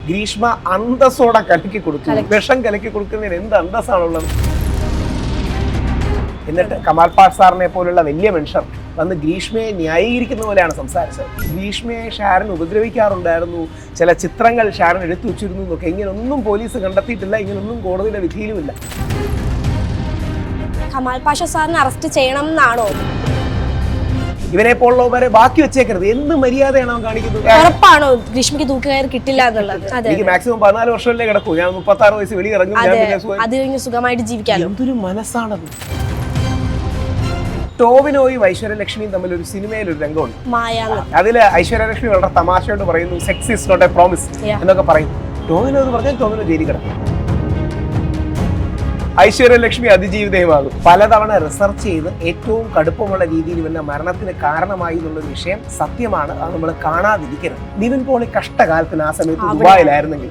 ഗ്രീഷ്മ അന്തസ്സോടെ കലക്കി കൊടുത്തു. വിഷം കലക്കി കൊടുക്കുന്നതിന് എന്ത് അന്തസ്സാണുള്ളത്? എന്നിട്ട് കമാൽ പാഷ സാറിനെ പോലുള്ള വലിയ മനുഷ്യർ വന്ന് ഗ്രീഷ്മയെ ന്യായീകരിക്കുന്ന പോലെയാണ് സംസാരിച്ചത്. ഗ്രീഷ്മയെ ഷാരൻ ഉപദ്രവിക്കാറുണ്ടായിരുന്നു, ചില ചിത്രങ്ങൾ ഷാരൻ എടുത്തു വെച്ചിരുന്നു എന്നൊക്കെ. ഇങ്ങനൊന്നും പോലീസ് കണ്ടെത്തിയിട്ടില്ല, ഇങ്ങനൊന്നും കോടതിയുടെ വിധിയിലുമില്ല. കമാൽ പാഷ സാറിനെ അറസ്റ്റ് ചെയ്യണം എന്നാണോ? ഇവനെ പോലുള്ളവരെ ബാക്കി വെച്ചേക്കരുത്. എന്ത് മര്യാദയാണ് അവൻ കാണിക്കുന്നത്? ഉറപ്പാണോ ഗ്രീഷ്മയ്ക്ക് തൂക്കുകയർ കിട്ടില്ല എന്നുള്ളത്? എനിക്ക് മാക്സിമം 14 വർഷമല്ലേ കിടക്കൂ. ഞാൻ 36 വയസ്സ് വെളിയിറങ്ങും. അത് കഴിഞ്ഞ് സുഖമായിട്ട് ജീവിക്കാലോ. എന്തൊരു മനസ്സാണത്. ടോവിനോയും ഐശ്വര്യലക്ഷ്മിയും തമ്മിൽ ഒരു സിനിമയിൽ ഒരു രംഗമുണ്ട്. അതില് ഐശ്വര്യലക്ഷ്മി വളരെ തമാശയോട് പറയുന്നു, sex is not a promise എന്നൊക്കെ പറയും. ടോവിനോ എന്ന് പറഞ്ഞാൽ ടോവിനോ ജയിലിൽ കിടക്കും. ഐശ്വര്യലക്ഷ്മി അതിജീവിതയുമാകും. പലതവണ റിസർച്ച് ചെയ്ത് ഏറ്റവും കടുപ്പമുള്ള രീതിയിൽ ഇവന്റെ മരണത്തിന് കാരണമായി എന്നുള്ളൊരു വിഷയം സത്യമാണ്. അത് നമ്മൾ കാണാതിരിക്കരുത്. നിവിൻ പോളി കഷ്ടകാലത്തിന് ആ സമയത്ത് ദുബായിലായിരുന്നെങ്കിൽ,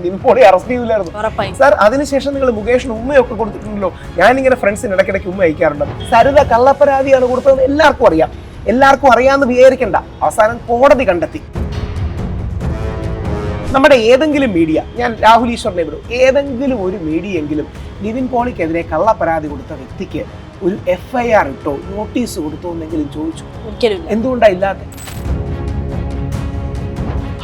നിവിൻ പോളി അറസ്റ്റ് ചെയ്തില്ലായിരുന്നു സാർ. അതിനുശേഷം നിങ്ങൾ മുകേഷിന് ഉമ്മയൊക്കെ കൊടുത്തിട്ടുണ്ടല്ലോ. ഞാനിങ്ങനെ ഫ്രണ്ട്സിന് ഇടയ്ക്കിടയ്ക്ക് ഉമ്മ അയക്കാറുണ്ട്. സരിത കള്ളപ്പരാതിയാണ് കൊടുത്തത് എല്ലാവർക്കും അറിയാം. എല്ലാവർക്കും അറിയാമെന്ന് വിചാരിക്കണ്ട. അവസാനം കോടതി കണ്ടെത്തി. നമ്മുടെ ഏതെങ്കിലും മീഡിയ, ഞാൻ രാഹുൽ ഈശ്വറിനെ വിടും, ഏതെങ്കിലും ഒരു മീഡിയെങ്കിലും നിവിൻ പോളിക്കെതിരെ കള്ളപ്പരാതി കൊടുത്ത വ്യക്തിക്ക് ഒരു FIR ഇട്ടോ നോട്ടീസ് കൊടുത്തോ എന്നെങ്കിലും ചോദിച്ചു? എന്തുകൊണ്ടാണ് ഇല്ലാത്ത?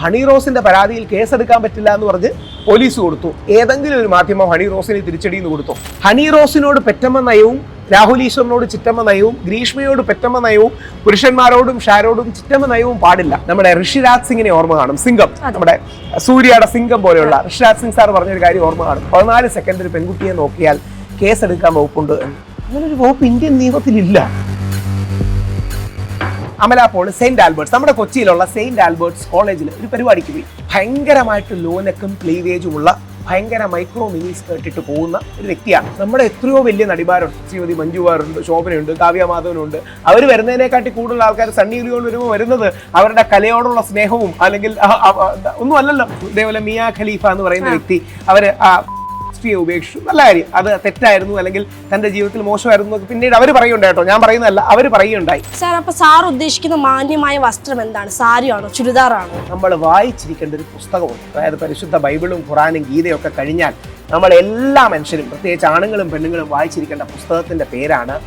ഹണി റോസിന്റെ പരാതിയിൽ കേസെടുക്കാൻ പറ്റില്ല എന്ന് പറഞ്ഞ് പോലീസ് കൊടുത്തു. ഏതെങ്കിലും ഒരു മാധ്യമം ഹണി റോസിന് തിരിച്ചടിയെന്ന് കൊടുത്തു? ഹണി റോസിനോട് പെറ്റമ്മ നയവും രാഹുൽ ഈശ്വറിനോട് ചിറ്റമ്മ നയവും ഗ്രീഷ്മയോട് പെറ്റമ്മ നയവും പുരുഷന്മാരോടും ഷാരോടും ചിറ്റമ്മ നയവും പാടില്ല. നമ്മുടെ ഋഷിരാജ് സിംഗിനെ ഓർമ്മ കാണും. സിംഗം, നമ്മുടെ സൂര്യയുടെ സിംഗം പോലെയുള്ള ഋഷിരാജ് സിംഗ് സാർ പറഞ്ഞൊരു കാര്യം ഓർമ്മ കാണും. 14 സെക്കൻഡ് ഒരു പെൺകുട്ടിയെ നോക്കിയാൽ കേസെടുക്കാൻ വകുപ്പുണ്ട് എന്ന്. അങ്ങനൊരു വകുപ്പ് ഇന്ത്യൻ നിയമത്തിലില്ല. അമല പോൾ സെയിന്റ് ആൽബർട്ട്സ്, നമ്മുടെ കൊച്ചിയിലുള്ള സെയിന്റ് ആൽബർട്ട്സ് കോളേജിൽ ഒരു പരിപാടിക്ക് പോയി. ഭയങ്കരമായിട്ട് ലോനെക്കും ക്ലീവേജും ഉള്ള ഭയങ്കര മൈക്രോ മിനി സ്കേർട്ട് ഇട്ട് പോകുന്ന ഒരു വ്യക്തിയാണ്. നമ്മുടെ എത്രയോ വലിയ നടിമാരുണ്ട്. ശ്രീമതി മഞ്ജു വാറുണ്ട്, ശോഭനയുണ്ട്, കാവ്യ മാധവനുണ്ട്. അവർ വരുന്നതിനെക്കാട്ടി കൂടുതൽ ആൾക്കാർ സണ്ണി ലിയോൺ വരുമ്പോൾ വരുന്നത് അവരുടെ കലയോടുള്ള സ്നേഹവും അല്ലെങ്കിൽ ഒന്നും അല്ലല്ലോ. ഇതേപോലെ മിയ ഖലീഫ എന്ന് പറയുന്ന വ്യക്തി അവര് ഉപേക്ഷിച്ചു. നല്ല കാര്യം. അത് തെറ്റായിരുന്നു അല്ലെങ്കിൽ തന്റെ ജീവിതത്തിൽ മോശമായിരുന്നു പിന്നീട് അവർ പറയുണ്ടായി കേട്ടോ, ഞാൻ പറയുന്നതല്ല, അവർ പറയുണ്ടായി. സാർ, അപ്പൊ സാർ ഉദ്ദേശിക്കുന്ന മാന്യമായ വസ്ത്രം എന്താണ്? സാരിയാണോ ചുരിദാറാണോ? നമ്മൾ വായിച്ചിരിക്കേണ്ട ഒരു പുസ്തകമുണ്ട്. അതായത് പരിശുദ്ധ ബൈബിളും ഖുറാനും ഗീതയൊക്കെ കഴിഞ്ഞാൽ നമ്മൾ എല്ലാ മനുഷ്യരും, പ്രത്യേകിച്ച് ആണുങ്ങളും പെണ്ണുങ്ങളും വായിച്ചിരിക്കേണ്ട പുസ്തകത്തിന്റെ പേരാണ്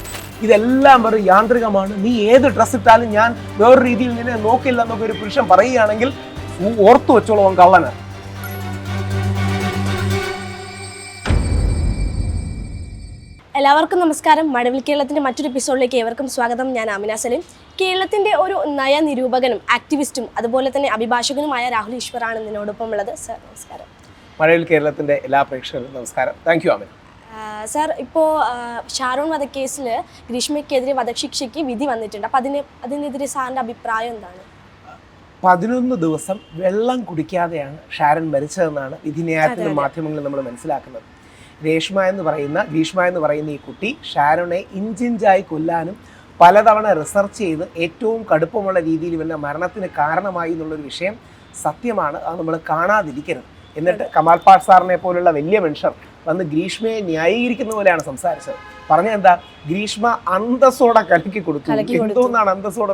ഇതെല്ലാം വെറും യാന്ത്രികമാണ്, നീ ഏത് ഡ്രസ് ഇട്ടാലും ഞാൻ വേറൊരു രീതിയിൽ നിന്നെ നോക്കില്ല എന്നൊക്കെ ഒരു പുരുഷൻ പറയുകയാണെങ്കിൽ ഓർത്തു വെച്ചോളൂ, കള്ളനാണ്. എല്ലാവർക്കും നമസ്കാരം. മഴവിൽ കേരളത്തിന്റെ മറ്റൊരു എപ്പിസോഡിലേക്ക് ഏവർക്കും സ്വാഗതം. ഞാൻ ആമിന സലിം. കേരളത്തിന്റെ ഒരു നയനിരൂപകനും ആക്ടിവിസ്റ്റും അതുപോലെ തന്നെ അഭിഭാഷകനുമായ രാഹുൽ ഈശ്വറാണ് ഇതിനോടൊപ്പം ഉള്ളത്. സർ നമസ്കാരം. മഴവിൽ കേരളത്തിന്റെ എല്ലാ പ്രേക്ഷകർക്കും നമസ്കാരം. Thank you Amina. സാർ, ഇപ്പോൾ ഷാരോൺ വധക്കേസിൽ ഗ്രീഷ്മയ്ക്കെതിരെ വധശിക്ഷയ്ക്ക് വിധി വന്നിട്ടുണ്ട്. അപ്പം അതിനെതിരെ സാറിന്റെ അഭിപ്രായം എന്താണ്? 11 ദിവസം വെള്ളം കുടിക്കാതെയാണ് ഷാരൻ മരിച്ചതെന്നാണ് വിധിന്യായത്തിലും മാധ്യമങ്ങളിലും നമ്മൾ മനസ്സിലാക്കുന്നത്. ഗ്രീഷ്മ എന്ന് പറയുന്ന ഈ കുട്ടി ഷാരോണെ ഇഞ്ചിഞ്ചായി കൊല്ലാനും പലതവണ റിസർച്ച് ചെയ്ത് ഏറ്റവും കടുപ്പമുള്ള രീതിയിൽ ഇവൻ്റെ മരണത്തിന് കാരണമായി എന്നുള്ളൊരു വിഷയം സത്യമാണ്. അത് നമ്മൾ കാണാതിരിക്കരുത്. എന്നിട്ട് കമാൽ പാഷ സാറിനെ പോലുള്ള വലിയ മനുഷ്യർ വന്ന് ഗ്രീഷ്മയെ ന്യായീകരിക്കുന്ന പോലെയാണ് സംസാരിച്ചത്. പറഞ്ഞ എന്താ? ഗ്രീഷ്മ അന്തസ്സോടെ കലക്കി കൊടുത്തു. എന്തോന്നാണ് അന്തസ്സോടെ?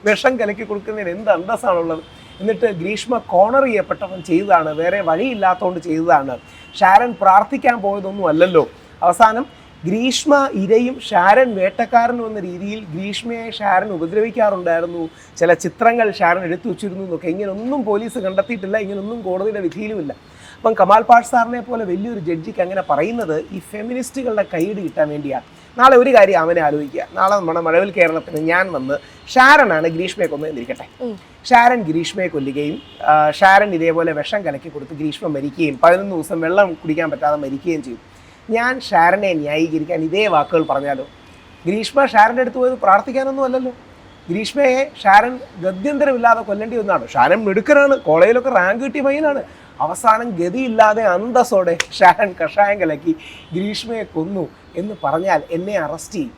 വിഷം കലക്കി കൊടുക്കുന്നതിന് എന്ത് അന്തസ്സാണുള്ളത്? എന്നിട്ട് ഗ്രീഷ്മ കോർണർ ചെയ്യപ്പെട്ടവൻ ചെയ്തതാണ്, വേറെ വഴിയില്ലാത്തതുകൊണ്ട് ചെയ്തതാണ്, ഷാരൻ പ്രാർത്ഥിക്കാൻ പോയതൊന്നും അല്ലല്ലോ. അവസാനം ഗ്രീഷ്മ ഇരയും ഷാരൻ വേട്ടക്കാരനും എന്ന രീതിയിൽ ഗ്രീഷ്മയെ ഷാരൻ ഉപദ്രവിക്കാറുണ്ടായിരുന്നു, ചില ചിത്രങ്ങൾ ഷാരൻ എടുത്തു വെച്ചിരുന്നു എന്നൊക്കെ. ഇങ്ങനൊന്നും പോലീസ് കണ്ടെത്തിയിട്ടില്ല, ഇങ്ങനൊന്നും കോടതിയുടെ വിധിയിലുമില്ല. അപ്പം കമാൽ പാഷ സാറിനെ പോലെ വലിയൊരു ജഡ്ജിക്ക് അങ്ങനെ പറയുന്നത് ഈ ഫെമിനിസ്റ്റുകളുടെ കൈയ്യടി കിട്ടാൻ വേണ്ടിയാണ്. നാളെ ഒരു കാര്യം അവനെ ആലോചിക്കുക. നാളെ നമ്മുടെ മഴവിൽ കേരളത്തിന് ഞാൻ വന്ന് ഷാരനാണ് ഗ്രീഷ്മയെ കൊന്നതെന്നിരിക്കട്ടെ. ഷാരൻ ഗ്രീഷ്മയെ കൊല്ലുകയും ഷാരൻ ഇതേപോലെ വിഷം കലക്കി കൊടുത്ത് ഗ്രീഷ്മ മരിക്കുകയും 11 ദിവസം വെള്ളം കുടിക്കാൻ പറ്റാതെ മരിക്കുകയും ചെയ്യും. ഞാൻ ഷാരനെ ന്യായീകരിക്കാൻ ഇതേ വാക്കുകൾ പറഞ്ഞാലോ? ഗ്രീഷ്മ ഷാരൻ്റെ അടുത്ത് പോയത് പ്രാർത്ഥിക്കാനൊന്നും അല്ലല്ലോ. ഗ്രീഷ്മയെ ഷാരൻ ഗത്യന്തരമില്ലാതെ കൊല്ലേണ്ടി വന്നതാണ്. ഷാരൻ മിടുക്കനാണ്, കോളേജിലൊക്കെ റാങ്ക് കിട്ടിയ പയ്യനാണ്. അവസാനം ഗതിയില്ലാതെ അന്തസ്സോടെ ഷാരൻ കഷായം കലക്കി ഗ്രീഷ്മയെ കൊന്നു എന്ന് പറഞ്ഞാൽ എന്നെ അറസ്റ്റ് ചെയ്യും.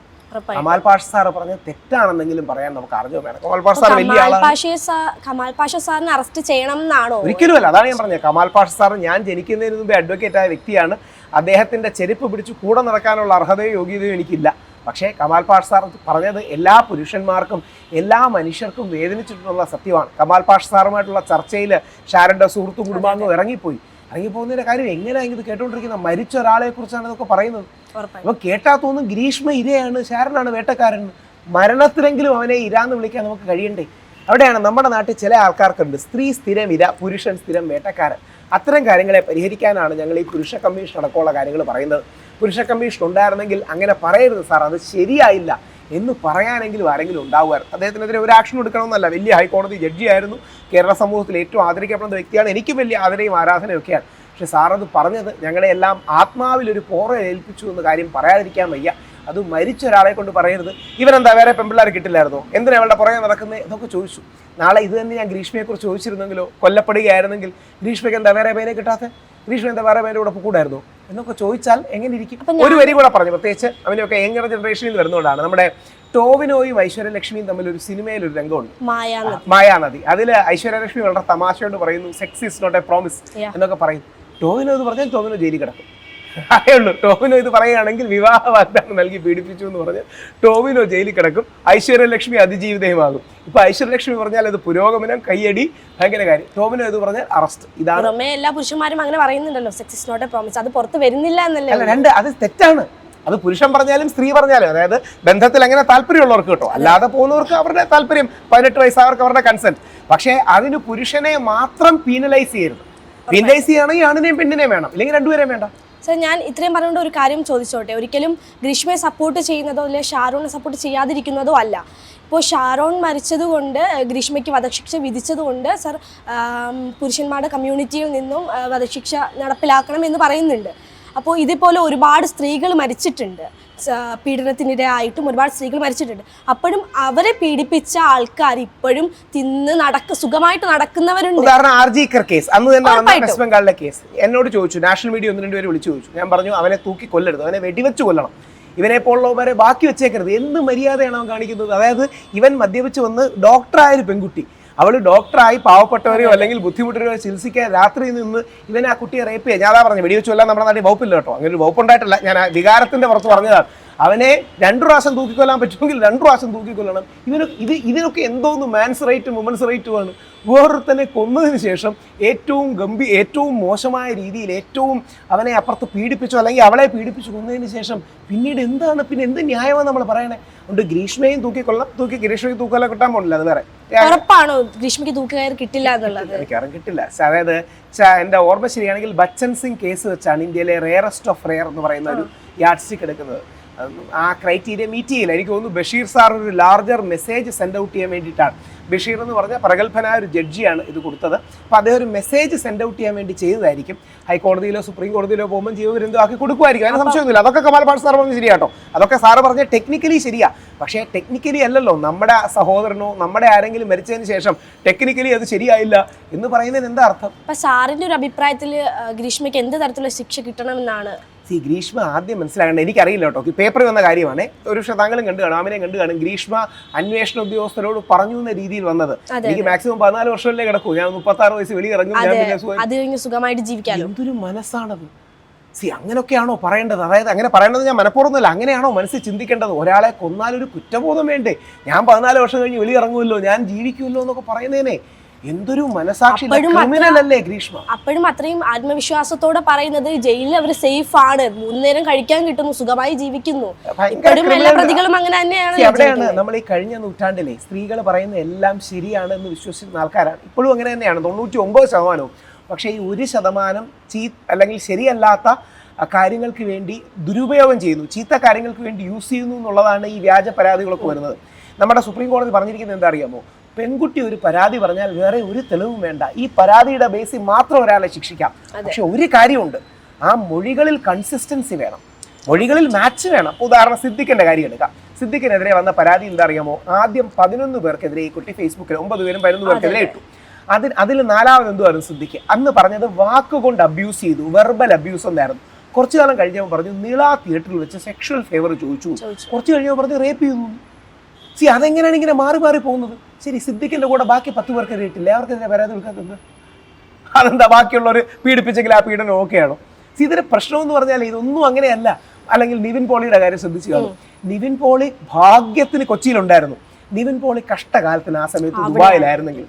കമാൽ പാഷ സാർ പറഞ്ഞ തെറ്റാണെന്നെങ്കിലും പറയാൻ നമുക്ക് അറിഞ്ഞോ വേണം. കമാൽ പാഷ സാർ വലിയ ആളാണ്. കമാൽ പാഷ സാറിനെ അറസ്റ്റ് ചെയ്യണം എന്നാണോ? ഒരിക്കലുമല്ല. അതാണ് ഞാൻ പറഞ്ഞത്. കമാൽ പാഷ സാർ ഞാൻ ജനിക്കുന്നതിന് മുമ്പേ അഡ്വക്കേറ്റ് ആയ വ്യക്തിയാണ്. അദ്ദേഹത്തിന്റെ ചെരുപ്പ് പിടിച്ച് കൂടെ നടക്കാനുള്ള അർഹതയോ യോഗ്യതയോ എനിക്കില്ല. പക്ഷേ കമാൽ പാഷ സാർ പറഞ്ഞത് എല്ലാ പുരുഷന്മാർക്കും എല്ലാ മനുഷ്യർക്കും വേദനിച്ചിട്ടുള്ള സത്യമാണ്. കമാൽ പാഷ സാറുമായിട്ടുള്ള ചർച്ചയിൽ ഷാരൻ്റെ സുഹൃത്തു കുടുംബാംഗം ഇറങ്ങിപ്പോകുന്നതിന്റെ കാര്യം എങ്ങനെയാണ് ഇത് കേട്ടോണ്ടിരിക്കുന്നത്? മരിച്ച ഒരാളെ കുറിച്ചാണ് ഇതൊക്കെ പറയുന്നത്. അപ്പൊ കേട്ടാ തോന്നും ഗ്രീഷ്മ ഇരയാണ്, ഷാരനാണ് വേട്ടക്കാരൻ. മരണത്തിലെങ്കിലും അവനെ ഇരാന്ന് വിളിക്കാൻ നമുക്ക് കഴിയണ്ടേ? അവിടെയാണ് നമ്മുടെ നാട്ടിൽ ചില ആൾക്കാർക്കുണ്ട് സ്ത്രീ സ്ഥിരം ഇര, പുരുഷൻ സ്ഥിരം വേട്ടക്കാരൻ. അത്തരം കാര്യങ്ങളെ പരിഹരിക്കാനാണ് ഞങ്ങൾ ഈ പുരുഷ കമ്മീഷൻ അടക്കമുള്ള കാര്യങ്ങൾ പറയുന്നത്. പുരുഷ കമ്മീഷൻ ഉണ്ടായിരുന്നെങ്കിൽ അങ്ങനെ പറയരുത് സാർ, അത് ശരിയായില്ല എന്ന് പറയാനെങ്കിലും ആരെങ്കിലും ഉണ്ടാവുമായിരുന്നു. അദ്ദേഹത്തിനെതിരെ ഒരു ആക്ഷൻ എടുക്കണമെന്നല്ല. വലിയ ഹൈക്കോടതി ജഡ്ജിയായിരുന്നു, കേരള സമൂഹത്തിൽ ഏറ്റവും ആദരിക്കപ്പെടുന്ന വ്യക്തിയാണ്, എനിക്ക് വലിയ ആദരയും ആരാധനയൊക്കെയാണ്. പക്ഷെ സാറത് പറഞ്ഞത് ഞങ്ങളെ എല്ലാം ആത്മാവിലൊരു പോറ ഏൽപ്പിച്ചു എന്ന കാര്യം പറയാതിരിക്കാൻ വയ്യ. അത് മരിച്ച ഒരാളെ കൊണ്ട് പറയരുത്. ഇവനെന്താ വേറെ പെൺപിള്ളേർ കിട്ടില്ലായിരുന്നോ, എന്തിനാ അവളുടെ പുറകെ നടക്കുന്നത് എന്നൊക്കെ ചോദിച്ചു. നാളെ ഇത് തന്നെ ഞാൻ ഗ്രീഷ്മയെക്കുറിച്ച് ചോദിച്ചിരുന്നെങ്കിലോ, കൊല്ലപ്പെടുകയായിരുന്നെങ്കിൽ ഗ്രീഷ്മയ്ക്ക് എന്താ വേറെ പേരെ കിട്ടാത്ത, ഗ്രീഷ്മ എന്താ വേറെ പേരെ കൂടെ കൂടായിരുന്നോ എന്നൊക്കെ ചോദിച്ചാൽ എങ്ങനെ ഇരിക്കും? ഒരു വരി കൂടെ പറഞ്ഞു, പ്രത്യേകിച്ച് അവനൊക്കെ യങ്ങർ ജനറേഷനിൽ വരുന്നതുകൊണ്ടാണ്. നമ്മുടെ ടോവിനോയും ഐശ്വര്യലക്ഷ്മിയും തമ്മിൽ ഒരു സിനിമയിൽ ഒരു രംഗമുണ്ട്, മായാനദി. അതിൽ ഐശ്വര്യലക്ഷ്മി വളരെ തമാശയോട് പറയുന്നു, sex is not a promise എന്നൊക്കെ പറയും. ടോവിനോ ഇത് പറഞ്ഞാൽ ടോവിനോ ജയിലിൽ കിടക്കും. അതേ ഉള്ളൂ. ടോവിനോ ഇത് പറയുകയാണെങ്കിൽ വിവാഹ വാഗ്ദാനം നൽകി പീഡിപ്പിച്ചു എന്ന് പറഞ്ഞ് ടോവിനോ ജയിലിൽ കിടക്കും, ഐശ്വര്യലക്ഷ്മി അതിജീവിതയുമാകും. ഇപ്പൊ ഐശ്വര്യലക്ഷ്മി പറഞ്ഞാൽ അത് പുരോഗമനം, കയ്യടി, ഭയങ്കര കാര്യം. ടോവിനോ ഇത് പറഞ്ഞാൽ അറസ്റ്റ്. ഇതാണ് എല്ലാ പുരുഷന്മാരും അങ്ങനെ പറയുന്നുണ്ടല്ലോ, sex is not a promise. അത് പുറത്ത് വരുന്നില്ല എന്നല്ലേ? അല്ല, രണ്ട്, അത് തെറ്റാണ്. അത് പുരുഷൻ പറഞ്ഞാലും സ്ത്രീ പറഞ്ഞാലും, അതായത് ബന്ധത്തിൽ അങ്ങനെ താല്പര്യമുള്ളവർക്ക് കേട്ടോ, അല്ലാതെ പോകുന്നവർക്ക് അവരുടെ താല്പര്യം, 18 വയസ്സായവർക്ക് അവരുടെ കൺസെന്റ്. പക്ഷേ അതിന് പുരുഷനെ മാത്രം പീനലൈസ് ചെയ്യരുത്. പീനലൈസ് ചെയ്യുകയാണെങ്കിൽ ആണിനെയും പെണ്ണിനെയും വേണം, ഇല്ലെങ്കിൽ രണ്ടുപേരെയും വേണ്ട. സർ, ഞാൻ ഇത്രയും പറഞ്ഞുകൊണ്ട് ഒരു കാര്യം ചോദിച്ചോട്ടെ. ഒരിക്കലും ഗ്രീഷ്മയെ സപ്പോർട്ട് ചെയ്യുന്നതോ അല്ലെങ്കിൽ ഷാരോണിനെ സപ്പോർട്ട് ചെയ്യാതിരിക്കുന്നതോ അല്ല. ഇപ്പോൾ ഷാരോൺ മരിച്ചതുകൊണ്ട്, ഗ്രീഷ്മയ്ക്ക് വധശിക്ഷ വിധിച്ചതുകൊണ്ട് സർ പുരുഷന്മാരുടെ കമ്മ്യൂണിറ്റിയിൽ നിന്നും വധശിക്ഷ നടപ്പിലാക്കണം എന്ന് പറയുന്നുണ്ട്. അപ്പോൾ ഇതേപോലെ ഒരുപാട് സ്ത്രീകൾ മരിച്ചിട്ടുണ്ട്, പീഡനത്തിനിരയായിട്ടും ഒരുപാട് സ്ത്രീകൾ മരിച്ചിട്ടുണ്ട്. അപ്പോഴും അവരെ പീഡിപ്പിച്ച ആൾക്കാർ ഇപ്പോഴും സുഖമായിട്ട് നടക്കുന്നവരുണ്ട്. ഉദാഹരണം RG കർ കേസ്, അന്ന് തന്നെ വെസ്റ്റ് ബംഗാളിലെ കേസ്. എന്നോട് ചോദിച്ചു, നാഷണൽ മീഡിയ 1-2 പേര് വിളിച്ചു ചോദിച്ചു. ഞാൻ പറഞ്ഞു അവനെ തൂക്കി കൊല്ലരുത്, അവനെ വെടിവെച്ച് കൊല്ലണം, ഇവനെ പോലുള്ളവരെ ബാക്കി വെച്ചേക്കരുത്. എന്ത് മര്യാദയാണ് അവൻ കാണിക്കുന്നത്? അതായത് ഇവൻ മദ്യപിച്ച് വന്ന് ഡോക്ടറായൊരു പെൺകുട്ടി, അവൾ ഡോക്ടറായി പാവപ്പെട്ടവരെയോ അല്ലെങ്കിൽ ബുദ്ധിമുട്ടരെയോ ചികിത്സിക്കാൻ രാത്രി നിന്ന് ഇവൻ ആ കുട്ടിയെ റേപ്പ് ചെയ്യാൻ, ഞാനാ പറഞ്ഞു വെടിവെച്ചു കൊല്ലാൻ നമ്മുടെ നാട്ടിൽ വകുപ്പില്ല കേട്ടോ, അങ്ങനെ ഒരു വകുപ്പുണ്ടായിട്ടില്ല, ഞാൻ വികാരത്തിന്റെ പുറത്ത് പറഞ്ഞതാണ്. അവനെ 2 പ്രാവശ്യം തൂക്കിക്കൊല്ലാൻ പറ്റുമെങ്കിൽ 2 പ്രാവശ്യം തൂക്കിക്കൊല്ലണം. ഇതിനൊക്കെ എന്തോന്ന് മാൻസ് റൈറ്റും വുമൻസ് റൈറ്റുമാണ്. വേറൊരുത്തനെ കൊന്നതിന് ശേഷം ഏറ്റവും മോശമായ രീതിയിൽ അവനെ അപ്പുറത്ത് പീഡിപ്പിച്ചോ അല്ലെങ്കിൽ അവളെ പീഡിപ്പിച്ചു കൊന്നതിന് ശേഷം പിന്നീട് എന്ത് ന്യായമാണ് നമ്മൾ പറയണേ? ഉണ്ട് ഗ്രീഷ്മയും തൂക്കിക്കൊള്ളാം, ഗ്രീഷ്മയ്ക്ക് തൂക്കൊല്ലം കിട്ടാൻ പോണില്ല, അത് വേറെ. ഉറപ്പാണോ ഗ്രീഷ്മയ്ക്ക് തൂക്കുകയർ കിട്ടില്ല എന്നുള്ളത്? എനിക്കറിയാൻ കിട്ടില്ല. അതായത് എൻ്റെ ഓർമ്മ ശരിയാണെങ്കിൽ ബച്ചൻ സിംഗ് കേസ് വെച്ചാണ് ഇന്ത്യയിലെ റെയറസ്റ്റ് ഓഫ് റെയർ എന്ന് പറയുന്ന ഒരു യാർഡ് സ്റ്റിക്ക് എടുക്കുന്നത്. ആ ക്രൈറ്റീരിയ മീറ്റ് ചെയ്യില്ല. എനിക്ക് തോന്നുന്നു ബഷീർ സാർ ഒരു ലാർജർ മെസ്സേജ് സെൻഡ് ഔട്ട് ചെയ്യാൻ വേണ്ടിയിട്ടാണ്. ബഷീർ എന്ന് പറഞ്ഞ പ്രഗത്ഭനായ ഒരു ജഡ്ജിയാണ് ഇത് കൊടുത്തത്. അപ്പോൾ അദ്ദേഹം ഒരു മെസ്സേജ് സെൻഡ് ഔട്ട് ചെയ്യാൻ വേണ്ടി ചെയ്തതായിരിക്കും. ഹൈക്കോടതിയിലോ സുപ്രീം കോടതിയിലോ പോകുമ്പോൾ ജീവപര്യന്തം ആക്കി കൊടുക്കുമായിരിക്കും, അതിന് സംശയമൊന്നുമില്ല. അതൊക്കെ കമാൽ പാഷ സാർ പറഞ്ഞ് ശരിയാട്ടോ, അതൊക്കെ സാറ് പറഞ്ഞ ടെക്നിക്കലി ശരിയാ. പക്ഷേ ടെക്നിക്കലി അല്ലല്ലോ, നമ്മുടെ സഹോദരനോ നമ്മുടെ ആരെങ്കിലും മരിച്ചതിന് ശേഷം ടെക്നിക്കലി അത് ശരിയായില്ല എന്ന് പറയുന്നതിന് എന്താ അർത്ഥം? അപ്പം സാറിൻ്റെ ഒരു അഭിപ്രായത്തിൽ ഗ്രീഷ്മയ്ക്ക് എന്ത് തരത്തിലുള്ള ശിക്ഷ കിട്ടണമെന്നാണ്? ഗ്രീഷ്മ ആദ്യം മനസ്സിലാകേണ്ടത്, എനിക്കറിയില്ല കേട്ടോ, പേപ്പറിൽ വന്ന കാര്യമാണ്, ഒരു താങ്കളും കണ്ടു കാണും, അമിനെ കണ്ടു കാണും. ഗ്രീഷ്മ അന്വേഷണ ഉദ്യോഗസ്ഥരോട് പറഞ്ഞു എന്ന രീതിയിൽ വന്നത്. എനിക്ക് മാക്സിമം 14 വർഷമല്ലേ കിടക്കൂ, ഞാൻ 36 വയസ്സ് വെളിയിറങ്ങും, സുഖമായിട്ട് ജീവിക്കാൻ. എന്തൊരു മനസ്സാണത്. അങ്ങനെയൊക്കെയാണോ പറയേണ്ടത്? അതായത് അങ്ങനെ പറയേണ്ടത് ഞാൻ മനഃപൂർവ്വമല്ല, അങ്ങനെയാണോ മനസ്സിൽ ചിന്തിക്കേണ്ടത്? ഒരാളെ കൊന്നാലൊരു കുറ്റബോധം വേണ്ടേ? ഞാൻ 14 വർഷം കഴിഞ്ഞ് വെളിയിറങ്ങുമല്ലോ, ഞാൻ ജീവിക്കുമല്ലോ എന്നൊക്കെ പറയുന്നതിനെ എന്തൊരു മനസാക്ഷി ക്രിമിനലല്ലേ ഗ്രീഷ്മ? അപ്പോഴും അത്രയും ആത്മവിശ്വാസത്തോടെ പറയുന്നത് ജയിലിൽ അവർ സേഫ് ആണ്, 3 നേരം കഴിക്കാൻ കിട്ടുന്നു, സുഖമായി ജീവിക്കുന്നു. എല്ലാ പ്രതികളും അങ്ങനെ തന്നെയാണ്. എവിടെയാണ് നമ്മൾ ഈ കഴിഞ്ഞ നൂറ്റാണ്ടിലെ സ്ത്രീകൾ പറയുന്ന എല്ലാം ശരിയാണ് എന്ന് വിശ്വസിക്കുന്ന ആൾക്കാരാണ്. ഇപ്പോഴും അങ്ങനെ തന്നെയാണ് 99%. പക്ഷേ ഈ 1% അല്ലെങ്കിൽ ശരിയല്ലാത്ത കാര്യങ്ങൾക്ക് വേണ്ടി ദുരുപയോഗം ചെയ്യുന്നു, ചീത്ത കാര്യങ്ങൾക്ക് വേണ്ടി യൂസ് ചെയ്യുന്നു എന്നുള്ളതാണ് ഈ വ്യാജ പരാതികളൊക്കെ വരുന്നത്. നമ്മുടെ സുപ്രീം കോടതി പറഞ്ഞിരിക്കുന്നത് എന്താ അറിയാമോ? പെൺകുട്ടി ഒരു പരാതി പറഞ്ഞാൽ വേറെ ഒരു തെളിവും വേണ്ട, ഈ പരാതിയുടെ ബേസിൽ മാത്രം ഒരാളെ ശിക്ഷിക്കാം. പക്ഷെ ഒരു കാര്യമുണ്ട്, ആ മൊഴികളിൽ കൺസിസ്റ്റൻസി വേണം, മൊഴികളിൽ മാച്ച് വേണം. ഉദാഹരണം സിദ്ദിഖിന്റെ കാര്യം എടുക്കാം. സിദ്ദിഖിനെതിരെ വന്ന പരാതി എന്താ അറിയാമോ? ആദ്യം 11 പേർക്കെതിരെ ഈ കുട്ടി ഫേസ്ബുക്കിൽ 9 പേരും 11 പേർക്കെതിരെ ഇട്ടു. അതിൽ 4ാമത് എന്തുവായിരുന്നു സിദ്ദിഖ്? അന്ന് പറഞ്ഞത് വാക്കുകൊണ്ട് അബ്യൂസ് ചെയ്തു, വെർബൽ അബ്യൂസ് എന്നായിരുന്നു. കുറച്ചു കാലം കഴിഞ്ഞപ്പോൾ പറഞ്ഞു നീളാ തിയേറ്ററിൽ വെച്ച് സെക്ഷൽ ഫേവർ ചോദിച്ചു. കുറച്ച് കഴിഞ്ഞപ്പോൾ പറഞ്ഞു റേപ്പ് ചെയ്യുന്നു. അതെങ്ങനെയാണ് ഇങ്ങനെ മാറി പോകുന്നത്? ശരി, സിദ്ദിഖിന്റെ കൂടെ ബാക്കി 10 പേർക്കെതിരെ ഇട്ടില്ലേ, അവർക്കെതിരെ പരാതി കൊടുക്കാത്തത് അതെന്താ? ബാക്കിയുള്ളവർ പീഡിപ്പിച്ചെങ്കിൽ ആ പീഡനം ഓക്കെയാണോ? ഇതിന്റെ പ്രശ്നം എന്ന് പറഞ്ഞാൽ ഇതൊന്നും അങ്ങനെയല്ല. അല്ലെങ്കിൽ നിവിൻ പോളിയുടെ കാര്യം ശ്രദ്ധിച്ചു കാണും. നിവിൻ പോളി ഭാഗ്യത്തിന് കൊച്ചിയിലുണ്ടായിരുന്നു. നിവിൻ പോളി കഷ്ടകാലത്തിന് ആ സമയത്ത് ദുബായിലായിരുന്നെങ്കിൽ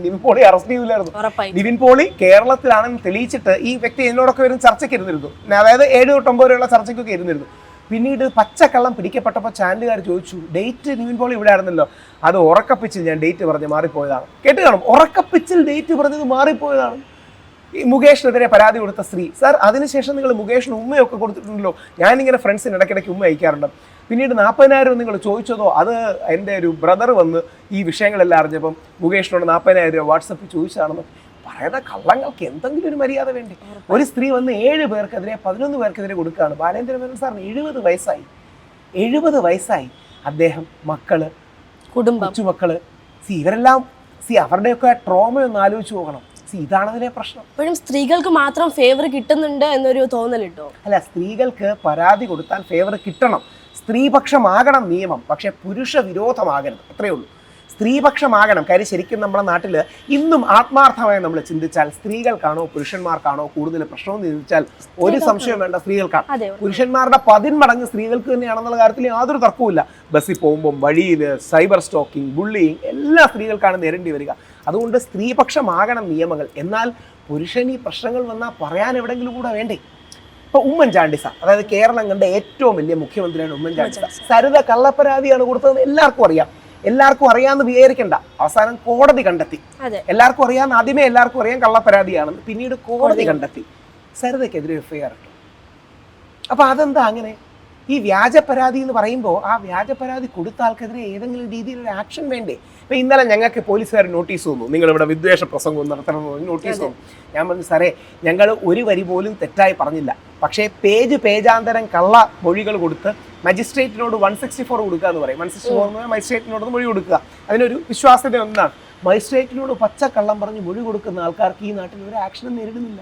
നിവിൻ പോളി അറസ്റ്റ് ചെയ്യില്ലായിരുന്നു. നിവിൻ പോളി കേരളത്തിലാണെന്ന് തെളിയിച്ചിട്ട് ഈ വ്യക്തി എന്നോടൊക്കെ വരും ചർച്ചയ്ക്ക് ഇരുന്നിരുന്നു. അതായത് 7 തൊട്ട് 9 വരെയുള്ള ചർച്ചയ്ക്കൊക്കെ ഇരുന്നിരുന്നു. പിന്നീട് പച്ചക്കള്ളം പിടിക്കപ്പെട്ടപ്പോൾ ചാനലുകാർ ചോദിച്ചു, ഡേറ്റ് നിവിൻ പോളി ഇവിടെ ആയിരുന്നല്ലോ, അത് ഉറക്കപ്പിച്ചിൽ ഞാൻ ഡേറ്റ് പറഞ്ഞ് മാറിപ്പോയതാണ്. കേട്ട് കാണും, ഉറക്കപ്പിച്ചിൽ ഡേറ്റ് പറഞ്ഞത് മാറിപ്പോയതാണ്. ഈ മുകേഷിനെതിരെ പരാതി കൊടുത്ത സ്ത്രീ, സാർ അതിനുശേഷം നിങ്ങൾ മുകേഷിന് ഉമ്മയൊക്കെ കൊടുത്തിട്ടുണ്ടല്ലോ. ഞാനിങ്ങനെ ഫ്രണ്ട്സിന് ഇടയ്ക്കിടയ്ക്ക് ഉമ്മ അയക്കാറുണ്ട്. പിന്നീട് 40,000 നിങ്ങൾ ചോദിച്ചതോ, അത് എൻ്റെ ഒരു ബ്രദർ വന്ന് ഈ വിഷയങ്ങളെല്ലാം അറിഞ്ഞപ്പം മുകേഷിനോട് 40,000 രൂപ വാട്സപ്പിൽ ചോദിച്ചതാണെന്ന് പറയുന്ന കള്ളങ്ങൾക്ക് എന്തെങ്കിലും ഒരു മര്യാദ വേണ്ടി. ഒരു സ്ത്രീ വന്ന് 7 പേർക്കെതിരെ 11 പേർക്കെതിരെ കൊടുക്കുകയാണ്. ബാലേന്ദ്രമേനോൻ സാറിന് 70 വയസ്സായി. അദ്ദേഹം, മക്കള്, കുടുംബം, കൊച്ചുമക്കള്, ഇവരെല്ലാം അവരുടെയൊക്കെ ട്രോമ ഒന്ന് ആലോചിച്ച് പോകണം. ഇതാണ് അതിലെ പ്രശ്നം. ഇപ്പോഴും സ്ത്രീകൾക്ക് മാത്രം ഫേവർ കിട്ടുന്നുണ്ട് എന്നൊരു തോന്നലുണ്ടോ? അല്ല, സ്ത്രീകൾക്ക് പരാതി കൊടുത്താൽ ഫേവർ കിട്ടണം. സ്ത്രീപക്ഷമാകണം നിയമം, പക്ഷെ പുരുഷ വിരോധമാകരുത്. അത്രയേ ഉള്ളൂ. സ്ത്രീപക്ഷമാകണം. കാര്യം ശരിക്കും നമ്മുടെ നാട്ടിൽ ഇന്നും ആത്മാർത്ഥമായി നമ്മൾ ചിന്തിച്ചാൽ സ്ത്രീകൾക്കാണോ പുരുഷന്മാർക്കാണോ കൂടുതൽ പ്രശ്നമെന്ന് ചിന്തിച്ചാൽ ഒരു സംശയം വേണ്ട, സ്ത്രീകൾക്കാണ്. പുരുഷന്മാരുടെ 10 മടങ്ങ് സ്ത്രീകൾക്ക് തന്നെയാണെന്നുള്ള കാര്യത്തിൽ യാതൊരു തർക്കവുമില്ല. ബസ്സിൽ പോകുമ്പം, വഴിയിൽ, സൈബർ സ്റ്റോക്കിംഗ്, ബുള്ളിയിങ് എല്ലാം സ്ത്രീകൾക്കാണ് നേരിടേണ്ടി വരിക. അതുകൊണ്ട് സ്ത്രീപക്ഷമാകണം നിയമങ്ങൾ. എന്നാൽ പുരുഷൻ ഈ പ്രശ്നങ്ങൾ വന്നാൽ പറയാൻ എവിടെയെങ്കിലും കൂടെ വേണ്ടേ? ഇപ്പൊ ഉമ്മൻചാണ്ടി സാർ, അതായത് കേരളം കണ്ട ഏറ്റവും വലിയ മുഖ്യമന്ത്രിയാണ് ഉമ്മൻചാണ്ടി സാർ. സരിത കള്ളപ്പരാതിയാണ് കൊടുത്തതെന്ന് എല്ലാവർക്കും അറിയാമെന്ന് വിചാരിക്കണ്ട. അവസാനം കോടതി കണ്ടെത്തി. എല്ലാവർക്കും അറിയാമെന്ന് ആദ്യമേ എല്ലാവർക്കും അറിയാം കള്ളപ്പരാതിയാണെന്ന്. പിന്നീട് കോടതി കണ്ടെത്തി സരിതയ്ക്കെതിരെ FIR ഇട്ടു. അപ്പൊ അതെന്താ അങ്ങനെ? ഈ വ്യാജ പരാതി എന്ന് പറയുമ്പോൾ ആ വ്യാജ പരാതി കൊടുത്ത ആൾക്കെതിരെ ഏതെങ്കിലും രീതിയിലൊരു ആക്ഷൻ വേണ്ടേ? ഇപ്പം ഇന്നലെ ഞങ്ങൾക്ക് പോലീസുകാർ നോട്ടീസ് തന്നു, നിങ്ങളിവിടെ വിദ്വേഷ പ്രസംഗം നടത്തണമെന്ന് നോട്ടീസ് തന്നു. ഞാൻ പറഞ്ഞു, സാറേ ഞങ്ങൾ ഒരു വരി പോലും തെറ്റായി പറഞ്ഞില്ല, പക്ഷേ പേജാന്തരം കള്ള മൊഴികൾ കൊടുത്ത് മജിസ്ട്രേറ്റിനോട് 164 കൊടുക്കുക എന്ന് പറയും. 164 മജിസ്ട്രേറ്റിനോട് മൊഴി കൊടുക്കുക. അതിനൊരു വിശ്വാസ്യത ഒന്നാണ്. മജിസ്ട്രേറ്റിനോട് പച്ചക്കള്ളം പറഞ്ഞ് മൊഴി കൊടുക്കുന്ന ആൾക്കാർക്ക് ഈ നാട്ടിൽ ഒരു ആക്ഷനും നേരിടുന്നില്ല.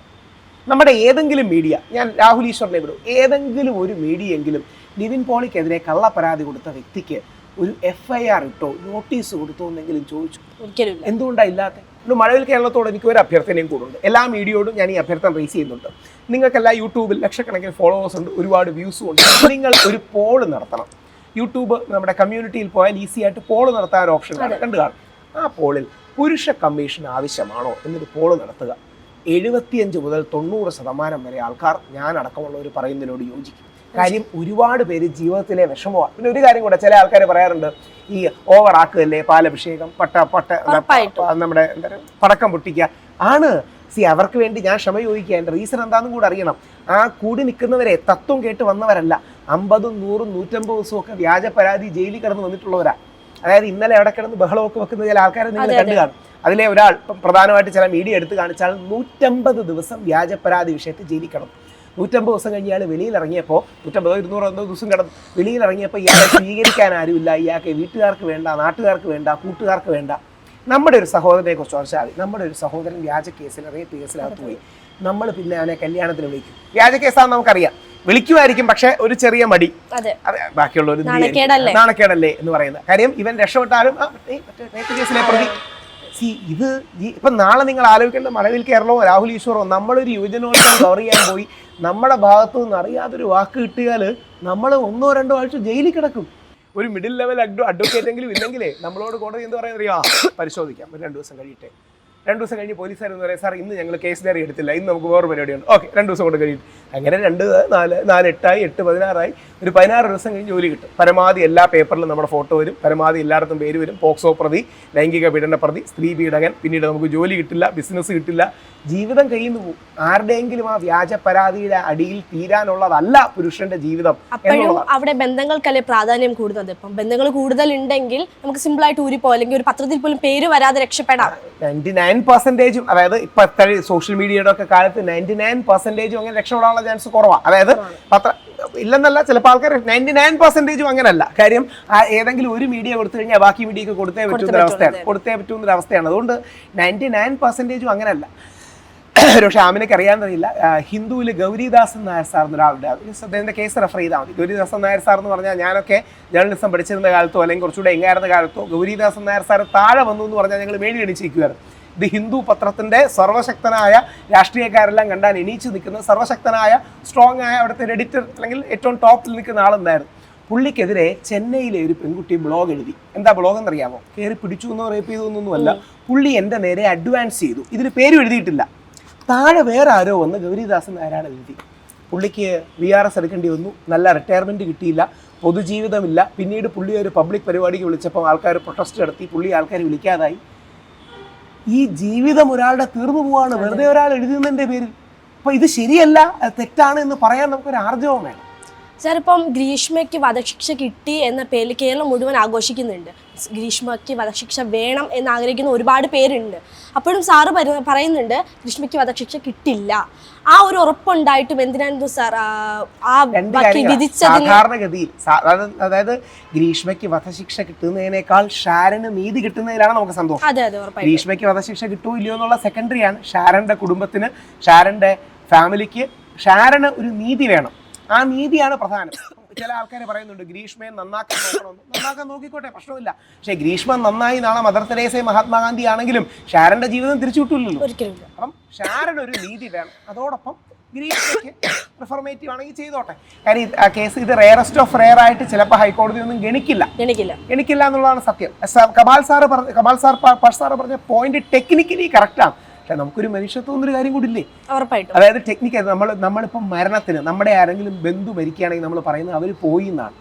നമ്മുടെ ഏതെങ്കിലും മീഡിയ, ഞാൻ രാഹുൽ ഈശ്വറിനെ വിടും, ഏതെങ്കിലും ഒരു മീഡിയെങ്കിലും നിവിൻ പോളിക്കെതിരെ കള്ളപ്പരാതി കൊടുത്ത വ്യക്തിക്ക് ഒരു FIR ഇട്ടോ നോട്ടീസ് കൊടുത്തോ എന്നെങ്കിലും ചോദിച്ചു? എന്തുകൊണ്ടാണ് ഇല്ലാത്ത? മഴവിൽ കേരളത്തോട് എനിക്ക് ഒരു അഭ്യർത്ഥനയും കൂടുണ്ട്. എല്ലാ മീഡിയയോടും ഞാൻ ഈ അഭ്യർത്ഥന റേസ് ചെയ്യുന്നുണ്ട്. നിങ്ങൾക്കെല്ലാം യൂട്യൂബിൽ ലക്ഷക്കണക്കിന് ഫോളോവേഴ്സ് ഉണ്ട്, ഒരുപാട് വ്യൂസും ഉണ്ട്. നിങ്ങൾ ഒരു പോള് നടത്തണം. യൂട്യൂബ് നമ്മുടെ കമ്മ്യൂണിറ്റിയിൽ പോയാൽ ഈസി ആയിട്ട് പോള് നടത്താൻ ഒരു ഓപ്ഷൻ കണ്ടു കാണും. ആ പോളിൽ പുരുഷ കമ്മീഷൻ ആവശ്യമാണോ എന്നൊരു പോള് നടത്തുക. 75 മുതൽ 90% വരെ ആൾക്കാർ, ഞാൻ അടക്കമുള്ളവർ പറയുന്നതിനോട് യോജിക്കും. കാര്യം ഒരുപാട് പേര് ജീവിതത്തിലെ വിഷമമാണ്. പിന്നെ ഒരു കാര്യം കൂടെ, ചില ആൾക്കാർ പറയാറുണ്ട്, ഈ ഓവർ ആക്കുകയല്ലേ പാലഭിഷേകം, നമ്മുടെ പടക്കം പൊട്ടിക്കുക ആണ്. അവർക്ക് വേണ്ടി ഞാൻ ക്ഷമ ചോദിക്കുക. എൻ്റെ റീസൺ എന്താണെന്നും കൂടെ അറിയണം. ആ കൂടി നിൽക്കുന്നവരെ തത്വം കേട്ട് വന്നവരല്ല. 50, 100, 150 ദിവസമൊക്കെ വ്യാജ പരാതി ജയിലിൽ കിടന്ന് വന്നിട്ടുള്ളവരാ. അതായത് ഇന്നലെ അവിടെ കിടന്ന് ബഹളമൊക്കെ വെക്കുന്ന ചില ആൾക്കാരെ നിങ്ങൾ കണ്ടു കാണും. അതിലെ ഒരാൾ, പ്രധാനമായിട്ട് ചില മീഡിയ എടുത്ത് കാണിച്ചാൽ 150 ദിവസം വ്യാജ പരാതി വിഷയത്തിൽ ജയിലിൽ കിടന്നു. 150 ദിവസം കഴിഞ്ഞ് ഇയാൾ വെളിയിലിറങ്ങിയപ്പോൾ, 150, 200 ദിവസം കിടന്നു വെളിയിലിറങ്ങിയപ്പോൾ ഇയാളെ സ്വീകരിക്കാൻ ആരുമില്ല. ഇയാൾക്ക് വീട്ടുകാർക്ക് വേണ്ട, നാട്ടുകാർക്ക് വേണ്ട, കൂട്ടുകാർക്ക് വേണ്ട. നമ്മുടെ ഒരു സഹോദരനെ കുറിച്ച് ചോദിച്ചാൽ മതി. നമ്മുടെ ഒരു സഹോദരൻ വ്യാജ കേസിൽ, റേപ്പ് കേസിലകത്ത് പോയി. നമ്മൾ പിന്നെ അവനെ കല്യാണത്തിന് വിളിക്കും. വ്യാജ കേസാണെന്ന് നമുക്കറിയാം, വിളിക്കുമായിരിക്കും, പക്ഷെ ഒരു ചെറിയ മടി. ബാക്കിയുള്ളവർ നാണക്കേടല്ലേ എന്ന് പറയുന്ന കാര്യം. ഇവൻ രക്ഷപ്പെട്ടാലും റേപ്പ് കേസിലെ പ്രതി. ഇത് ഇപ്പം നാളെ നിങ്ങൾ ആലോചിക്കേണ്ട, മഴവിൽ കേരളമോ രാഹുൽ ഈശ്വറോ നമ്മളൊരു യുവജനോത്സവം കവർ ചെയ്യാൻ പോയി നമ്മുടെ ഭാഗത്തു നിന്ന് അറിയാതൊരു വാക്ക് കിട്ടിയാൽ നമ്മൾ 1 or 2 ആഴ്ച ജയിലിൽ കിടക്കും. ഒരു മിഡിൽ ലെവൽ അഡ്വക്കേറ്റ് എങ്കിലും ഇല്ലെങ്കിലേ നമ്മളോട് കോടതി എന്ത് പറയാൻ അറിയാം, പരിശോധിക്കാം, ഒരു 2 ദിവസം കഴിയട്ടെ. 2 ദിവസം കഴിഞ്ഞ് പോലീസുകാർ എന്ന് പറയാം, സാർ ഇന്ന് ഞങ്ങൾ കേസ് ഡയറി എടുത്തില്ല, ഇന്ന് നമുക്ക് വേറെ പരിപാടിയുണ്ട്, ഓക്കെ 2 ദിവസം കൊണ്ട് കഴിയും. അങ്ങനെ 2, 4, 8 ആയി, 8, 16 ആയി, ഒരു 16 ദിവസം കഴിഞ്ഞ് ജോലി കിട്ടും. പരമാവധി എല്ലാ പേപ്പറിലും നമ്മുടെ ഫോട്ടോ വരും, പരമാവധി എല്ലായിടത്തും പേര് വരും. പോക്സോ പ്രതി, ലൈംഗിക പീഡന പ്രതി, സ്ത്രീ പീഡകൻ. പിന്നീട് നമുക്ക് ജോലി കിട്ടില്ല, ബിസിനസ് കിട്ടില്ല, ജീവിതം കഴിയുന്നു പോകും. ആരുടെയെങ്കിലും ആ വ്യാജ പരാതിയുടെ അടിയിൽ തീരാനുള്ളതല്ല പുരുഷന്റെ ജീവിതം. അപ്പോഴും അവിടെ ബന്ധങ്ങൾക്കല്ലേ പ്രാധാന്യം കൂടുന്നത്. ഇപ്പം ബന്ധങ്ങൾ കൂടുതൽ ഉണ്ടെങ്കിൽ നമുക്ക് സിമ്പിൾ ആയിട്ട് ഊരിപ്പോ, അല്ലെങ്കിൽ ഒരു പത്രത്തിൽ പോലും പേര് വരാതെ രക്ഷപ്പെടാം. 99%, അതായത് ഇപ്പൊ സോഷ്യൽ മീഡിയയുടെ ഒക്കെ കാലത്ത് 99% അങ്ങനെ രക്ഷപ്പെടാനുള്ള ചാൻസ് കുറവാണ്. അതായത് ഇല്ലെന്നല്ല, ചിലപ്പോൾ ആൾക്കാർ 99% അങ്ങനല്ല. കാര്യം ഏതെങ്കിലും ഒരു മീഡിയ കൊടുത്തു കഴിഞ്ഞാൽ ബാക്കി മീഡിയക്ക് കൊടുത്തേ പറ്റുന്ന അവസ്ഥയാണ്. അതുകൊണ്ട് 99% അങ്ങനല്ല. പക്ഷെ ആമിനയ്ക്ക് അറിയാമെന്നറിയില്ല, ഹിന്ദുവിൽ ഗൗരിദാസൻ നായർ സാർ എന്നൊരാളുടെ, അദ്ദേഹത്തിൻ്റെ കേസ് റെഫർ ചെയ്താൽ മതി. ഗൗരിദാസൻ നായർ സാർ എന്ന് പറഞ്ഞാൽ, ഞാനൊക്കെ ജേർണലിസം പഠിച്ചിരുന്ന കാലത്തോ അല്ലെങ്കിൽ കുറച്ചുകൂടെ എങ്ങായിരുന്ന കാലത്തോ ഗൗരിദാസൻ നായർ സാർ താഴെ വന്നു എന്ന് പറഞ്ഞാൽ ഞങ്ങൾ മേടി അടിച്ചിരിക്കുമായിരുന്നു. ദി ഹിന്ദു പത്രത്തിന്റെ സർവശക്തനായ രാഷ്ട്രീയക്കാരെല്ലാം കണ്ടാൽ എണീച്ച് നിൽക്കുന്ന സർവശക്തനായ സ്ട്രോങ് ആയ അവിടുത്തെ എഡിറ്റർ അല്ലെങ്കിൽ ഏറ്റവും ടോപ്പിൽ നിൽക്കുന്ന ആളെന്തായിരുന്നു. പുള്ളിക്കെതിരെ ചെന്നൈയിലെ ഒരു പെൺകുട്ടി ബ്ലോഗ് എഴുതി. എന്താ ബ്ലോഗ് എന്നറിയാമോ? കയറി പിടിച്ചു എന്നോ റേപ്പ് ചെയ്തു എന്നൊന്നുമല്ല. പുള്ളി എൻ്റെ നേരെ അഡ്വാൻസ് ചെയ്തു. ഇതിന് പേരും എഴുതിയിട്ടില്ല. താഴെ വേറെ ആരോ വന്ന് ഗൗരിദാസൻ ആരാണ് എഴുതി. പുള്ളിക്ക് VRS എടുക്കേണ്ടി വന്നു. നല്ല റിട്ടയർമെൻറ്റ് കിട്ടിയില്ല, പൊതുജീവിതമില്ല. പിന്നീട് പുള്ളി ഒരു പബ്ലിക് പരിപാടിക്ക് വിളിച്ചപ്പോൾ ആൾക്കാർ പ്രൊട്ടസ്റ്റ് നടത്തി. പുള്ളി ആൾക്കാർ വിളിക്കാതായി. ഈ ജീവിതം ഒരാളുടെ തീർന്നു പോവാണ് വെറുതെ ഒരാൾ എഴുതുന്നതിൻ്റെ പേരിൽ. അപ്പോൾ ഇത് ശരിയല്ല, തെറ്റാണ് എന്ന് പറയാൻ നമുക്കൊരു ആർജവം വേണം. സാർ, ഇപ്പം ഗ്രീഷ്മയ്ക്ക് വധശിക്ഷ കിട്ടി എന്ന പേരിൽ കേരളം മുഴുവൻ ആഘോഷിക്കുന്നുണ്ട്. ഗ്രീഷ്മയ്ക്ക് വധശിക്ഷ വേണം എന്ന് ആഗ്രഹിക്കുന്ന ഒരുപാട് പേരുണ്ട്. അപ്പോഴും സാറ് പറയുന്നുണ്ട് ഗ്രീഷ്മയ്ക്ക് വധശിക്ഷ കിട്ടില്ല. ആ ഒരു ഉറപ്പുണ്ടായിട്ടും എന്തിനായിരുന്നു സാർ ആ വിധിച്ചതിന്? സാധാരണഗതിയിൽ അതായത് ഗ്രീഷ്മയ്ക്ക് വധശിക്ഷ കിട്ടുന്നതിനേക്കാൾ ഷാരന് നീതി കിട്ടുന്നതിലാണ് നമുക്ക് സന്തോഷം. അതെ അതെ, ഉറപ്പായിട്ടും. ഗ്രീഷ്മയ്ക്ക് വധശിക്ഷ കിട്ടുമോ ഇല്ലയോ എന്നുള്ള സെക്കൻഡറിയാണ്. ഷാരന്റെ കുടുംബത്തിന്, ഷാരന്റെ ഫാമിലിക്ക് ഷാരന് ഒരു നീതി വേണം. ആ നീതിയാണ് പ്രധാനം. ചില ആൾക്കാർ പറയുന്നുണ്ട് ഗ്രീഷ്മയെ നന്നാക്കാൻ നോക്കണമെന്ന്. നന്നാക്കാൻ നോക്കിക്കോട്ടെ, പ്രശ്നമില്ല. പക്ഷേ ഗ്രീഷ്മ നന്നായി നാളെ മദർ തെരേസയും മഹാത്മാഗാന്ധി ആണെങ്കിലും ഷാരന്റെ ജീവിതം തിരിച്ചു കിട്ടില്ലല്ലോ. ഒരിക്കലും. അപ്പം ഷാരൻ ഒരു നീതി വേണം. അതോടൊപ്പം ഗ്രീഷ്മയ്ക്ക് റിഫോർമേറ്റീവ് ആണെങ്കിൽ ചെയ്തോട്ടെ. കാര്യം ആ കേസ് ഇത് റെയറസ്റ്റ് ഓഫ് റെയർ ആയിട്ട് ചിലപ്പോൾ ഹൈക്കോടതി ഒന്നും ഗണിക്കില്ല എന്നുള്ളതാണ് സത്യം. കമാൽ സാറ് പറഞ്ഞ പോയിന്റ് ടെക്നിക്കലി കറക്റ്റാണ്. പക്ഷെ നമുക്കൊരു മനുഷ്യത്വം എന്നൊരു കാര്യം കൂടി ഇല്ലേ? ഉറപ്പായിട്ടും. അതായത് ടെക്നിക്കൽ നമ്മളിപ്പം മരണത്തിന് നമ്മുടെ ആരെങ്കിലും ബന്ധു മരിക്കുകയാണെങ്കിൽ നമ്മൾ പറയുന്നത് അവർ പോയി എന്നാണ്.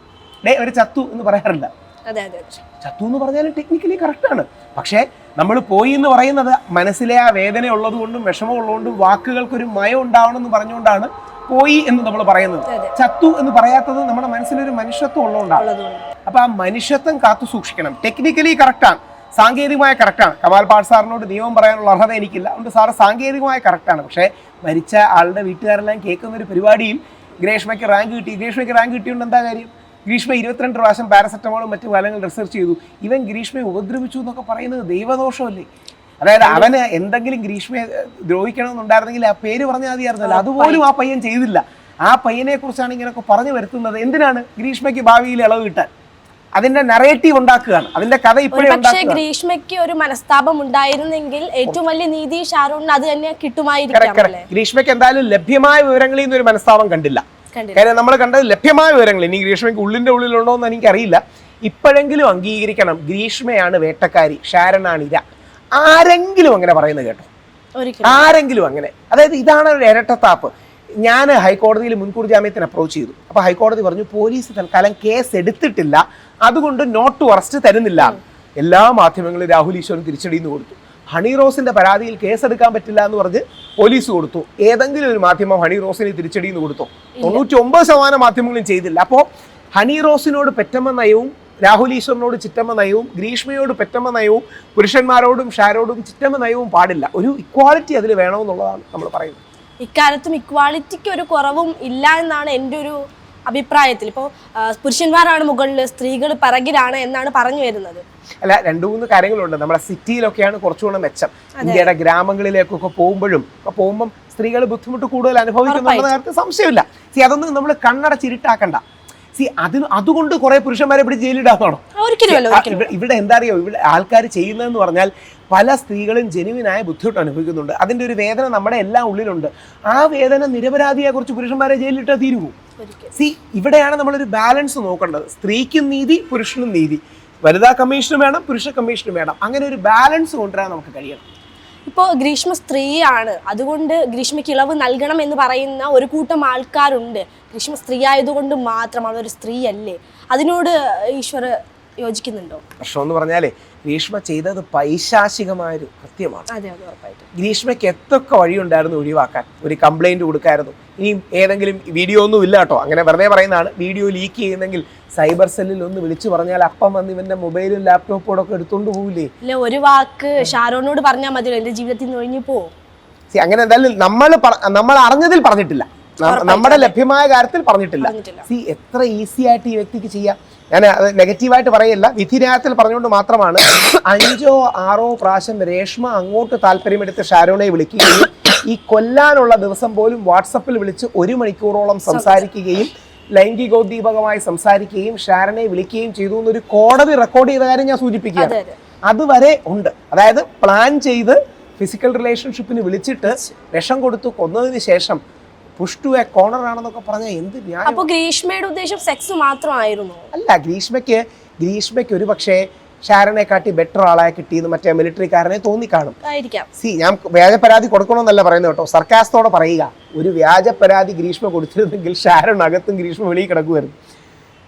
അവർ ചത്തു എന്ന് പറയാറില്ല. ചത്തു എന്ന് പറഞ്ഞാലും ടെക്നിക്കലി കറക്റ്റാണ്. പക്ഷേ നമ്മൾ പോയി എന്ന് പറയുന്നത് മനസ്സിലെ ആ വേദന ഉള്ളതുകൊണ്ടും വിഷമം ഉള്ളതുകൊണ്ടും വാക്കുകൾക്കൊരു മയം ഉണ്ടാവണം എന്ന് പറഞ്ഞുകൊണ്ടാണ് പോയി എന്ന് നമ്മൾ പറയുന്നത്. ചത്തു എന്ന് പറയാത്തത് നമ്മുടെ മനസ്സിലൊരു മനുഷ്യത്വം ഉള്ളതുകൊണ്ടാണ്. അപ്പൊ ആ മനുഷ്യത്വം കാത്തു സൂക്ഷിക്കണം. ടെക്നിക്കലി കറക്റ്റാണ്, സാങ്കേതികമായ കറക്റ്റാണ്. കമാൽ പാൽ സാറിനോട് നിയമം പറയാനുള്ള അർഹത എനിക്കില്ല. അതുകൊണ്ട് സാറ് സാങ്കേതികമായ കറക്റ്റാണ്. പക്ഷേ മരിച്ച ആളുടെ വീട്ടുകാരെല്ലാം കേൾക്കുന്ന ഒരു പരിപാടിയിൽ ഗ്രീഷ്മയ്ക്ക് റാങ്ക് കിട്ടിയുകൊണ്ട് എന്താ കാര്യം? ഗ്രീഷ്മ 22 പ്രാവശ്യം പാരസെറ്റമോളും മറ്റു ഫലങ്ങൾ റിസർച്ച് ചെയ്തു. ഇവൻ ഗ്രീഷ്മയെ ഉപദ്രവിച്ചു എന്നൊക്കെ പറയുന്നത് ദൈവദോഷമല്ലേ? അതായത് അവന് എന്തെങ്കിലും ഗ്രീഷ്മയെ ദ്രോഹിക്കണമെന്നുണ്ടായിരുന്നെങ്കിൽ ആ പേര് പറഞ്ഞാൽ മതിയായിരുന്നല്ലോ. അതുപോലും ആ പയ്യൻ ചെയ്തില്ല. ആ പയ്യനെ കുറിച്ചാണ് ഇങ്ങനെയൊക്കെ പറഞ്ഞു വരുത്തുന്നത്. എന്തിനാണ്? ഗ്രീഷ്മയ്ക്ക് ഭാവിയിൽ ഇളവ് കിട്ടാൻ. അതിന്റെ നറേറ്റീവ് ഉണ്ടാക്കുകയാണ്, അതിന്റെ കഥ ഇപ്പോഴേ. പക്ഷേ ഗ്രീഷ്മയ്ക്ക് ഒരു മനസ്താപം ഉണ്ടായിരുന്നെങ്കിൽ ഏറ്റവും വലിയ നീതി ഷാരൂണിന് അത് തന്നെ കിട്ടുമായിരിക്കും. ഗ്രീഷ്മയ്ക്ക് എന്തായാലും ലഭ്യമായ വിവരങ്ങളിൽ നിന്ന് ഒരു മനസ്താപം കണ്ടില്ല. കാര്യം നമ്മൾ കണ്ടത് ലഭ്യമായ വിവരങ്ങൾ. ഇനി ഗ്രീഷ്മയ്ക്ക് ഉള്ളിലുണ്ടോ എന്ന് എനിക്കറിയില്ല. ഇപ്പോഴെങ്കിലും അംഗീകരിക്കണം, ഗ്രീഷ്മയാണ് വേട്ടക്കാരി, ഷാരനാണ് ഇര. ആരെങ്കിലും അങ്ങനെ പറയുന്നത് കേട്ടോ? ആരെങ്കിലും അങ്ങനെ? അതായത് ഇതാണ് ഒരു ഇരട്ടത്താപ്പ്. ഞാൻ ഹൈക്കോടതിയിൽ മുൻകൂർ ജാമ്യത്തിന് അപ്രോച്ച് ചെയ്തു. അപ്പോൾ ഹൈക്കോടതി പറഞ്ഞു പോലീസ് തൽക്കാലം കേസ് എടുത്തിട്ടില്ല, അതുകൊണ്ട് നോട്ട് ടു അറസ്റ്റ് തരുന്നില്ല. എല്ലാ മാധ്യമങ്ങളും രാഹുൽ ഈശ്വരൻ തിരിച്ചടിന്ന് കൊടുത്തു. ഹണി റോസിന്റെ പരാതിയിൽ കേസെടുക്കാൻ പറ്റില്ല എന്ന് പറഞ്ഞ് പോലീസ് കൊടുത്തു. ഏതെങ്കിലും ഒരു മാധ്യമം ഹണി റോസിന് തിരിച്ചടിന്ന് കൊടുത്തോ? 99% മാധ്യമങ്ങളും ചെയ്തില്ല. അപ്പോൾ ഹണി റോസിനോട് പെറ്റമ്മ നയവും രാഹുൽ ഈശ്വറിനോട് ചിറ്റമ്മ നയവും ഗ്രീഷ്മയോട് പെറ്റമ്മ നയവും പുരുഷന്മാരോടും ഷാരോടും ചിറ്റമ്മ നയവും പാടില്ല. ഒരു ഇക്വാളിറ്റി അതിൽ വേണമെന്നുള്ളതാണ് നമ്മൾ പറയുന്നത്. ഇക്കാലത്തും ഇക്വാളിറ്റിക്ക് ഒരു കുറവും ഇല്ല എന്നാണ് എൻ്റെ ഒരു അഭിപ്രായത്തിൽ. ഇപ്പോൾ പുരുഷന്മാരാണ് മുകളിൽ, സ്ത്രീകൾ പിറകിലാണ് എന്നാണ് പറഞ്ഞു വരുന്നത്. അല്ല, 2-3 കാര്യങ്ങളുണ്ട്. നമ്മുടെ സിറ്റിയിലൊക്കെയാണ് കുറച്ചുകൂടെ മെച്ചം. ഇന്ത്യയുടെ ഗ്രാമങ്ങളിലേക്കൊക്കെ പോകുമ്പം സ്ത്രീകൾ ബുദ്ധിമുട്ട് കൂടുതൽ അനുഭവിക്കുന്നുള്ള കാര്യത്തിൽ സംശയമില്ല. അതൊന്നും നമ്മൾ കണ്ണടച്ചിരുട്ടാക്കണ്ട. അതുകൊണ്ട് കുറെ പുരുഷന്മാരെ ഇവിടെ ജയിലിടാന്നാണോ? ഇവിടെ എന്താ അറിയോ, ഇവിടെ ആൾക്കാർ ചെയ്യുന്നതെന്ന് പറഞ്ഞാൽ പല സ്ത്രീകളും ജെനുവിനായ ബുദ്ധിമുട്ട് അനുഭവിക്കുന്നുണ്ട്. അതിന്റെ ഒരു വേദന നമ്മുടെ എല്ലാം ഉള്ളിലുണ്ട്. ആ വേദന നിരപരാധിയെ കുറിച്ച് പുരുഷന്മാരെ ജയിലിട്ടാൽ തീരുവോ? ഇവിടെയാണ് നമ്മളൊരു ബാലൻസ് നോക്കേണ്ടത്. സ്ത്രീക്കും നീതി, പുരുഷനും നീതി. വനിതാ കമ്മീഷനും വേണം, പുരുഷ കമ്മീഷനും വേണം. അങ്ങനെ ഒരു ബാലൻസ് കൊണ്ടുവരാൻ നമുക്ക് കഴിയണം. ഇപ്പോൾ ഗ്രീഷ്മ സ്ത്രീയാണ്, അതുകൊണ്ട് ഗ്രീഷ്മയ്ക്ക് ഇളവ് നൽകണം എന്ന് പറയുന്ന ഒരു കൂട്ടം ആൾക്കാരുണ്ട്. ഗ്രീഷ്മ സ്ത്രീ ആയതുകൊണ്ട് മാത്രം അവളൊരു സ്ത്രീയല്ലേ? അതിനോട് ഈശ്വർ യോജിക്കുന്നുണ്ടോ? പ്രശ്നം എന്ന് പറഞ്ഞാലേ ഗ്രീഷ്മ ചെയ്തത് പൈശാചികമായൊരു കൃത്യമാണ്. ഗ്രീഷ്മയ്ക്ക് എത്തൊക്കെ വഴിയുണ്ടായിരുന്നു ഒഴിവാക്കാൻ. ഒരു കംപ്ലൈന്റ് കൊടുക്കായിരുന്നു. ഇനിയും ഏതെങ്കിലും വീഡിയോ ഒന്നും ഇല്ല കേട്ടോ, അങ്ങനെ വെറുതെ പറയുന്നതാണ്. വീഡിയോ ലീക്ക് ചെയ്യുന്നെങ്കിൽ സൈബർ സെല്ലിൽ ഒന്ന് വിളിച്ചു പറഞ്ഞാൽ അപ്പം വന്ന് ഇവന്റെ മൊബൈലും ലാപ്ടോപ്പും ഒക്കെ എടുത്തോണ്ട് പോവില്ലേ? ഒരു വാക്ക് ഷാരോനോട് പറഞ്ഞാൽ മതിയോ, എന്റെ ജീവിതത്തിൽ നിന്ന് ഒഴിഞ്ഞു പോവും. അങ്ങനെ എന്തായാലും നമ്മൾ അറിഞ്ഞതിൽ പറഞ്ഞിട്ടില്ല, നമ്മുടെ ലഭ്യമായ കാര്യത്തിൽ പറഞ്ഞിട്ടില്ല. എത്ര ഈസി ആയിട്ട് ഈ വ്യക്തിക്ക് ചെയ്യാം. ഞാൻ അത് നെഗറ്റീവായിട്ട് പറയില്ല, വിധിന്യായത്തിൽ പറഞ്ഞുകൊണ്ട് മാത്രമാണ്. 5 or 6 പ്രാവശ്യം രേഷ്മ അങ്ങോട്ട് താല്പര്യമെടുത്ത് ഷാരോണയെ വിളിക്കുകയും ഈ കൊല്ലാനുള്ള ദിവസം പോലും വാട്സപ്പിൽ വിളിച്ച് 1 മണിക്കൂറോളം സംസാരിക്കുകയും ലൈംഗികോദ്ദീപകമായി സംസാരിക്കുകയും ഷാരനെ വിളിക്കുകയും ചെയ്തു എന്നൊരു കോടതി റെക്കോർഡ് ചെയ്ത കാര്യം ഞാൻ സൂചിപ്പിക്കുകയാണ്. അതുവരെ ഉണ്ട്. അതായത് പ്ലാൻ ചെയ്ത് ഫിസിക്കൽ റിലേഷൻഷിപ്പിന് വിളിച്ചിട്ട് വിഷം കൊടുത്തു കൊന്നതിന് ശേഷം പുഷ് ടു എ കോർണർ ആണെന്നൊക്കെ പറഞ്ഞാൽ എന്ത് ന്യായം? അപ്പോൾ ഗ്രീഷ്മയുടെ ഉദ്ദേശം സെക്സ് മാത്രമായിരുന്നു? അല്ല, ഗ്രീഷ്മയ്ക്ക് ഒരു പക്ഷേ ഷാരനെ കാട്ടി ബെറ്റർ ആളെ കിട്ടിയെന്ന് മറ്റേ മിലിറ്ററിക്കാരനെ തോന്നിക്കാണും. ഞാൻ വ്യാജ പരാതി കൊടുക്കണമെന്നല്ല പറയുന്നത് കേട്ടോ, സർക്കാസ്തോടെ പറയുക. ഒരു വ്യാജ പരാതി ഗ്രീഷ്മ കൊടുത്തിരുന്നെങ്കിൽ ഷാരൺ അകത്തും ഗ്രീഷ്മ വെളിയിൽ കിടക്കുമായിരുന്നു.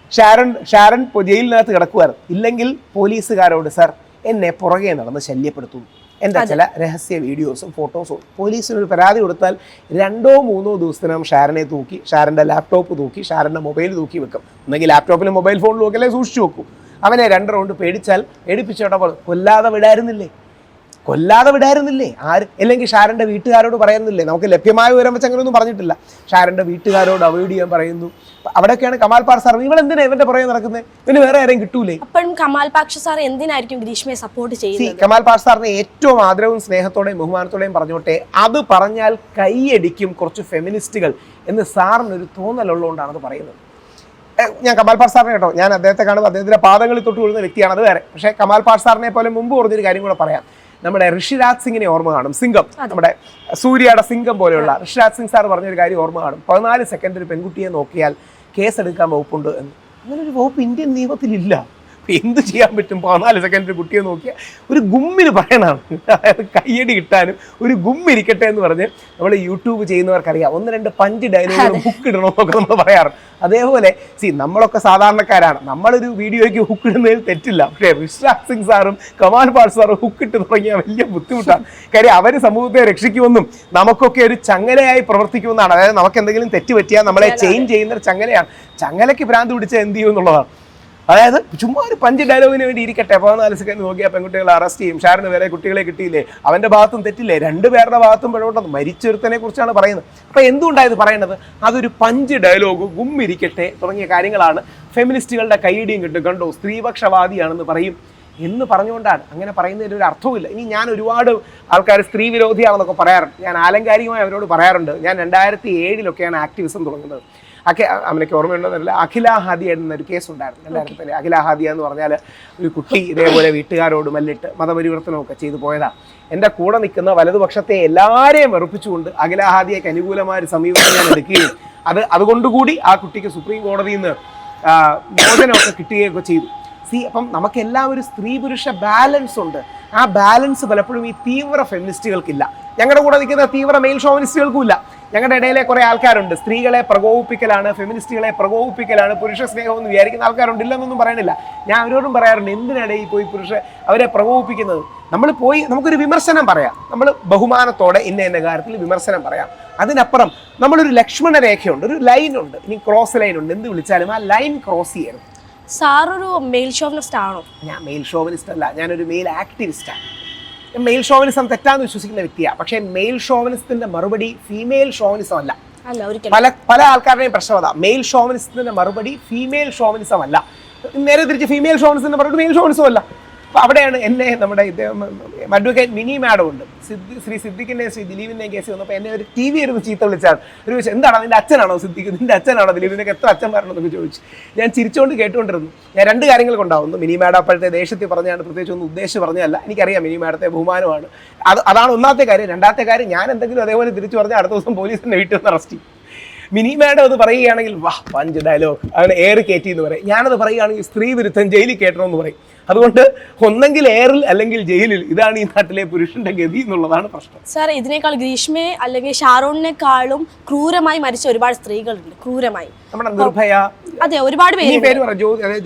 ഷാരൺ ജയിലിനകത്ത് കിടക്കുമായിരുന്നു. ഇല്ലെങ്കിൽ പോലീസുകാരോട് സർ എന്നെ പുറകെ നടന്ന് ശല്യപ്പെടുത്തുന്നു, എൻ്റെ ചില രഹസ്യ വീഡിയോസും ഫോട്ടോസും, പോലീസിനൊരു പരാതി കൊടുത്താൽ 2-3 ദിവസത്തിനകം ഷാരനെ തൂക്കി, ഷാരൻ്റെ ലാപ്ടോപ്പ് തൂക്കി, ഷാരൻ്റെ മൊബൈൽ തൂക്കി വെക്കും. ഒന്നെങ്കിൽ ലാപ്ടോപ്പിലും മൊബൈൽ ഫോണിലും ഒക്കെ സൂക്ഷിച്ചു വെക്കും. അവനെ 2 റൗണ്ട് പേടിപ്പിച്ചോട്ടെ കൊല്ലാതെ വിടായിരുന്നില്ലേ ആര്? അല്ലെങ്കിൽ ഷാരൻ്റെ വീട്ടുകാരോട് പറയുന്നില്ലേ? നമുക്ക് ലഭ്യമായ വിവരം വെച്ച് അങ്ങനെയൊന്നും പറഞ്ഞിട്ടില്ല. ഷാരൻ്റെ വീട്ടുകാരോട് അവോയ്ഡ് ചെയ്യാൻ പറയുന്നു. അവിടെയൊക്കെയാണ് കമാൽ പാഷ സാർ ഇവളെന്തിനാ ഇവന്റെ പുറകെ നടക്കുന്നത്? ഇവന് വേറെ ആരെയും കിട്ടൂലേ? അപ്പം കമാൽ പാഷ സാർ എന്തിനായിരിക്കും ഗ്രീഷ്മയെ സപ്പോർട്ട് ചെയ്യുന്നത്? കമാൽ പാഷ സാറിനെ ഏറ്റവും ആദരവും സ്നേഹത്തോടെയും ബഹുമാനത്തോടെയും പറഞ്ഞോട്ടെ, അത് പറഞ്ഞാൽ കൈയടിക്കും കുറച്ച് ഫെമിനിസ്റ്റുകൾ എന്ന് സാറിനൊരു തോന്നലുള്ളതുകൊണ്ടാണ് അത് പറയുന്നത്. ഞാൻ കമാൽ പാഷ സാറിനെ കേട്ടോ, ഞാൻ അദ്ദേഹത്തെ കാണുമ്പോൾ അദ്ദേഹത്തിന്റെ പാദങ്ങളിൽ തൊട്ട് വീഴുന്ന വ്യക്തിയാണ്, അത് വേറെ. പക്ഷേ കമാൽ പാഷ സാറിനെ പോലെ മുമ്പ് പറഞ്ഞൊരു കാര്യം കൂടെ പറയാം. നമ്മുടെ ഋഷിരാജ് സിംഗിനെ ഓർമ്മ കാണും, സിംഗം, നമ്മുടെ സൂര്യയുടെ സിംഗം പോലെയുള്ള ഋഷിരാജ് സിംഗ് സാർ പറഞ്ഞൊരു കാര്യം ഓർമ്മ കാണും. 14 സെക്കൻഡ് ഒരു പെൺകുട്ടിയെ നോക്കിയാൽ കേസെടുക്കാൻ വകുപ്പുണ്ട് എന്ന്. അങ്ങനൊരു വകുപ്പ് ഇന്ത്യൻ നിയമത്തിലില്ല. എന്ത് ചെയ്യാൻ പറ്റും? 14 സെക്കൻഡ് ഒരു കുട്ടിയെ നോക്കിയാൽ ഒരു ഗുമ്മിന് പറയണതാണ്. അതായത് കയ്യടി കിട്ടാനും ഒരു ഗുമ്മിരിക്കട്ടെ എന്ന് പറഞ്ഞ് നമ്മൾ യൂട്യൂബ് ചെയ്യുന്നവർക്കറിയാം, 1-2 പഞ്ച് ഡയലോഗുകൾ ഹുക്ക് ഇടണമെന്നൊക്കെ നമ്മൾ പറയാറുണ്ട്. അതേപോലെ നമ്മളൊക്കെ സാധാരണക്കാരാണ്, നമ്മളൊരു വീഡിയോയ്ക്ക് ഹുക്ക് ഇടുന്നതിൽ തെറ്റില്ല. പക്ഷേ ഋഷിരാജ് സിംഗ് സാറും കമാൽ പാഷ സാറും ഹുക്ക് ഇട്ട് തുടങ്ങിയാൽ വലിയ ബുദ്ധിമുട്ടാണ്. കാര്യം അവർ സമൂഹത്തെ രക്ഷിക്കുമെന്നും നമുക്കൊക്കെ ഒരു ചങ്ങലയായി പ്രവർത്തിക്കുമെന്നാണ്. അതായത് നമുക്ക് എന്തെങ്കിലും തെറ്റ് പറ്റിയാൽ നമ്മളെ ചേഞ്ച് ചെയ്യുന്ന ഒരു ചങ്ങലയാണ്. ചങ്ങലയ്ക്ക് ഭ്രാന്ത് പിടിച്ചാൽ എന്ത് ചെയ്യും എന്നുള്ളതാണ്. അതായത് ചുമ്മാ ഒരു പഞ്ച് ഡയലോഗിന് വേണ്ടി ഇരിക്കട്ടെ, 14 സെക്കൻഡ് നോക്കിയാൽ പെൺകുട്ടികളെ അറസ്റ്റ് ചെയ്യും, ഷാരന് വേറെ കുട്ടികളെ കിട്ടിയില്ലേ, അവൻ്റെ ഭാഗത്തും തെറ്റില്ലേ, 2 പേരുടെ ഭാഗത്തും പിഴവുണ്ടെന്ന് മരിച്ചൊരുത്തനെ കുറിച്ചാണ് പറയുന്നത്. അപ്പോൾ എന്തുകൊണ്ടായത് പറയുന്നത്? അതൊരു പഞ്ച് ഡയലോഗ്, ഗുമ്മിരിക്കട്ടെ തുടങ്ങിയ കാര്യങ്ങളാണ്. ഫെമിനിസ്റ്റുകളുടെ കൈയിടിയും കിട്ടും, കണ്ടോ സ്ത്രീപക്ഷവാദിയാണെന്ന് പറയും എന്ന് പറഞ്ഞുകൊണ്ടാണ്. അങ്ങനെ പറയുന്നതിന് ഒരു അർത്ഥവുമില്ല. ഇനി ഞാൻ ഒരുപാട് ആൾക്കാർ സ്ത്രീ വിരോധിയാണെന്നൊക്കെ പറയാറുണ്ട്. ഞാൻ ആലങ്കാരികമായി അവരോട് പറയാറുണ്ട്. ഞാൻ 2007 ആക്ടിവിസം തുടങ്ങുന്നത്. അവനൊക്കെ ഓർമ്മയുണ്ടെന്നല്ല, അഖില ഹാദിയ എന്നൊരു കേസ് ഉണ്ടായിരുന്നു 2010. അഖില ഹാദിയ എന്ന് പറഞ്ഞാൽ ഒരു കുട്ടി ഇതേപോലെ വീട്ടുകാരോട് മല്ലിട്ട് മതപരിവർത്തനമൊക്കെ ചെയ്തു പോയതാണ്. എൻ്റെ കൂടെ നിൽക്കുന്ന വലതുപക്ഷത്തെ എല്ലാവരെയും വെറുപ്പിച്ചുകൊണ്ട് അഖില ഹാദിയയ്ക്ക് അനുകൂലമായ ഒരു സമീപനം ഞാൻ എടുക്കുകയും അതുകൊണ്ടുകൂടി ആ കുട്ടിക്ക് സുപ്രീം കോടതിയിൽ നിന്ന് മോചനമൊക്കെ കിട്ടുകയൊക്കെ ചെയ്തു. അപ്പം നമുക്കെല്ലാം ഒരു സ്ത്രീ പുരുഷ ബാലൻസ് ഉണ്ട്. ആ ബാലൻസ് പലപ്പോഴും ഈ തീവ്ര ഫെമിനിസ്റ്റുകൾക്കില്ല. ഞങ്ങളുടെ കൂടെ നിൽക്കുന്ന തീവ്ര മെയിൽ ഷോവിനിസ്റ്റുകൾക്കും ഇല്ല. ഞങ്ങളുടെ ഇടയിലെ കുറേ ആൾക്കാരുണ്ട്, സ്ത്രീകളെ പ്രകോപിപ്പിക്കലാണ്, ഫെമിനിസ്റ്റുകളെ പ്രകോപിപ്പിക്കലാണ്, പുരുഷ സ്നേഹം എന്ന് വിചാരിക്കുന്ന ആൾക്കാരുണ്ട്. ഇല്ലെന്നൊന്നും പറയണില്ല. ഞാൻ അവരോടും പറയാറുണ്ട്, എന്തിനിടയിൽ പോയി അവരെ പ്രകോപിപ്പിക്കുന്നത്? നമുക്കൊരു വിമർശനം പറയാം, നമ്മൾ ബഹുമാനത്തോടെ ഇന്ന കാര്യത്തിൽ വിമർശനം പറയാം. അതിനപ്പുറം നമ്മളൊരു ലക്ഷ്മണ രേഖയുണ്ട്, ഒരു ലൈനുണ്ട്, ഇനി ക്രോസ് ലൈൻ ഉണ്ട്, എന്ത് വിളിച്ചാലും ആ ലൈൻ ക്രോസ് ചെയ്യരുത്. സാറൊരു മെയിൽ ഷോവിനിസ്റ്റ് ആണോ? ഞാൻ മെയിൽ ഷോവിനിസ്റ്റ് അല്ല, ഞാനൊരു മെയിൽ ആക്ടിവിസ്റ്റാണ്. മെയിൽ ഷോവിനിസം തെറ്റാന്ന് വിശ്വസിക്കുന്ന വ്യക്തിയാണ്. പക്ഷേ മെയിൽ ഷോവിനിസത്തിന്റെ മറുപടി ഫീമെയിൽ ഷോവിനിസം അല്ല. പല ആൾക്കാരുടെയും പ്രശ്നം അതാ. മെയിൽ ഷോവിനിസത്തിന്റെ മറുപടി ഫീമെയിൽ ഷോവിനിസം അല്ല. നേരെ തിരിച്ച് ഫീമെയിൽ ഷോവിനിസത്തിന്റെ മറുപടി മെയിൽ ഷോവിനിസം അല്ല. അപ്പോൾ അവിടെയാണ് എന്നെ നമ്മുടെ അഡ്വക്കേറ്റ് മിനി മാഡം ഉണ്ട്, ശ്രീ സിദ്ദിഖിൻ്റെയും ശ്രീ ദിലീപിൻ്റെയും കേസ് വന്നപ്പോൾ എന്നെ ഒരു TV ഇരുന്ന് ചീത്ത വിളിച്ചാൽ ഒരു ചോദിച്ചു, എന്താണ് നിന്റെ അച്ഛനാണോ സിദ്ദിഖ്, നിന്റെ അച്ഛനാണോ ദിലീപ്, നിനക്ക് എത്ര അച്ഛന്മാരുണ്ടെന്നൊക്കെ ചോദിച്ചു. ഞാൻ ചിരിച്ചുകൊണ്ട് കേട്ടുകൊണ്ടിരുന്നു. ഞാൻ 2 കാര്യങ്ങൾ കൊണ്ടാവുന്നു. മിനി മാഡം അപ്പോഴത്തെ ദേഷ്യത്തിൽ പറഞ്ഞാണ്, പ്രത്യേകിച്ച് ഒന്നും ഉദ്ദേശിച്ച് പറഞ്ഞതല്ല. എനിക്കറിയാം മിനി മാഡത്തെ ബഹുമാനമാണ്. അതാണ് ഒന്നാമത്തെ കാര്യം. 2ാമത്തെ കാര്യം, ഞാൻ എന്തെങ്കിലും അതേപോലെ തിരിച്ചു പറഞ്ഞാൽ അടുത്ത ദിവസം പോലീസിൻ്റെ വീട്ടിൽ നിന്ന് അറസ്റ്റ് ചെയ്യും. മിനി മാഡം അത് പറയുകയാണെങ്കിൽ വാ പഞ്ച് ഡയലോഗ്, അങ്ങനെ എയർ കയറ്റി എന്ന് പറയും. ഞാനത് പറയുകയാണെങ്കിൽ സ്ത്രീ വിരുദ്ധം ജയിലിൽ കയറ്റണമെന്ന് പറയും. അതുകൊണ്ട് ഒന്നെങ്കിൽ എയറിൽ അല്ലെങ്കിൽ ജയിലിൽ, ഇതാണ് ഈ നാട്ടിലെ പുരുഷന്റെ ഗതി എന്നുള്ളതാണ് പ്രശ്നം. സാർ, ഇതിനേക്കാൾ ഗ്രീഷ്മയെ അല്ലെങ്കിൽ ഷാരോണിനെക്കാളും ക്രൂരമായി മരിച്ച ഒരുപാട് സ്ത്രീകളുണ്ട്. ക്രൂരമായി നമ്മുടെ നിർഭയ, അതെ, ഒരുപാട് പേര് പറയാം.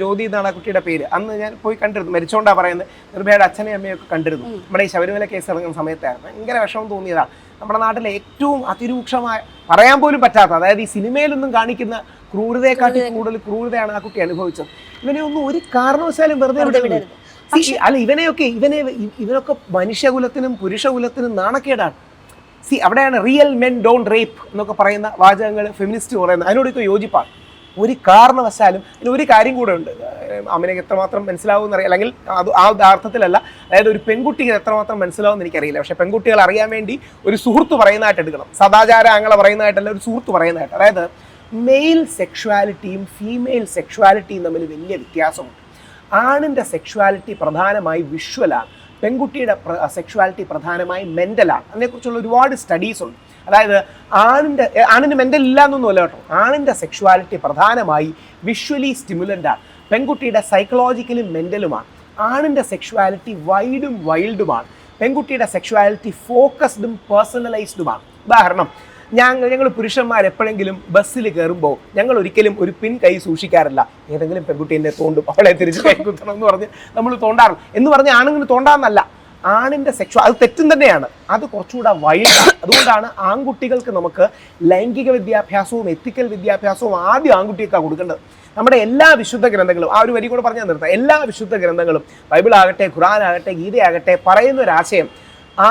ജ്യോതി എന്നാണ് ആ കുട്ടിയുടെ പേര്. അന്ന് ഞാൻ പോയി കണ്ടിരുന്നു, മരിച്ചോണ്ടാ പറയുന്നത്. നിർഭയയുടെ അച്ഛനെയും അമ്മയൊക്കെ കണ്ടിരുന്നു. നമ്മുടെ ഈ ശബരിമല കേസ് ഇറങ്ങുന്ന സമയത്തായിരുന്നു. ഭയങ്കര വിഷമം തോന്നിയതാണ്. നമ്മുടെ നാട്ടിലെ ഏറ്റവും അതിരൂക്ഷമായ, പറയാൻ പോലും പറ്റാത്ത, അതായത് ഈ സിനിമയിലൊന്നും കാണിക്കുന്ന ക്രൂരതയെക്കാട്ടി കൂടുതൽ ക്രൂരതയാണ് ആ കുട്ടി അനുഭവിച്ചത്. ഇവനെ ഒന്നും ഒരു കാരണവശാലും വെറുതെ വിടരുത്. അല്ല, ഇവനൊക്കെ മനുഷ്യകുലത്തിനും പുരുഷകുലത്തിനും നാണക്കേടാണ്. അവിടെയാണ് റിയൽ മെൻ ഡോണ്ട് റേപ്പ് എന്നൊക്കെ പറയുന്ന വാചകങ്ങൾ ഫെമിനിസ്റ്റ് പറയുന്നത്. അതിനോടൊക്കെ യോജിപ്പാണ്. ഒരു കാരണവശാലും. പിന്നെ ഒരു കാര്യം കൂടെ ഉണ്ട്, അമ്മയ്ക്ക് എത്രമാത്രം മനസ്സിലാവുമെന്ന് അറിയാം, അല്ലെങ്കിൽ ആ അർത്ഥത്തിലല്ല, അതായത് ഒരു പെൺകുട്ടിക്ക് എത്രമാത്രം മനസ്സിലാവുമെന്ന് എനിക്കറിയില്ല. പക്ഷേ പെൺകുട്ടികൾ അറിയാൻ വേണ്ടി ഒരു സുഹൃത്ത് പറയുന്നതായിട്ട് എടുക്കണം. സദാചാര ആംഗള പറയുന്നതായിട്ടല്ല, ഒരു സുഹൃത്ത് പറയുന്നതായിട്ട്. അതായത് മെയിൽ സെക്ഷുവാലിറ്റിയും ഫീമെയിൽ സെക്ഷുവാലിറ്റിയും തമ്മിൽ വലിയ വ്യത്യാസമുണ്ട്. ആണിൻ്റെ സെക്ഷുവാലിറ്റി പ്രധാനമായി വിഷ്വലാണ്, പെൺകുട്ടിയുടെ സെക്ഷുവാലിറ്റി പ്രധാനമായും മെൻ്റലാണ്. അതിനെക്കുറിച്ചുള്ള ഒരുപാട് സ്റ്റഡീസ് ഉണ്ട്. അതായത് ആണിന് മെൻ്റൽ ഇല്ല എന്നൊന്നുമല്ല കേട്ടോ. ആണിൻ്റെ സെക്ഷുവാലിറ്റി പ്രധാനമായി വിഷ്വലി സ്റ്റിമുലൻ്റാണ്. പെൺകുട്ടിയുടെ സൈക്കോളജിക്കലും മെൻ്റലുമാണ്. ആണിൻ്റെ സെക്ഷുവാലിറ്റി വൈഡും വൈൽഡുമാണ്. പെൺകുട്ടിയുടെ സെക്ഷുവാലിറ്റി ഫോക്കസ്ഡും പേഴ്സണലൈസ്ഡുമാണ്. ഉദാഹരണം, ഞങ്ങൾ പുരുഷന്മാർ എപ്പോഴെങ്കിലും ബസ്സിൽ കയറുമ്പോൾ ഞങ്ങൾ ഒരിക്കലും ഒരു പിൻ കൈ സൂക്ഷിക്കാറില്ല. ഏതെങ്കിലും പെൺകുട്ടി എന്നെ തോണ്ടും, അവളെ തിരിച്ച് കൈ കുത്തണം എന്ന് പറഞ്ഞ് നമ്മൾ തോണ്ടാറുണ്ട്. എന്ന് പറഞ്ഞ് ആണുങ്ങൾ തോണ്ടാന്നല്ല. ആണിൻ്റെ അത് തെറ്റും തന്നെയാണ്. അത് കുറച്ചുകൂടെ വൈഡാണ്. അതുകൊണ്ടാണ് ആൺകുട്ടികൾക്ക് നമുക്ക് ലൈംഗിക വിദ്യാഭ്യാസവും എത്തിക്കൽ വിദ്യാഭ്യാസവും ആദ്യം ആൺകുട്ടികൾക്കാണ് കൊടുക്കേണ്ടത്. നമ്മുടെ എല്ലാ വിശുദ്ധ ഗ്രന്ഥങ്ങളും, ആ ഒരു വരി കൂടെ പറഞ്ഞാൽ നിർത്താം, എല്ലാ വിശുദ്ധ ഗ്രന്ഥങ്ങളും ബൈബിൾ ആകട്ടെ, ഖുർആൻ ആകട്ടെ, ഗീതയാകട്ടെ, പറയുന്ന ഒരാശയം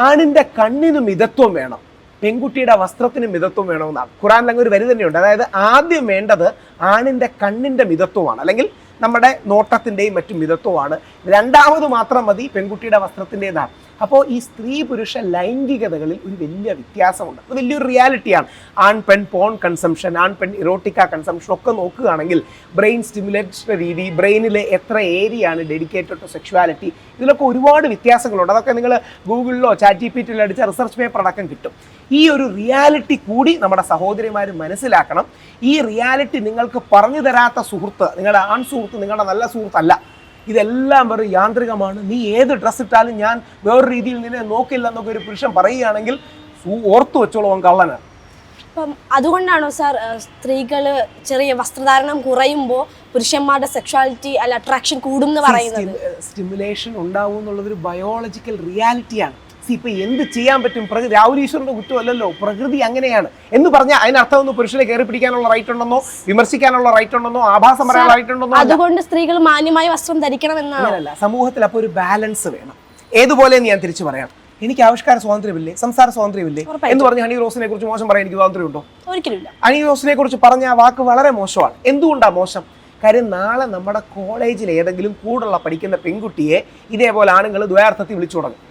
ആണിൻ്റെ കണ്ണിന് മിതത്വം വേണം, പെൺകുട്ടിയുടെ വസ്ത്രത്തിന് മിതത്വം വേണമെന്നാണ്. ഖുർആനിൽ ഒരു വരി തന്നെയുണ്ട്. അതായത് ആദ്യം വേണ്ടത് ആണിൻ്റെ കണ്ണിൻ്റെ മിതത്വമാണ്, അല്ലെങ്കിൽ നമ്മുടെ നോട്ടത്തിൻ്റെയും മറ്റും മിതത്വമാണ്. രണ്ടാമത് മാത്രം മതി പെൺകുട്ടിയുടെ വസ്ത്രത്തിൻ്റെതാണ്. അപ്പോൾ ഈ സ്ത്രീ പുരുഷ ലൈംഗികതകളിൽ ഒരു വലിയ വ്യത്യാസമുണ്ട്. അത് വലിയൊരു റിയാലിറ്റിയാണ്. ആൺ പെൺ പോൺ കൺസംഷൻ, ആൺ പെൺ ഇറോട്ടിക്ക കൺസംഷൻ ഒക്കെ നോക്കുകയാണെങ്കിൽ ബ്രെയിൻ സ്റ്റിമുലേറ്റ് രീതി, ബ്രെയിനിലെ എത്ര ഏരിയയാണ് ഡെഡിക്കേറ്റഡ് ടു സെക്ഷുവാലിറ്റി, ഇതിലൊക്കെ ഒരുപാട് വ്യത്യാസങ്ങളുണ്ട്. അതൊക്കെ നിങ്ങൾ ഗൂഗിളിലോ ChatGPTയിലോ അടിച്ച റിസർച്ച് പേപ്പർ അടക്കം കിട്ടും. ഈ ഒരു റിയാലിറ്റി കൂടി നമ്മുടെ സഹോദരിമാർ മനസ്സിലാക്കണം. ഈ റിയാലിറ്റി നിങ്ങൾക്ക് പറഞ്ഞു തരാത്ത സുഹൃത്ത്, നിങ്ങളുടെ ആൺ സുഹൃത്ത് നിങ്ങളുടെ നല്ല സുഹൃത്തല്ല. ഇതെല്ലാം വെറും യാന്ത്രികമാണ്, നീ ഏത് ഡ്രസ്സ് ഇട്ടാലും ഞാൻ വേറൊരു രീതിയിൽ നിന്നെ നോക്കില്ല എന്നൊക്കെ ഒരു പുരുഷൻ പറയുകയാണെങ്കിൽ ഓർത്തു വെച്ചോളൂ, കള്ളനാണ്. അപ്പം അതുകൊണ്ടാണോ സാർ സ്ത്രീകൾ ചെറിയ വസ്ത്രധാരണം കുറയുമ്പോൾ പുരുഷന്മാരുടെ സെക്ഷുവാലിറ്റി അല്ല അട്രാക്ഷൻ കൂടും എന്ന് പറയുന്നത്? സ്റ്റിമുലേഷൻ ഉണ്ടാവും എന്നുള്ളതൊരു ബയോളജിക്കൽ റിയാലിറ്റിയാണ്. ഇപ്പൊ എന്ത് ചെയ്യാൻ പറ്റും? രാഹുൽ ഈശ്വറിന്റെ കുറ്റമല്ലല്ലോ, പ്രകൃതി അങ്ങനെയാണ് എന്ന് പറഞ്ഞാൽ അതിനർത്ഥം ഒന്ന് പുരുഷനെ കയറി പിടിക്കാനുള്ള റൈറ്റ് ഉണ്ടെന്നോ, വിമർശിക്കാനുള്ള റൈറ്റ് ഉണ്ടെന്നോ, ആഭാസം പറയാനുള്ള റൈറ്റ് ഉണ്ടെന്നോ. അതുകൊണ്ട് സ്ത്രീകൾ മാന്യമായ വസ്ത്രം ധരിക്കണം എന്നാണ്. സമൂഹത്തിൽ അപ്പോൾ ഒരു ബാലൻസ് വേണം. ഏതുപോലെ ഞാൻ തിരിച്ചു പറയാം, എനിക്ക് ആവിഷ്കാര സ്വാതന്ത്ര്യമില്ലേ, സംസാര സ്വാതന്ത്ര്യമില്ലേ എന്ന് പറഞ്ഞ് ഹണി റോസിനെ കുറിച്ച് മോശം പറയാൻ എനിക്ക് സ്വാതന്ത്ര്യമുണ്ടോ? ഒരിക്കലും. ഹണി റോസിനെ കുറിച്ച് പറഞ്ഞ ആ വാക്ക് വളരെ മോശമാണ്. എന്തുകൊണ്ടാണ് മോശം? കാര്യം നാളെ നമ്മുടെ കോളേജിൽ ഏതെങ്കിലും കൂടുള്ള പഠിക്കുന്ന പെൺകുട്ടിയെ ഇതേപോലെ ആണുങ്ങൾ ദ്വയാർത്ഥത്തിൽ വിളിച്ചു തുടങ്ങും.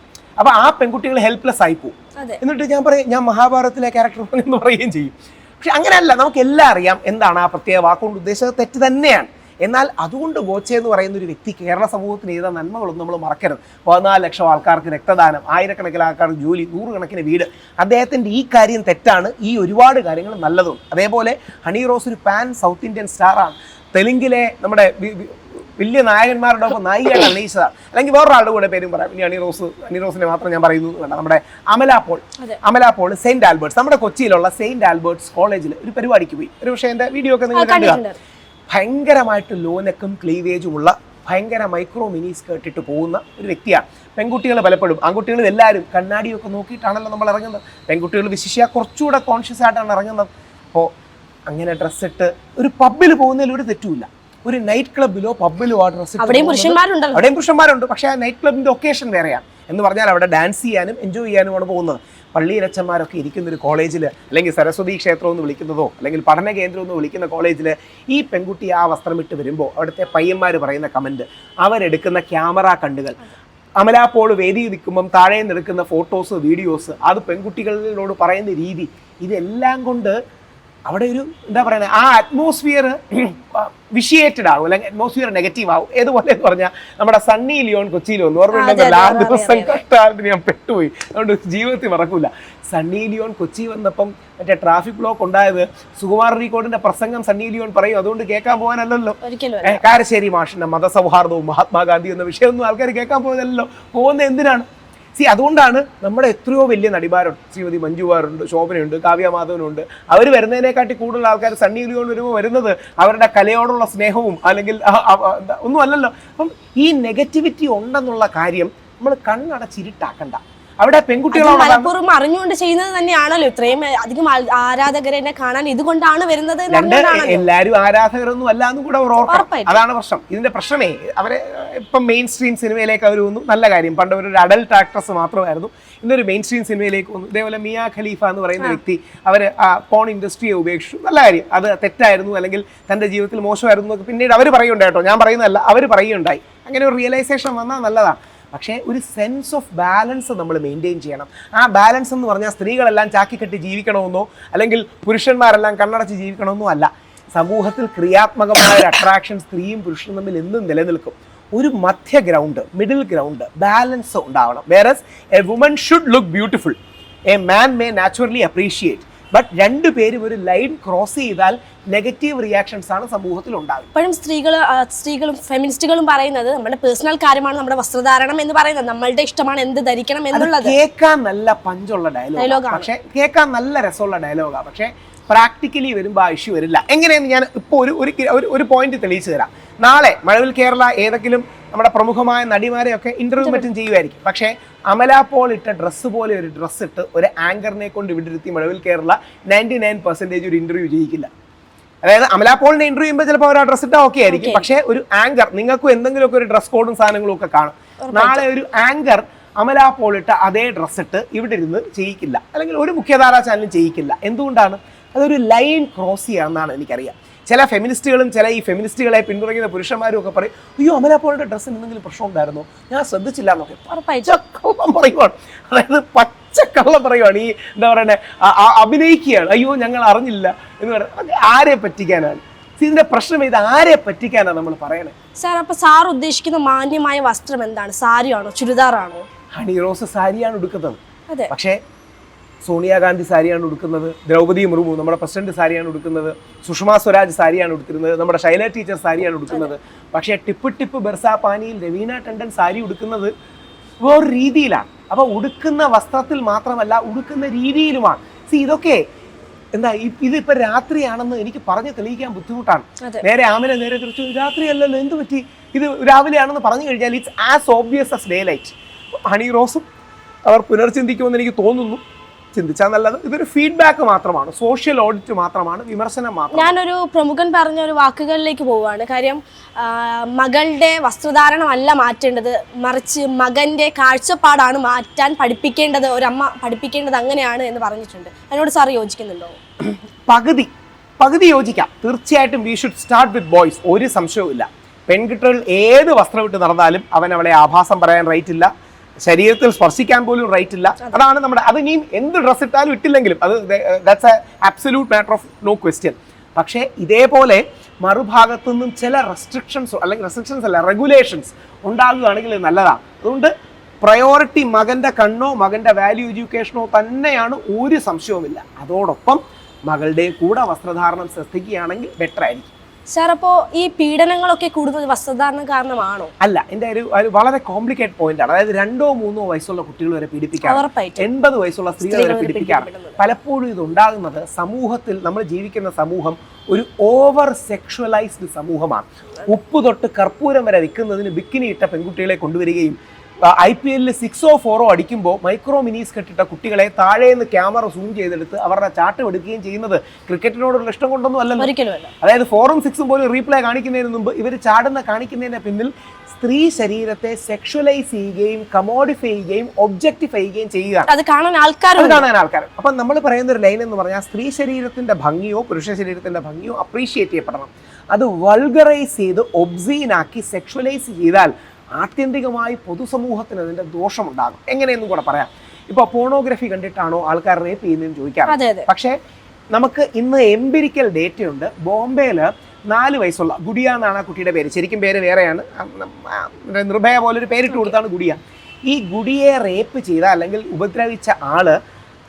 അപ്പൊ ആ പെൺകുട്ടികൾ ഹെൽപ്ലെസ് ആയി പോകും. എന്നിട്ട് ഞാൻ പറയും, ഞാൻ മഹാഭാരതത്തിലെ ക്യാരക്ടർ എന്ന് പറയുകയും ചെയ്യും. പക്ഷെ അങ്ങനെയല്ല, നമുക്ക് എല്ലാം അറിയാം എന്താണ് ആ പ്രത്യേക വാക്കുകൊണ്ട് ഉദ്ദേശിച്ചത്. തെറ്റ് തന്നെയാണ്. എന്നാൽ അതുകൊണ്ട് ഗോച്ചെ എന്ന് പറയുന്ന ഒരു വ്യക്തി കേരള സമൂഹത്തിന് ചെയ്ത നന്മകളൊന്നും നമ്മൾ മറക്കരുത്. 14 ലക്ഷം ആൾക്കാർക്ക് രക്തദാനം, ആയിരക്കണക്കിന് ആൾക്കാർക്ക് ജോലി, 100 കണക്കിന് വീട്. അദ്ദേഹത്തിൻ്റെ ഈ കാര്യം തെറ്റാണ്, ഈ ഒരുപാട് കാര്യങ്ങൾ നല്ലതും. അതേപോലെ ഹണി റോസ് ഒരു പാൻ സൗത്ത് ഇന്ത്യൻ സ്റ്റാറാണ്. തെലുങ്കിലെ നമ്മുടെ വലിയ നായകന്മാരുടെ ഒപ്പം നായികയായിട്ട് അഭിനയിച്ചതാണ്. അല്ലെങ്കിൽ വേറൊരാളുടെ കൂടെ പേരും പറയാം. ഇനി ഹണി റോസിനെ മാത്രം ഞാൻ പറയുന്നു വേണ്ട. നമ്മുടെ അമല പോൾ സെയിന്റ് ആൽബർട്ട്സ്, നമ്മുടെ കൊച്ചിയിലുള്ള സെയിന്റ് ആൽബർട്ട്സ് കോളേജിൽ ഒരു പരിപാടിക്ക് പോയി. ഒരു പക്ഷേ എൻ്റെ വീഡിയോ ഒക്കെ നിങ്ങൾ കണ്ടുക. ഭയങ്കരമായിട്ട് ലോനെക്കും ക്ലീവേജും ഉള്ള ഭയങ്കര മൈക്രോ മിനി സ്കേർട്ട് ഇട്ട് പോകുന്ന ഒരു വ്യക്തിയാണ്. പെൺകുട്ടികൾ പലപ്പോഴും, ആൺകുട്ടികൾ എല്ലാവരും കണ്ണാടിയൊക്കെ നോക്കിയിട്ടാണല്ലോ നമ്മൾ ഇറങ്ങുന്നത്. പെൺകുട്ടികൾ വിശിഷ്യ കുറച്ചുകൂടെ കോൺഷ്യസ് ആയിട്ടാണ് ഇറങ്ങുന്നത്. അപ്പോൾ അങ്ങനെ ഡ്രസ്സിട്ട് ഒരു പബ്ബിൽ പോകുന്നതിൽ ഒരു തെറ്റുമില്ല. ഒരു നൈറ്റ് ക്ലബിലോ പബ്ബിലോ ആ ഡ്രസ്സ് അവിടെയും പുരുഷന്മാരുണ്ട്. പക്ഷേ ആ നൈറ്റ് ക്ലബിൻ്റെ ഒക്കേഷൻ വേറെയാണ്. എന്ന് പറഞ്ഞാൽ അവിടെ ഡാൻസ് ചെയ്യാനും എൻജോയ് ചെയ്യാനുമാണ് പോകുന്നത്. പള്ളിയിലച്ചന്മാരൊക്കെ ഇരിക്കുന്നൊരു കോളേജിൽ, അല്ലെങ്കിൽ സരസ്വതി ക്ഷേത്രം എന്ന് വിളിക്കുന്നതോ അല്ലെങ്കിൽ പഠന കേന്ദ്രം എന്ന് വിളിക്കുന്ന കോളേജിൽ ഈ പെൺകുട്ടി ആ വസ്ത്രമിട്ട് വരുമ്പോൾ അവിടുത്തെ പയ്യന്മാർ പറയുന്ന കമൻറ്റ്, അവരെടുക്കുന്ന ക്യാമറ കണ്ടുകൾ, അമല പോൾ വേദി നിൽക്കുമ്പം താഴെ നിൽക്കുന്ന ഫോട്ടോസ്, വീഡിയോസ്, അത് പെൺകുട്ടികളോട് പറയുന്ന രീതി, ഇതെല്ലാം കൊണ്ട് അവിടെ ഒരു എന്താ പറയുന്നത്, ആ അറ്റ്മോസ്ഫിയർ വിഷിയേറ്റഡ് ആവും, അല്ലെങ്കിൽ അറ്റ്മോസ്ഫിയർ നെഗറ്റീവ് ആവും. ഏതുപോലെ എന്ന് പറഞ്ഞാൽ നമ്മുടെ സണ്ണി ലിയോൺ കൊച്ചിയിൽ വന്നു, ഓർമ്മയുണ്ടെങ്കിൽ ആ ദിവസം കഷ്ടായിട്ട് ഞാൻ പെട്ടുപോയി. അതുകൊണ്ട് ജീവിതത്തിൽ മറക്കൂല. സണ്ണി ലിയോൺ കൊച്ചി വന്നപ്പം മറ്റേ ട്രാഫിക് ബ്ലോക്ക് ഉണ്ടായത് സുകുമാർ റീകോഡിന്റെ പ്രസംഗം സണ്ണി ലിയോൺ പറയും. അതുകൊണ്ട് കേൾക്കാൻ പോകാനല്ലല്ലോ. കാരശ്ശേരി മാഷിന്റെ മതസൗഹാർദ്ദവും മഹാത്മാഗാന്ധി എന്ന വിഷയമൊന്നും ആൾക്കാർ കേൾക്കാൻ പോയതല്ലോ. പോകുന്നത് എന്തിനാണ്? അതുകൊണ്ടാണ് നമ്മുടെ എത്രയോ വലിയ നടിമാരുണ്ട്. ശ്രീമതി മഞ്ജു വാറുണ്ട്, ശോഭനയുണ്ട്, കാവ്യ മാധവനുണ്ട്. അവർ വരുന്നതിനെക്കാട്ടി കൂടുതൽ ആൾക്കാർ സണ്ണി ലിയോൺ വരുമ്പോൾ വരുന്നത് അവരുടെ കലയോടുള്ള സ്നേഹവും അല്ലെങ്കിൽ ഒന്നും അല്ലല്ലോ. അപ്പം ഈ നെഗറ്റിവിറ്റി ഉണ്ടെന്നുള്ള കാര്യം നമ്മൾ കണ്ണടച്ചിരിട്ടാക്കണ്ട. അവിടെ പെൺകുട്ടികളോട് അറിഞ്ഞുകൊണ്ട് ചെയ്യുന്നത് തന്നെയാണല്ലോ. ഇത്രയും അധികം ആരാധകരെ കാണാൻ ഇതുകൊണ്ടാണ് വരുന്നത്. എല്ലാവരും ആരാധകരൊന്നും അല്ല എന്നും കൂടെ ഓർക്കണം. അതാണ് പ്രശ്നം. ഇതിന്റെ പ്രശ്നമേ അവരെ ഇപ്പം മെയിൻ സ്ട്രീം സിനിമയിലേക്ക് അവർ വന്നു, നല്ല കാര്യം. പണ്ട് ഒരു അഡൽട്ട് ആക്ട്രസ് മാത്രമായിരുന്നു, ഇന്നൊരു മെയിൻ സ്ട്രീം സിനിമയിലേക്ക് വന്നു. ഇതേപോലെ മിയ ഖലീഫ എന്ന് പറയുന്ന വ്യക്തി അവർ ആ പോൺ ഇൻഡസ്ട്രിയെ ഉപേക്ഷിച്ചു. നല്ല കാര്യം. അത് തെറ്റായിരുന്നു അല്ലെങ്കിൽ തൻ്റെ ജീവിതത്തിൽ മോശമായിരുന്നു എന്നൊക്കെ പിന്നീട് അവർ പറയുണ്ടായി കേട്ടോ, ഞാൻ പറയുന്നതല്ല, അവർ പറയുണ്ടായി. അങ്ങനെ ഒരു റിയലൈസേഷൻ വന്നാൽ നല്ലതാണ്. പക്ഷേ ഒരു സെൻസ് ഓഫ് ബാലൻസ് നമ്മൾ മെയിൻറ്റെയിൻ ചെയ്യണം. ആ ബാലൻസ് എന്ന് പറഞ്ഞാൽ സ്ത്രീകളെല്ലാം ചാക്കിക്കെട്ടി ജീവിക്കണമെന്നോ അല്ലെങ്കിൽ പുരുഷന്മാരെല്ലാം കണ്ണടച്ച് ജീവിക്കണമെന്നോ അല്ല. സമൂഹത്തിൽ ക്രിയാത്മകമായ ഒരു അട്രാക്ഷൻ സ്ത്രീയും പുരുഷനും തമ്മിൽ എന്നും നിലനിൽക്കും. ഒരു മധ്യ ഗ്രൗണ്ട്, മിഡിൽ ഗ്രൗണ്ട്, ബാലൻസ് ഉണ്ടാവണം. Whereas A woman should look beautiful, a man may naturally appreciate. But രണ്ടുപേരും ഒരു ലൈൻ ക്രോസ് ചെയ്താൽ നെഗറ്റീവ് റിയാക്ഷൻസ് ആണ് സമൂഹത്തിൽ ഉണ്ടാകും. ഇപ്പോഴും സ്ത്രീകളും ഫെമിനിസ്റ്റുകളും പറയുന്നത് നമ്മുടെ പേഴ്സണൽ കാര്യമാണ് നമ്മുടെ വസ്ത്രധാരണം എന്ന് പറയുന്നത്, നമ്മളുടെ ഇഷ്ടമാണ് എന്ത് ധരിക്കണം എന്നുള്ളത്. കേൾക്കാൻ നല്ല പഞ്ചുള്ള ഡയലോഗ്, പക്ഷെ കേൾക്കാൻ നല്ല രസമുള്ള ഡയലോഗാണ്. പക്ഷെ പ്രാക്ടിക്കലി വരുമ്പോൾ ആ ഇഷ്യൂ വരില്ല. എങ്ങനെയെന്ന് ഞാൻ ഇപ്പോൾ ഒരു പോയിന്റ് തെളിയിച്ചു തരാം. നാളെ മഴവിൽ കേരള ഏതെങ്കിലും നമ്മുടെ പ്രമുഖമായ നടിമാരെയൊക്കെ ഇന്റർവ്യൂ മറ്റും ചെയ്യുമായിരിക്കും. പക്ഷേ അമല പോൾ ഇട്ട ഡ്രസ്സ് പോലെ ഒരു ഡ്രസ്സ് ഇട്ട് ഒരു ആങ്കറിനെ കൊണ്ട് ഇവിടെ ഇരുത്തി മഴവിൽ കേരള 99% ഒരു ഇന്റർവ്യൂ ചെയ്യിക്കില്ല. അതായത് അമല പോളിനെ ഇന്റർവ്യൂ ചെയ്യുമ്പോൾ ചിലപ്പോൾ അവർ ആ ഡ്രസ്സ് ഇട്ടാൽ ഓക്കെ ആയിരിക്കും. പക്ഷേ ഒരു ആങ്കർ, നിങ്ങൾക്കും എന്തെങ്കിലുമൊക്കെ ഒരു ഡ്രസ് കോഡും സാധനങ്ങളും ഒക്കെ കാണും. നാളെ ഒരു ആങ്കർ അമല പോൾ ഇട്ട അതേ ഡ്രസ്സ് ഇട്ട് ഇവിടെ ഇരുന്ന് ചെയ്യിക്കില്ല, അല്ലെങ്കിൽ ഒരു മുഖ്യധാരാ ചാനലും ചെയ്യിക്കില്ല. എന്തുകൊണ്ടാണ്? അതൊരു ലൈൻ ക്രോസ് ചെയ്യാമെന്നാണ് എനിക്കറിയാം. ചില ഫെമിനിസ്റ്റുകളും ചില ഈ ഫെമിനിസ്റ്റുകളെ പിന്തുണയ്ക്കുന്ന പുരുഷന്മാരും ഒക്കെ പറയും, അയ്യോ അമല പോളിന്റെ ഡ്രസ്സിന് എന്തെങ്കിലും പ്രശ്നം ഉണ്ടായിരുന്നോ, ഞാൻ ശ്രദ്ധിച്ചില്ല എന്നൊക്കെ പച്ചക്കള്ളം പറയുവാണ്. അതായത് പച്ചക്കള്ളം പറയുവാണ്. ഈ എന്താ പറയുന്നത്, അഭിനയിക്കുകയാണ്, അയ്യോ ഞങ്ങൾ അറിഞ്ഞില്ല എന്ന് പറയുന്നത്. ആരെ പറ്റിക്കാനാണ്? ഇതിന്റെ പ്രശ്നം ഇത് ആരെ പറ്റിക്കാനാണ് നമ്മൾ പറയണേ? സാർ, അപ്പൊ സാർ ഉദ്ദേശിക്കുന്ന മാന്യമായ വസ്ത്രം എന്താണ്? സാരിയാണോ ചുരിദാറാണോ? ഹണി റോസ് സാരിയാണ് ഉടുക്കുന്നത്. അതെ. പക്ഷേ സോണിയാഗാന്ധി സാരിയാണ് ഉടുക്കുന്നത്, ദ്രൗപദി മുർമു നമ്മുടെ പ്രസിഡന്റ് സാരിയാണ് ഉടുക്കുന്നത്, സുഷമ സ്വരാജ് സാരിയാണ് ഉടുക്കുന്നത്, നമ്മുടെ ശൈല ടീച്ചർ സാരിയാണ് ഉടുക്കുന്നത്. പക്ഷേ ടിപ്പ് ബെർസാ പാനിയിൽ രവീന ടണ്ടൻ സാരി ഉടുക്കുന്നത് വേറൊരു രീതിയിലാണ്. അപ്പോൾ ഉടുക്കുന്ന വസ്ത്രത്തിൽ മാത്രമല്ല, ഉടുക്കുന്ന രീതിയിലുമാണ്. ഇതൊക്കെ എന്താ, ഇതിപ്പോ രാത്രിയാണെന്ന് എനിക്ക് പറഞ്ഞ് തെളിയിക്കാൻ ബുദ്ധിമുട്ടാണ്. നേരെ ആമിനെ നേരെ തിരിച്ചു, രാത്രിയല്ലല്ലോ എന്ത് പറ്റി, ഇത് രാവിലെയാണെന്ന് പറഞ്ഞു കഴിഞ്ഞാൽ it's as obvious as day light. Honey റോസും അവർ പുനർചിന്തിക്കുമെന്ന് എനിക്ക് തോന്നുന്നു. ചിന്തിച്ചാൽ നല്ലത്. ഇതൊരു ഫീഡ്ബാക്ക് മാത്രമാണ്, സോഷ്യൽ ഓഡിറ്റ് മാത്രമാണ്, വിമർശനം മാത്രം. ഞാനൊരു പ്രമുഖൻ പറഞ്ഞ ഒരു വാക്കുകളിലേക്ക് പോവുകയാണ്. കാര്യം മകളുടെ വസ്ത്രധാരണം അല്ല മാറ്റേണ്ടത്, മറിച്ച് മകന്റെ കാഴ്ചപ്പാടാണ് മാറ്റാൻ പഠിപ്പിക്കേണ്ടത്, ഒരമ്മ പഠിപ്പിക്കേണ്ടത് അങ്ങനെയാണ് എന്ന് പറഞ്ഞിട്ടുണ്ട്. അതിനോട് സാർ യോജിക്കുന്നുണ്ടോ? പകുതി യോജിക്കാം. തീർച്ചയായിട്ടും we should start with boys. ഒരു സംശയവും ഇല്ല. പെൺകുട്ടികൾ ഏത് വസ്ത്രം ഇട്ട് നടന്നാലും അവളെ ആഭാസം പറയാൻ റൈറ്റ് ഇല്ല, ശരീരത്തിൽ സ്പർശിക്കാൻ പോലും റൈറ്റ് ഇല്ല. അതാണ് നമ്മുടെ, അത് ഇനിയും എന്ത് ഡ്രസ്സ് ഇട്ടാലും ഇട്ടില്ലെങ്കിലും അത് that's a absolute matter of no question. പക്ഷേ ഇതേപോലെ മറുഭാഗത്തു നിന്നും ചില റെസ്ട്രിക്ഷൻസ് അല്ല റെഗുലേഷൻസ് ഉണ്ടാകുകയാണെങ്കിൽ നല്ലതാണ്. അതുകൊണ്ട് പ്രയോറിറ്റി മകൻ്റെ കണ്ണോ മകൻ്റെ വാല്യൂ എഡ്യൂക്കേഷനോ തന്നെയാണ്, ഒരു സംശയവുമില്ല. അതോടൊപ്പം മകളുടെ കൂടെ വസ്ത്രധാരണം ശ്രദ്ധിക്കുകയാണെങ്കിൽ ബെറ്റർ ആയിരിക്കും. സാർ, അപ്പോൾ ഈ പീഡനങ്ങളൊക്കെ കൂടുന്നത് വസ്ത്രധാരണം കാരണമാണോ? അല്ല, എൻ്റെ ഒരു വളരെ കോംപ്ലിക്കേറ്റഡ് പോയിന്റ് ആണ്. അതായത് 2 or 3 വയസ്സുള്ള കുട്ടികൾ വരെ പീഡിപ്പിക്കാം, 80 വയസ്സുള്ള സ്ത്രീകൾ വരെ പീഡിപ്പിക്കാം. പലപ്പോഴും ഇത് ഉണ്ടാകുന്നത് സമൂഹത്തിൽ, നമ്മൾ ജീവിക്കുന്ന സമൂഹം ഒരു ഓവർ സെക്ഷുവലൈസ്ഡ് സമൂഹമാണ്. ഉപ്പ് തൊട്ട് കർപ്പൂരം വരെ വിൽക്കുന്നതിന് ബിക്കിനി ഇട്ട പെൺകുട്ടികളെ കൊണ്ടുവരികയും IPL 6 or 4 അടിക്കുമ്പോൾ മൈക്രോ മിനീസ് കെട്ടിട്ട കുട്ടികളെ താഴേന്ന് ക്യാമറ സൂം ചെയ്തെടുത്ത് അവരുടെ ചാട്ടം എടുക്കുകയും ചെയ്യുന്നത് ക്രിക്കറ്റിനോടുള്ള ഇഷ്ടം കൊണ്ടൊന്നും അല്ലല്ലോ. അതായത് 4ഉം 6ഉം പോലും റീപ്ലേ കാണിക്കുന്നതിന് മുമ്പ് ഇവർ കാണിക്കുന്നതിന് പിന്നിൽ സ്ത്രീ ശരീരത്തെ സെക്ഷുവലൈസ് ചെയ്യുകയും കമോഡിഫൈ ചെയ്യുകയും ഒബ്ജക്ടിഫൈ ചെയ്യുകയും ചെയ്യുകയാണ്. അത് കാണാൻ ആൾക്കാർ. അപ്പം നമ്മൾ പറയുന്ന ഒരു ലൈൻ എന്ന് പറഞ്ഞാൽ, സ്ത്രീ ശരീരത്തിന്റെ ഭംഗിയോ പുരുഷ ശരീരത്തിന്റെ ഭംഗിയോ അപ്രീഷിയേറ്റ് ചെയ്യപ്പെടണം. അത് വൾഗറൈസ് ചെയ്ത് ഒബ്സീനാക്കി സെക്ഷുവലൈസ് ചെയ്താൽ ആത്യന്തികമായി പൊതുസമൂഹത്തിന് അതിന്റെ ദോഷമുണ്ടാകും. എങ്ങനെയെന്നും കൂടെ പറയാം. ഇപ്പൊ പോണോഗ്രഫി കണ്ടിട്ടാണോ ആൾക്കാർ റേപ്പ് ചെയ്യുന്നതെന്ന് ചോദിക്കാം. പക്ഷേ നമുക്ക് ഇന്ന് എംപിരിക്കൽ ഡേറ്റയുണ്ട്. ബോംബെയിൽ 4 വയസ്സുള്ള ഗുഡിയ എന്നാണ് ആ കുട്ടിയുടെ പേര്, ശരിക്കും പേര് വേറെയാണ്, നിർഭയ പോലൊരു പേരിട്ട് കൊടുത്താണ് ഗുഡിയ. ഈ ഗുഡിയെ റേപ്പ് ചെയ്ത അല്ലെങ്കിൽ ഉപദ്രവിച്ച ആള്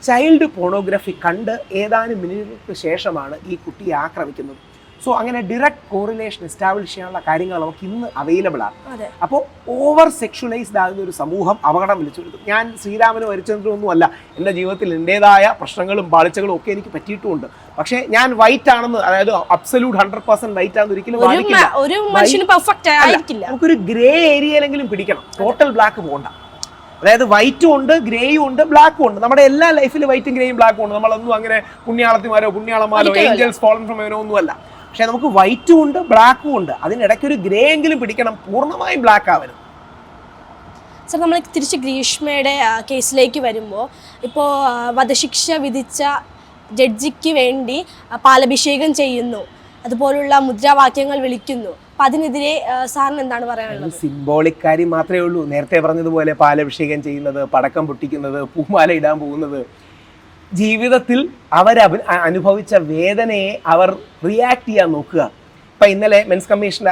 ചൈൽഡ് പോണോഗ്രഫി കണ്ട് ഏതാനും മിനിറ്റുകൾക്ക് ശേഷമാണ് ഈ കുട്ടിയെ ആക്രമിക്കുന്നത്. സോ അങ്ങനെ ഡിറക്റ്റ് കോറിലേഷൻ എസ്റ്റാബ്ലിഷ് ചെയ്യാനുള്ള കാര്യങ്ങൾ നമുക്ക് ഇന്ന് അവൈലബിൾ ആണ്. അപ്പോൾ ഓവർ സെക്ഷുവലൈസ്ഡ് ആകുന്ന ഒരു സമൂഹം അപകടം വിളിച്ചു വരുത്തും. ഞാൻ ശ്രീരാമനും ഹരിചന്ദ്രനൊന്നും അല്ല, എൻ്റെ ജീവിതത്തിൽ എൻ്റെതായ പ്രശ്നങ്ങളും പാളിച്ചകളും ഒക്കെ എനിക്ക് പറ്റിയിട്ടുമുണ്ട്. പക്ഷേ ഞാൻ വൈറ്റ് ആണെന്ന്, അതായത് അബ്സല്യൂട്ട് 100% വൈറ്റ് ആണെന്ന് ഒരിക്കലും നമുക്കൊരു ഗ്രേ ഏരിയയിലെങ്കിലും പിടിക്കണം. ടോട്ടൽ ബ്ലാക്ക് പോകണ്ട. അതായത് വൈറ്റും ഉണ്ട്, ഗ്രേയും ഉണ്ട്, ബ്ലാക്കും ഉണ്ട്. നമ്മുടെ എല്ലാ ലൈഫിലും വൈറ്റും ഗ്രേയും ബ്ലാക്കും ഉണ്ട്. നമ്മളൊന്നും അങ്ങനെ പുണ്യാളത്തിമാരോ പുണ്യാളന്മാരോ ഏഞ്ചൽസ് ഫോളൻ ഫ്രം ഹെവനോ ഒന്നും അല്ല. പക്ഷെ നമുക്ക് വൈറ്റും ഉണ്ട്, ബ്ലാക്കും ഉണ്ട്. അതിനിടയ്ക്ക് ഒരു ഗ്രേ എങ്കിലും പിടിക്കണം, പൂർണ്ണമായും ബ്ലാക്ക് ആവരുത്. സർ, നമ്മൾ തിരിച്ച് ഗ്രീഷ്മയുടെ കേസിലേക്ക് വരുമ്പോൾ, ഇപ്പോൾ വധശിക്ഷ വിധിച്ച ജഡ്ജിക്ക് വേണ്ടി പാലഭിഷേകം ചെയ്യുന്നു, അതുപോലുള്ള മുദ്രാവാക്യങ്ങൾ വിളിക്കുന്നു. അപ്പം അതിനെതിരെ സാറിന് എന്താണ് പറയാനുള്ളത്? സിംബോളിക് കാര്യം മാത്രമേ ഉള്ളൂ. നേരത്തെ പറഞ്ഞതുപോലെ പാലഭിഷേകം ചെയ്യുന്നത്, പടക്കം പൊട്ടിക്കുന്നത്, പൂമാല ഇടാൻ പോകുന്നത്, ജീവിതത്തിൽ അവർ അനുഭവിച്ച വേദനയെ അവർ റിയാക്ട് ചെയ്യാൻ നോക്കുക. ഇപ്പൊ ഇന്നലെ മെൻസ് കമ്മീഷന്റെ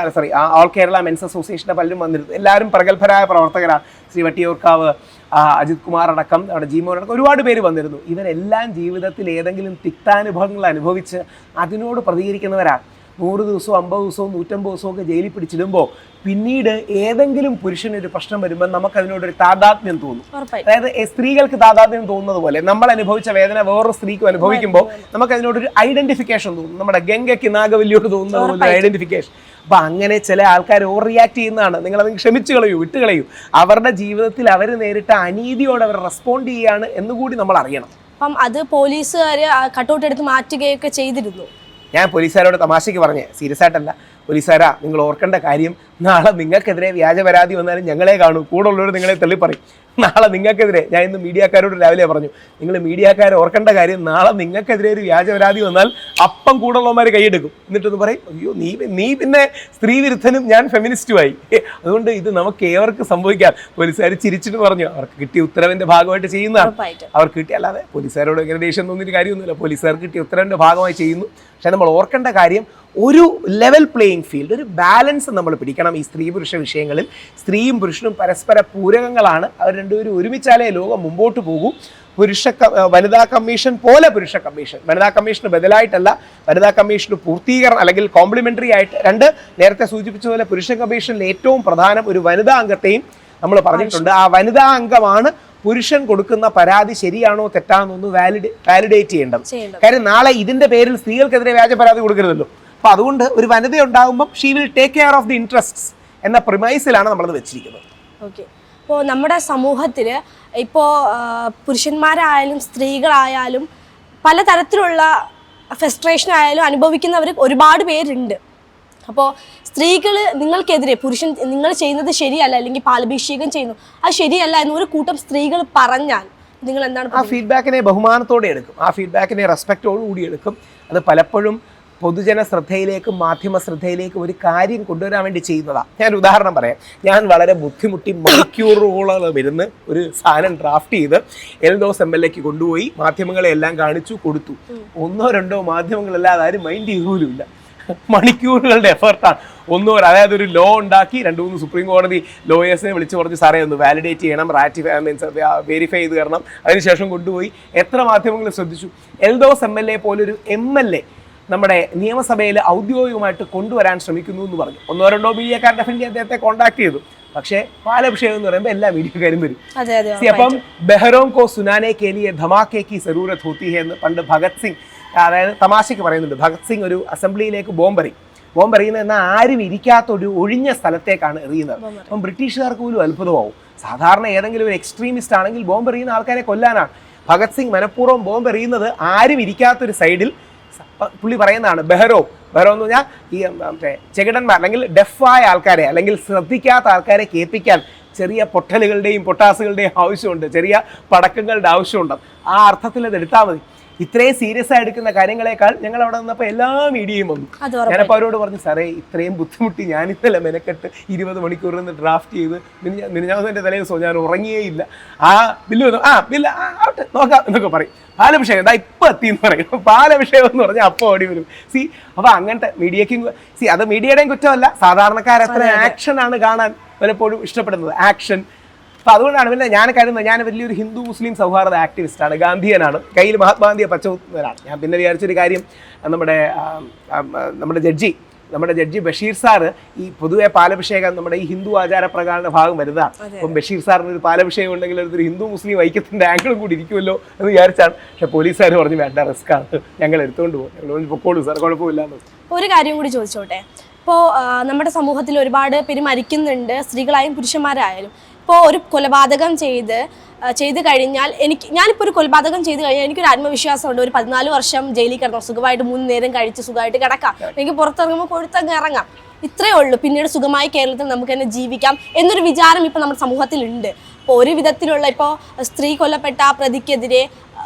ഓൾ കേരള മെൻസ് അസോസിയേഷന്റെ പലരും വന്നിരുന്നു. എല്ലാവരും പ്രഗത്ഭരായ പ്രവർത്തകരാണ്. ശ്രീ വട്ടിയൂർക്കാവ്, അജിത് കുമാർ അടക്കം, അവിടെ ജിമോൻ അടക്കം ഒരുപാട് പേര് വന്നിരുന്നു. ഇവരെല്ലാം ജീവിതത്തിൽ ഏതെങ്കിലും തിക്താനുഭവങ്ങൾ അനുഭവിച്ച് അതിനോട് പ്രതികരിക്കുന്നവരാണ്. 100 ദിവസവും 50 ദിവസവും 150 ദിവസവും ഒക്കെ ജയിലിൽ പിടിച്ചിടുമ്പോൾ പിന്നീട് ഏതെങ്കിലും പുരുഷനൊരു പ്രശ്നം വരുമ്പോൾ നമുക്കതിനോടൊരു താതാത്മ്യം തോന്നും. അതായത് സ്ത്രീകൾക്ക് താതാത്മ്യം തോന്നുന്നത് പോലെ നമ്മൾ അനുഭവിച്ച വേദന വേറൊരു സ്ത്രീക്കും അനുഭവിക്കുമ്പോൾ നമുക്കതിനോടൊരു ഐഡന്റിഫിക്കേഷൻ തോന്നും. നമ്മുടെ ഗംഗയ്ക്ക് നാഗവല്ലിയോട് തോന്നുന്ന പോലെ ഐഡന്റിഫിക്കേഷൻ. അപ്പൊ അങ്ങനെ ചില ആൾക്കാർ ഓവർ റിയാക്ട് ചെയ്യുന്നതാണ്. നിങ്ങളത് ക്ഷമിച്ചു കളയൂ, വിട്ടുകളയൂ. അവരുടെ ജീവിതത്തിൽ അവർ നേരിട്ട അനീതിയോട് അവർ റെസ്പോണ്ട് ചെയ്യുകയാണ് എന്നുകൂടി നമ്മൾ അറിയണം. അപ്പം അത് പോലീസുകാർ കട്ടൗട്ട് എടുത്ത് മാറ്റുകയൊക്കെ ചെയ്തിരുന്നു. ഞാൻ പോലീസുകാരോട് തമാശയ്ക്ക് പറഞ്ഞേ, സീരിയസ് ആയിട്ടല്ല. പോലീസുകാരാ, നിങ്ങൾ ഓർക്കേണ്ട കാര്യം, നാളെ നിങ്ങൾക്കെതിരെ വ്യാജ പരാതി വന്നാലും ഞങ്ങളെ കാണൂ, കൂടെ ഉള്ളവർ നിങ്ങളെ തള്ളി പറയും. നാളെ നിങ്ങൾക്കെതിരെ, ഞാൻ ഇന്ന് മീഡിയക്കാരോട് രാവിലെ പറഞ്ഞു, നിങ്ങൾ മീഡിയക്കാർ ഓർക്കേണ്ട കാര്യം, നാളെ നിങ്ങൾക്കെതിരെ ഒരു വ്യാജ പരാതി വന്നാൽ അപ്പം കൂടെ ഉള്ളവന്മാർ കൈയെടുക്കും. എന്നിട്ടൊന്ന് പറയും, അയ്യോ നീ പിന്നെ സ്ത്രീ വിരുദ്ധനും ഞാൻ ഫെമിനിസ്റ്റുമായി. അതുകൊണ്ട് ഇത് നമുക്ക് ഏവർക്ക് സംഭവിക്കാം. പോലീസുകാർ ചിരിച്ചിട്ട് പറഞ്ഞു, അവർക്ക് കിട്ടിയ ഉത്തരവിന്റെ ഭാഗമായിട്ട് ചെയ്യുന്നതാണ്. അവർക്ക് കിട്ടിയ, അല്ലാതെ പോലീസുകാരോട് എങ്ങനെ ദേഷ്യം തോന്നിയിട്ട് കാര്യമൊന്നുമില്ല. പോലീസുകാർക്ക് കിട്ടിയ ഉത്തരവിന്റെ ഭാഗമായി ചെയ്യുന്നു. പക്ഷെ നമ്മൾ ഓർക്കേണ്ട കാര്യം, ഒരു ലെവൽ പ്ലേയിങ് ഫീൽഡ്, ഒരു ബാലൻസ് നമ്മൾ പിടിക്കണം ഈ സ്ത്രീ പുരുഷ വിഷയങ്ങളിൽ. സ്ത്രീയും പുരുഷനും പരസ്പര പൂരകങ്ങളാണ്. അവർ രണ്ടുപേരും ഒരുമിച്ചാലേ ലോകം മുമ്പോട്ട് പോകൂ. വനിതാ കമ്മീഷൻ പോലെ പുരുഷ കമ്മീഷൻ, വനിതാ കമ്മീഷന് ബദലായിട്ടല്ല, വനിതാ കമ്മീഷന് പൂർത്തീകരണം അല്ലെങ്കിൽ കോംപ്ലിമെന്ററി ആയിട്ട് നേരത്തെ സൂചിപ്പിച്ച പോലെ പുരുഷ കമ്മീഷനിൽ ഏറ്റവും പ്രധാനം ഒരു വനിതാ അംഗത്തെയും നമ്മൾ പറഞ്ഞിട്ടുണ്ട്. ആ വനിതാ അംഗമാണ് പുരുഷൻ കൊടുക്കുന്ന പരാതി ശരിയാണോ തെറ്റാണോ എന്ന് വാലിഡേറ്റ് ചെയ്യേണ്ടത്. കാര്യം നാളെ ഇതിന്റെ പേരിൽ സ്ത്രീകൾക്കെതിരെ വ്യാജ പരാതി കൊടുക്കരുതല്ലോ. അപ്പൊ അതുകൊണ്ട് ഒരു വനിത ഉണ്ടാകുമ്പോൾ she will take care of the interests എന്ന പ്രിമൈസിലാണ് നമ്മളത് വെച്ചിരിക്കുന്നത്. ഓക്കെ. ഇപ്പോൾ നമ്മുടെ സമൂഹത്തിൽ ഇപ്പോൾ പുരുഷന്മാരായാലും സ്ത്രീകളായാലും പലതരത്തിലുള്ള ഫ്രസ്ട്രേഷൻ ആയാലും അനുഭവിക്കുന്നവർ ഒരുപാട് പേരുണ്ട്. അപ്പോൾ സ്ത്രീകൾ നിങ്ങൾക്കെതിരെ നിങ്ങൾ ചെയ്യുന്നത് ശരിയല്ല, അല്ലെങ്കിൽ പാലഭിഷേകം ചെയ്യുന്നു അത് ശരിയല്ല എന്ന് ഒരു കൂട്ടം സ്ത്രീകൾ പറഞ്ഞാൽ നിങ്ങൾ എന്താണ്? ആ ഫീഡ്ബാക്കിനെ ബഹുമാനത്തോടെ എടുക്കും, ആ ഫീഡ്ബാക്കിനെ റെസ്പെക്റ്റോടുകൂടി എടുക്കും. അത് പലപ്പോഴും പൊതുജന ശ്രദ്ധയിലേക്കും മാധ്യമ ശ്രദ്ധയിലേക്കും ഒരു കാര്യം കൊണ്ടുവരാൻ വേണ്ടി ചെയ്യുന്നതാണ്. ഞാൻ ഉദാഹരണം പറയാം. ഞാൻ വളരെ ബുദ്ധിമുട്ടി മണിക്കൂറുകളോളം ഇരുന്ന് ഒരു സാധനം ഡ്രാഫ്റ്റ് ചെയ്ത് എൽദോസ് MLA കൊണ്ടുപോയി മാധ്യമങ്ങളെ എല്ലാം കാണിച്ചു കൊടുത്തു. 1-2 മാധ്യമങ്ങളല്ലാതെ ആരും മൈൻഡ് ചെയ്യൂലുമില്ല. മണിക്കൂറുകളുടെ എഫേർട്ടാണ്. അതായത് ഒരു ലോ ഉണ്ടാക്കി 2-3 സുപ്രീം കോടതി ലോയേഴ്സിനെ വിളിച്ച് പറഞ്ഞ് സാറേ ഒന്ന് വാലിഡേറ്റ് ചെയ്യണം, വെരിഫൈ ചെയ്ത് തരണം, അതിനുശേഷം കൊണ്ടുപോയി. എത്ര മാധ്യമങ്ങൾ ശ്രദ്ധിച്ചു? എൽദോസ് MLA പോലൊരു MLA നമ്മുടെ നിയമസഭയിൽ ഔദ്യോഗികമായിട്ട് കൊണ്ടുവരാൻ ശ്രമിക്കുന്നു എന്ന് പറഞ്ഞു. 1-2 മീഡിയക്കാർ ഡെഫിനറ്റ്ലി അദ്ദേഹത്തെ കോൺടാക്ട് ചെയ്തു. പക്ഷേ പാലഭിഷേകം എന്ന് പറയുമ്പോൾ എല്ലാ മീഡിയക്കാരും വരും. അപ്പം ബെഹ്റോം കോ സുനാനെ കെ ലിയെ ധമാക്കെ കി സരൂരത്ത് ഹോത്തി ഹെ എന്ന് പണ്ട് ഭഗത് സിംഗ്, അതായത് തമാശയ്ക്ക് പറയുന്നുണ്ട്, ഭഗത് സിംഗ് ഒരു അസംബ്ലിയിലേക്ക് ബോംബെറിയുന്നത് എന്നാൽ ആരും ഇരിക്കാത്ത ഒരു ഒഴിഞ്ഞ സ്ഥലത്തേക്കാണ് എറിയുന്നത്. അപ്പം ബ്രിട്ടീഷുകാർക്ക് പോലും അത്ഭുതമാവും. സാധാരണ ഏതെങ്കിലും ഒരു എക്സ്ട്രീമിസ്റ്റ് ആണെങ്കിൽ ബോംബെറിയുന്ന ആൾക്കാരെ കൊല്ലാനാണ്. ഭഗത് സിംഗ് മനഃപൂർവ്വം ബോംബെറിയുന്നത് ആരും ഇരിക്കാത്തൊരു സൈഡിൽ. പുള്ളി പറയുന്നതാണ് ബെഹ്റോ എന്ന് പറഞ്ഞാൽ ഈ ചെകിടന്മാർ അല്ലെങ്കിൽ ഡെഫായ ആൾക്കാരെ അല്ലെങ്കിൽ ശ്രദ്ധിക്കാത്ത ആൾക്കാരെ കേൾപ്പിക്കാൻ ചെറിയ പൊട്ടലുകളുടെയും പൊട്ടാസുകളുടെയും ആവശ്യമുണ്ട്, ചെറിയ പടക്കങ്ങളുടെ ആവശ്യമുണ്ട്. ആ അർത്ഥത്തിൽ അത് എടുത്താൽ മതി. ഇത്രയും സീരിയസ് ആയി എടുക്കുന്ന കാര്യങ്ങളെക്കാൾ ഞങ്ങൾ അവിടെ നിന്നപ്പോൾ എല്ലാ മീഡിയയും വന്നു. ഞാനപ്പോൾ അവരോട് പറഞ്ഞു, സാറേ ഇത്രയും ബുദ്ധിമുട്ടി ഞാൻ ഇന്നലെ മെനക്കെട്ട് 20 മണിക്കൂർ നിന്ന് ഡ്രാഫ്റ്റ് ചെയ്ത് മിനിഞ്ഞാന്നതിൻ്റെ തലേദിവസം ഞാൻ ഉറങ്ങിയേയില്ല. ആ ബില്ല് ആവട്ടെ നോക്കാം എന്നൊക്കെ പറയും. പാലഭിഷേകം ഇപ്പം എത്തി എന്ന് പറയും. പാലഭിഷേകം എന്ന് പറഞ്ഞാൽ അപ്പോൾ ഓടി വരും. അപ്പോൾ അങ്ങനത്തെ മീഡിയക്കും അത് മീഡിയയുടെയും കുറ്റമല്ല, സാധാരണക്കാരത്ര ആക്ഷനാണ് കാണാൻ പലപ്പോഴും ഇഷ്ടപ്പെടുന്നത്, ആക്ഷൻ. അപ്പോൾ അതുകൊണ്ടാണ് പിന്നെ ഞാൻ കരുതുന്നത്, ഞാൻ വലിയൊരു ഹിന്ദു മുസ്ലിം സൗഹാർദ്ദ ആക്ടിവിസ്റ്റാണ്, ഗാന്ധിയനാണ്, കയ്യിൽ മഹാത്മാഗാന്ധിയെ പച്ചവരാണ്. ഞാൻ പിന്നെ വിചാരിച്ചൊരു കാര്യം, നമ്മുടെ ജഡ്ജി ബഷീർ സാറ് ഈ പൊതുവെ പാലഭിഷേകം നമ്മുടെ ഈ ഹിന്ദു ആചാരപ്രകാരന്റെ ഭാഗം വരുന്നതാണ്. അപ്പം ബഷീർ സാറിന് ഒരു പാലഭിഷേകം ഉണ്ടെങ്കിൽ ഒരു ഹിന്ദു മുസ്ലിം ഐക്യത്തിന്റെ ആംഗിളും കൂടി ഇരിക്കുമല്ലോ എന്ന് വിചാരിച്ചാണ്. പക്ഷെ പോലീസുകാർ പറഞ്ഞു വേണ്ട, റിസ്ക് ആണ്, ഞങ്ങൾ എടുത്തുകൊണ്ട് പോകും, ഞങ്ങൾ പൊക്കോളൂ സാർ, കുഴപ്പമില്ലാന്ന്. ഒരു കാര്യം കൂടി ചോദിച്ചോട്ടെ. ഇപ്പോൾ നമ്മുടെ സമൂഹത്തിൽ ഒരുപാട് പേര് മരിക്കുന്നുണ്ട്, സ്ത്രീകളായാലും പുരുഷന്മാരായാലും. ഇപ്പോൾ ഒരു കൊലപാതകം ചെയ്ത് കഴിഞ്ഞാൽ ഞാനിപ്പോൾ ഒരു കൊലപാതകം ചെയ്ത് കഴിഞ്ഞാൽ എനിക്കൊരു ആത്മവിശ്വാസമുണ്ട്, ഒരു 14 വർഷം ജയിലിൽ കിടന്നു സുഖമായിട്ട് 3 നേരം കഴിച്ച് സുഖമായിട്ട് കിടക്കാം, എനിക്ക് പുറത്തിറങ്ങുമ്പോൾ കൊഴുത്തങ്ങ് ഇറങ്ങാം, ഇത്രയേ ഉള്ളൂ. പിന്നീട് സുഖമായി കേരളത്തിൽ നമുക്ക് തന്നെ ജീവിക്കാം എന്നൊരു വിചാരം ഇപ്പോൾ നമ്മുടെ സമൂഹത്തിലുണ്ട്. അപ്പോൾ ഒരു വിധത്തിലുള്ള ഇപ്പോൾ സ്ത്രീ കൊല്ലപ്പെട്ട പ്രതിക്കെതിരെ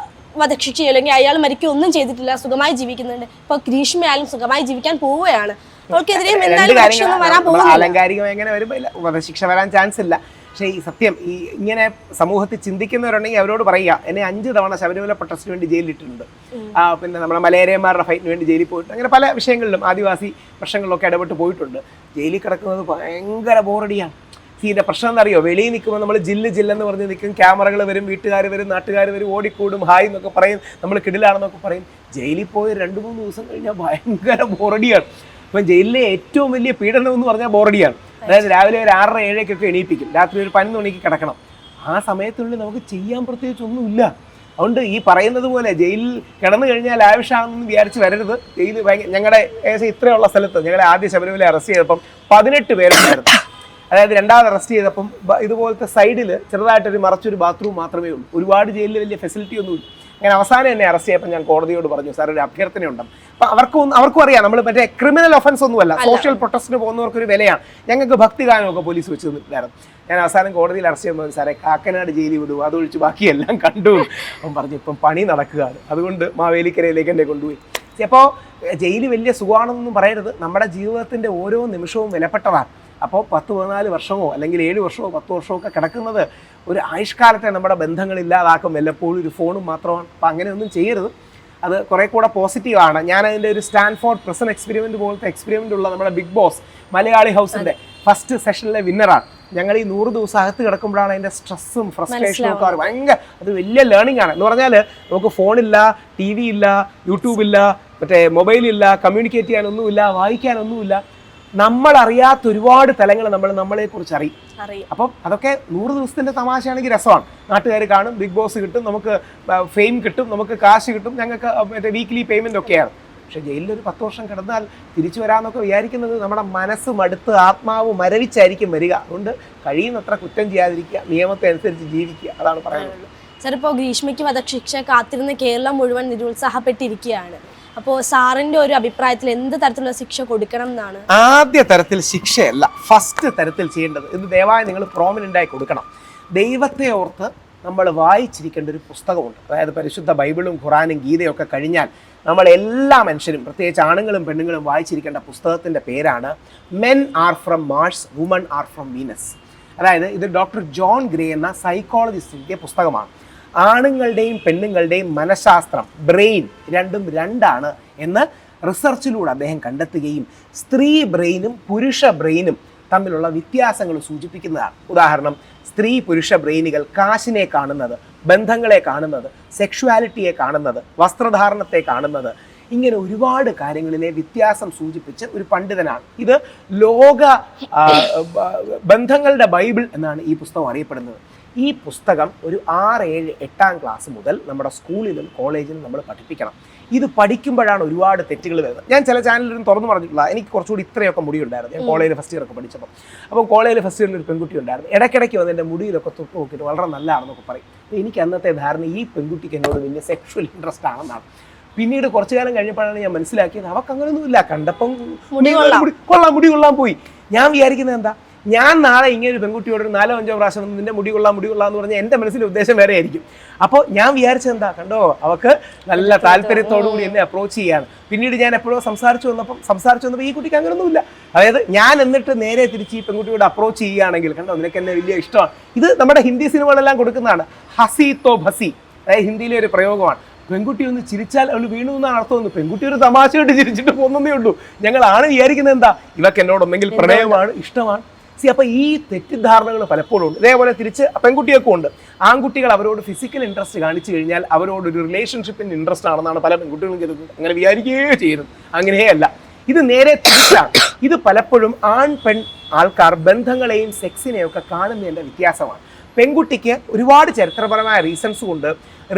വധശിക്ഷ അല്ലെങ്കിൽ അയാൾ മരിക്കുകയോ ഒന്നും ചെയ്തിട്ടില്ല, സുഖമായി ജീവിക്കുന്നുണ്ട്. ഇപ്പോൾ ഗ്രീഷ്മയായാലും സുഖമായി ജീവിക്കാൻ പോവുകയാണ്. ആലങ്കാരികം എങ്ങനെ വരുമ്പോൾ വധശിക്ഷ വരാൻ ചാൻസ് ഇല്ല. പക്ഷേ ഈ സത്യം ഈ ഇങ്ങനെ സമൂഹത്തിൽ ചിന്തിക്കുന്നവരുണ്ടെങ്കിൽ അവരോട് പറയുക, എന്നെ 5 തവണ ശബരിമല പ്രൊട്ടസ്റ്റിന് വേണ്ടി ജയിലിലിട്ടിട്ടുണ്ട്. പിന്നെ നമ്മുടെ മലയേറിയന്മാരുടെ ഫൈറ്റിന് വേണ്ടി ജയിലിൽ പോയിട്ടുണ്ട്. അങ്ങനെ പല വിഷയങ്ങളിലും ആദിവാസി പ്രശ്നങ്ങളിലൊക്കെ ഇടപെട്ട് പോയിട്ടുണ്ട്. ജയിലിൽ കിടക്കുന്നത് ഭയങ്കര ബോറടിയാണ്. ഇതിൻ്റെ പ്രശ്നം എന്നറിയോ, വെളിയിൽ നിൽക്കുമ്പോൾ നമ്മൾ ജില്ലെന്ന് പറഞ്ഞ് നിൽക്കും, ക്യാമറകൾ വരും, വീട്ടുകാർ വരും, നാട്ടുകാർ വരും, ഓടിക്കൂടും, ഹായ് എന്നൊക്കെ പറയും, നമ്മൾ കിടിലാണെന്നൊക്കെ പറയും. ജയിലിൽ പോയി 2-3 ദിവസം കഴിഞ്ഞാൽ ഭയങ്കര ബോറടിയാണ്. അപ്പം ജയിലിലെ ഏറ്റവും വലിയ പീഡനം എന്ന് പറഞ്ഞാൽ ബോറടിയാണ്. അതായത് രാവിലെ ഒരു 6:30-7:00 എണീപ്പിക്കും, രാത്രി ഒരു 11 മണിക്ക് കിടക്കണം. ആ സമയത്തുള്ളിൽ നമുക്ക് ചെയ്യാൻ പ്രത്യേകിച്ചൊന്നുമില്ല. അതുകൊണ്ട് ഈ പറയുന്നത് പോലെ ജയിലിൽ കിടന്നു കഴിഞ്ഞാൽ ആവശ്യമാണെന്ന് വിചാരിച്ച് വരരുത്. ജയിൽ ഞങ്ങളുടെ ഏകദേശം ഇത്രയുള്ള സ്ഥലത്ത് ഞങ്ങളെ ആദ്യ ശബരിമല അറസ്റ്റ് ചെയ്തപ്പം 18 പേരുണ്ടായിരുന്നു. അതായത് രണ്ടാമത് അറസ്റ്റ് ചെയ്തപ്പം ഇതുപോലത്തെ സൈഡിൽ ചെറുതായിട്ടൊരു മറച്ചൊരു ബാത്റൂം മാത്രമേ ഉള്ളൂ. ഒരുപാട് ജയിലിൽ വലിയ ഫെസിലിറ്റി ഒന്നുമില്ല. അങ്ങനെ അവസാനം എന്നെ അറസ്റ്റ് ചെയ്യപ്പോൾ ഞാൻ കോടതിയോട് പറഞ്ഞു, സാർ ഒരു അഭ്യർത്ഥനയുണ്ട്. അപ്പം അവർക്കും അറിയാം, നമ്മൾ മറ്റേ ക്രിമിനൽ ഒഫൻസ് ഒന്നുമല്ല, സോഷ്യൽ പ്രൊട്ടസ്റ്റിന് പോകുന്നവർക്കൊരു വിലയാണ്. ഞങ്ങൾക്ക് ഭക്തിഗാനമൊക്കെ പോലീസ് വെച്ച് തന്നിട്ടുണ്ടായിരുന്നു. ഞാൻ അവസാനം കോടതിയിൽ അറസ്റ്റ് ചെയ്യുമ്പോൾ, സാറേ കാക്കനാട് ജയിലിൽ വിടുക, അതൊഴിച്ച് ബാക്കിയെല്ലാം കണ്ടു. അപ്പം പറഞ്ഞു, ഇപ്പം പണി നടക്കുകയാണ്, അതുകൊണ്ട് മാവേലിക്കരയിലേക്ക് എന്നെ കൊണ്ടുപോയി. അപ്പോൾ ജയില് വലിയ സുഖമാണെന്നൊന്നും പറയരുത്. നമ്മുടെ ജീവിതത്തിൻ്റെ ഓരോ നിമിഷവും വിലപ്പെട്ടതാണ്. അപ്പോൾ 10-14 വർഷമോ അല്ലെങ്കിൽ 7 വർഷമോ 10 വർഷമോ ഒക്കെ കിടക്കുന്നത് ഒരു ആയുഷ്കാലത്തെ നമ്മുടെ ബന്ധങ്ങളില്ലാതാക്കും. വല്ലപ്പോഴും ഒരു ഫോണും മാത്രമാണ്. അപ്പം അങ്ങനെയൊന്നും ചെയ്യരുത്. അത് കുറേ കൂടെ പോസിറ്റീവാണ്. ഞാനതിൻ്റെ ഒരു സ്റ്റാൻഫോർഡ് പ്രസൻ എക്സ്പെരിമെൻറ്റ് പോലത്തെ എക്സ്പെരിമെൻ്റ് ഉള്ള നമ്മുടെ ബിഗ് ബോസ് മലയാളി ഹൗസിൻ്റെ ഫസ്റ്റ് സെഷനിലെ വിന്നറാണ്. ഞങ്ങൾ ഈ 100 ദിവസം അകത്ത് കിടക്കുമ്പോഴാണ് അതിൻ്റെ സ്ട്രെസ്സും ഫ്രസ്ട്രേഷനും ഒക്കെ ഭയങ്കര, അത് വലിയ ലേണിംഗ് ആണ്. എന്ന് പറഞ്ഞാൽ നമുക്ക് ഫോണില്ല, TV ഇല്ല, യൂട്യൂബ് ഇല്ല, മറ്റേ മൊബൈലില്ല, കമ്മ്യൂണിക്കേറ്റ് ചെയ്യാനൊന്നുമില്ല, വായിക്കാനൊന്നുമില്ല. നമ്മളറിയാത്ത ഒരുപാട് തലങ്ങൾ നമ്മളെക്കുറിച്ച് അറിയും. അപ്പം അതൊക്കെ 100 ദിവസത്തിൻ്റെ തമാശയാണെങ്കിൽ രസമാണ്. നാട്ടുകാർ കാണും, ബിഗ് ബോസ് കിട്ടും, നമുക്ക് ഫെയിം കിട്ടും, നമുക്ക് കാശ് കിട്ടും, ഞങ്ങൾക്ക് മറ്റേ വീക്ക്ലി പേയ്മെൻ്റ് ഒക്കെയാണ്. പക്ഷേ ജയിലിൽ ഒരു 10 വർഷം കിടന്നാൽ തിരിച്ചു വരാമെന്നൊക്കെ വിചാരിക്കുന്നത് നമ്മുടെ മനസ്സ് മടുത്ത് ആത്മാവ് മരവിച്ചായിരിക്കും വരിക. അതുകൊണ്ട് കഴിയുന്നത്ര കുറ്റം ചെയ്യാതിരിക്കുക, നിയമത്തെ അനുസരിച്ച് ജീവിക്കുക, അതാണ് പറയാനുള്ളത്. സാർ, ഇപ്പോൾ ഗ്രീഷ്മയ്ക്ക് വധശിക്ഷ കാത്തിരുന്ന് കേരളം മുഴുവൻ നിരുത്സാഹപ്പെട്ടിരിക്കുകയാണ്. അപ്പോൾ സാറിൻ്റെ ഒരു അഭിപ്രായത്തിൽ എന്ത് തരത്തിലുള്ള ശിക്ഷ കൊടുക്കണം എന്നാണ്? ആദ്യ തരത്തിൽ ശിക്ഷയല്ല, ഫസ്റ്റ് തരത്തിൽ ചെയ്യേണ്ടത്. ഇത് ദയവായി നിങ്ങൾ പ്രോമിനൻ്റായി കൊടുക്കണം. ദൈവത്തെ ഓർത്ത് നമ്മൾ വായിച്ചിരിക്കേണ്ട ഒരു പുസ്തകമുണ്ട്. അതായത് പരിശുദ്ധ ബൈബിളും ഖുറാനും ഗീതയൊക്കെ കഴിഞ്ഞാൽ നമ്മൾ എല്ലാ മനുഷ്യരും, പ്രത്യേകിച്ച് ആണുങ്ങളും പെണ്ണുങ്ങളും വായിച്ചിരിക്കേണ്ട പുസ്തകത്തിൻ്റെ പേരാണ് men are from Mars, woman are from Venus. അതായത് ഇത് ഡോക്ടർ ജോൺ ഗ്രേ എന്ന സൈക്കോളജിസ്റ്റിൻ്റെ പുസ്തകമാണ്. ആണുങ്ങളുടെയും പെണ്ണുങ്ങളുടെയും മനഃശാസ്ത്രം, ബ്രെയിൻ രണ്ടും രണ്ടാണ് എന്ന് റിസർച്ചിലൂടെ അദ്ദേഹം കണ്ടെത്തുകയും സ്ത്രീ ബ്രെയിനും പുരുഷ ബ്രെയിനും തമ്മിലുള്ള വ്യത്യാസങ്ങൾ സൂചിപ്പിക്കുന്നതാണ്. ഉദാഹരണം, സ്ത്രീ പുരുഷ ബ്രെയിനുകൾ കാശിനെ കാണുന്നത്, ബന്ധങ്ങളെ കാണുന്നത്, സെക്ഷുവാലിറ്റിയെ കാണുന്നത്, വസ്ത്രധാരണത്തെ കാണുന്നത്, ഇങ്ങനെ ഒരുപാട് കാര്യങ്ങളിലെ വ്യത്യാസം സൂചിപ്പിച്ച് ഒരു പണ്ഡിതനാണ്. ഇത് ലോക ബന്ധങ്ങളുടെ ബൈബിൾ എന്നാണ് ഈ പുസ്തകം അറിയപ്പെടുന്നത്. ഈ പുസ്തകം ഒരു 6, 7, 8ാം ക്ലാസ് മുതൽ നമ്മുടെ സ്കൂളിലും കോളേജിലും നമ്മൾ പഠിപ്പിക്കണം. ഇത് പഠിക്കുമ്പോഴാണ് ഒരുപാട് തെറ്റുകൾ വരുന്നത്. ഞാൻ ചില ചാനലിലും തുറന്നു പറഞ്ഞിട്ടുള്ള, എനിക്ക് കുറച്ചുകൂടി ഇത്രയൊക്കെ മുടി ഉണ്ടായിരുന്നു. ഞാൻ കോളേജിൽ ഫസ്റ്റ് ഇയർ ഒക്കെ പഠിച്ചപ്പോൾ. അപ്പോൾ കോളേജിൽ ഫസ്റ്റ് ഇയറിൽ ഒരു പെൺകുട്ടി ഉണ്ടായിരുന്നു. ഇടയ്ക്കിടയ്ക്ക് വന്ന് എൻ്റെ മുടിയിലൊക്കെ തൊട്ട് നോക്കിയിട്ട് വളരെ നല്ലതാണെന്നൊക്കെ പറയും. അപ്പോൾ എനിക്ക് അന്നത്തെ ധാരണ ഈ പെൺകുട്ടിക്ക് എന്നോട് വലിയ സെക്ഷൽ ഇൻട്രസ്റ്റ് ആണെന്നാണ്. പിന്നീട് കുറച്ചു കാലം കഴിഞ്ഞപ്പോഴാണ് ഞാൻ മനസ്സിലാക്കിയത് അവർക്ക് അങ്ങനെയൊന്നുമില്ല. കണ്ടപ്പം മുടി കൊള്ളാൻ പോയി. ഞാൻ വിചാരിക്കുന്നത് എന്താ, ഞാൻ നാളെ ഇങ്ങനെ ഒരു പെൺകുട്ടിയോട് ഒരു 4-5 പ്രാവശ്യം നിന്റെ മുടി കൊള്ളാം എന്ന് പറഞ്ഞാൽ എൻ്റെ മനസ്സിലെ ഉദ്ദേശം വേറെ ആയിരിക്കും. അപ്പോൾ ഞാൻ വിചാരിച്ചത് എന്താ, കണ്ടോ അവൾക്ക് നല്ല താല്പര്യത്തോടു കൂടി എന്നെ അപ്രോച്ച് ചെയ്യാണ്. പിന്നീട് ഞാൻ എപ്പോഴോ സംസാരിച്ചു വന്നപ്പോൾ ഈ കുട്ടിക്ക് അങ്ങനെയൊന്നുമില്ല. അതായത് ഞാൻ എന്നിട്ട് നേരെ തിരിച്ച് ഈ പെൺകുട്ടിയോട് അപ്രോച്ച് ചെയ്യുകയാണെങ്കിൽ, കണ്ടോ നിനക്ക് എന്നെ വലിയ ഇഷ്ടമാണ്. ഇത് നമ്മുടെ ഹിന്ദി സിനിമകളെല്ലാം കൊടുക്കുന്നതാണ്. ഹസി തോ ഭസി, അതായത് ഹിന്ദിയിലെ ഒരു പ്രയോഗമാണ്. പെൺകുട്ടി ഒന്ന് ചിരിച്ചാൽ അവൾ വീണു എന്നാണ് അർത്ഥം. പെൺകുട്ടി ഒരു തമാശയായിട്ട് ചിരിച്ചിട്ട് പോകുന്നതേ ഉള്ളൂ. ഞങ്ങളാണ് വിചാരിക്കുന്നത് എന്താ, ഇവക്ക് എന്നോടൊന്നെങ്കിൽ പ്രണയമാണ്, ഇഷ്ടമാണ്. അപ്പോൾ ഈ തെറ്റിദ്ധാരണകൾ പലപ്പോഴും ഉണ്ട്. ഇതേപോലെ തിരിച്ച് പെൺകുട്ടിയൊക്കെ ഉണ്ട്. ആൺകുട്ടികൾ അവരോട് ഫിസിക്കൽ ഇൻട്രസ്റ്റ് കാണിച്ചു കഴിഞ്ഞാൽ അവരോടൊരു റിലേഷൻഷിപ്പിൻ്റെ ഇൻട്രസ്റ്റ് ആണെന്നാണ് പല പെൺകുട്ടികളും കരുതുന്നത്. അങ്ങനെ വിചാരിക്കുകയോ ചെയ്യുന്നത്. അങ്ങനെയല്ല, ഇത് നേരെ തിരിച്ചാണ്. ഇത് പലപ്പോഴും ആൺ പെൺ ആൾക്കാർ ബന്ധങ്ങളെയും സെക്സിനെയും ഒക്കെ കാണുന്നതിൻ്റെ വ്യത്യാസമാണ്. പെൺകുട്ടിക്ക് ഒരുപാട് ചരിത്രപരമായ റീസൺസ് കൊണ്ട്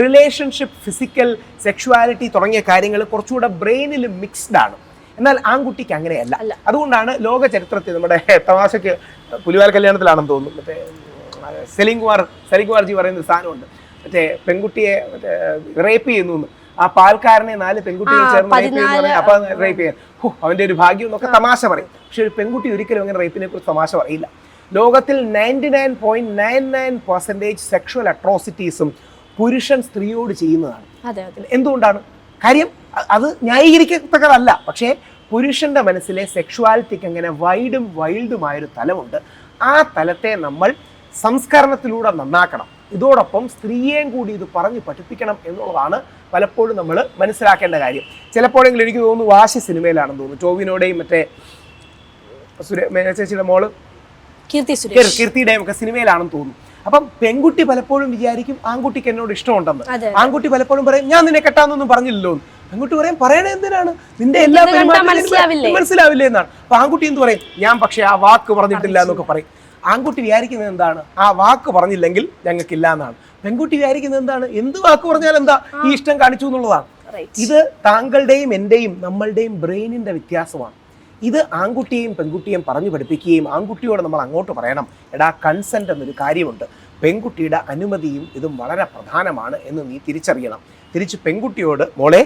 റിലേഷൻഷിപ്പ്, ഫിസിക്കൽ, സെക്ഷുവാലിറ്റി തുടങ്ങിയ കാര്യങ്ങൾ കുറച്ചുകൂടെ ബ്രെയിനിൽ മിക്സ്ഡ് ആണ്. എന്നാൽ ആൺകുട്ടിക്ക് അങ്ങനെയല്ല. അതുകൊണ്ടാണ് ലോക ചരിത്രത്തിൽ നമ്മുടെ തമാശയ്ക്ക് പുലിവാൽ കല്യാണത്തിലാണെന്ന് തോന്നുന്നു, മറ്റേ സലീം കുമാർജി പറയുന്ന ഒരു സാധനമുണ്ട്, മറ്റേ പെൺകുട്ടിയെ റേപ്പ് ചെയ്യുന്നു. ആ പാൽക്കാരനെ 4 പെൺകുട്ടികൾ ചേർന്ന് റേപ്പ് ചെയ്യുന്നു. അപ്പൊ റേപ്പ് ചെയ്യാൻ അവന്റെ ഒരു ഭാഗ്യം എന്നൊക്കെ തമാശ പറയും. പക്ഷെ ഒരു പെൺകുട്ടി ഒരിക്കലും അങ്ങനെ റേപ്പിനെ കുറിച്ച് തമാശ പറയില്ല. ലോകത്തിൽ 99.99% സെക്ഷുവൽ അട്രോസിറ്റീസും പുരുഷൻ സ്ത്രീയോട് ചെയ്യുന്നതാണ്. എന്തുകൊണ്ടാണ്? കാര്യം അത് ന്യായീകരിക്കത്തക്കതല്ല. പക്ഷേ പുരുഷന്റെ മനസ്സിലെ സെക്ഷുവാലിറ്റിക്ക് അങ്ങനെ വൈൽഡുമായൊരു തലമുണ്ട്. ആ തലത്തെ നമ്മൾ സംസ്കരണത്തിലൂടെ നന്നാക്കണം. ഇതോടൊപ്പം സ്ത്രീയെയും കൂടി ഇത് പറഞ്ഞ് പഠിപ്പിക്കണം എന്നുള്ളതാണ് പലപ്പോഴും നമ്മൾ മനസ്സിലാക്കേണ്ട കാര്യം. ചിലപ്പോഴെങ്കിലും എനിക്ക് തോന്നുന്നു വാശി സിനിമയിലാണെന്ന് തോന്നുന്നു, ടോവിനോടെയും മറ്റേ ചേച്ചിയുടെ മോള് കീർത്തിയുടെയും ഒക്കെ സിനിമയിലാണെന്ന് തോന്നുന്നു. അപ്പം പെൺകുട്ടി പലപ്പോഴും വിചാരിക്കും ആൺകുട്ടിക്ക് എന്നോട് ഇഷ്ടമുണ്ടെന്ന്. ആൺകുട്ടി പലപ്പോഴും പറയും ഞാൻ നിന്നെ കെട്ടാന്നൊന്നും പറഞ്ഞില്ലല്ലോ. പെൺകുട്ടി പറയും പറയണേ എന്തിനാണ്, നിന്റെ എല്ലാ പെരുമാറ്റം മനസ്സിലാവില്ലേ എന്നാണ്. അപ്പൊ ആൺകുട്ടി എന്ത് പറയും, ഞാൻ പക്ഷെ ആ വാക്ക് പറഞ്ഞിട്ടില്ല എന്നൊക്കെ പറയും. ആൺകുട്ടി വിചാരിക്കുന്നത് എന്താണ്, ആ വാക്ക് പറഞ്ഞില്ലെങ്കിൽ ഞങ്ങൾക്കില്ല എന്നാണ്. പെൺകുട്ടി വിചാരിക്കുന്നത് എന്താണ്, എന്ത് വാക്ക് പറഞ്ഞാൽ എന്താ, ഈ ഇഷ്ടം കാണിച്ചു എന്നുള്ളതാണ്. ഇത് താങ്കളുടെയും എന്റെയും നമ്മളുടെയും ബ്രെയിനിന്റെ വ്യത്യാസമാണ്. ഇത് ആൺകുട്ടിയെയും പെൺകുട്ടിയെയും പറഞ്ഞു പഠിപ്പിക്കുകയും ആൺകുട്ടിയോട് നമ്മൾ അങ്ങോട്ട് പറയണം, എടാ കൺസെന്റ് എന്നൊരു കാര്യമുണ്ട്, പെൺകുട്ടിയുടെ അനുമതിയും ഇതും വളരെ പ്രധാനമാണ് എന്ന് നീ തിരിച്ചറിയണം. തിരിച്ച് പെൺകുട്ടിയോട് മോളെ,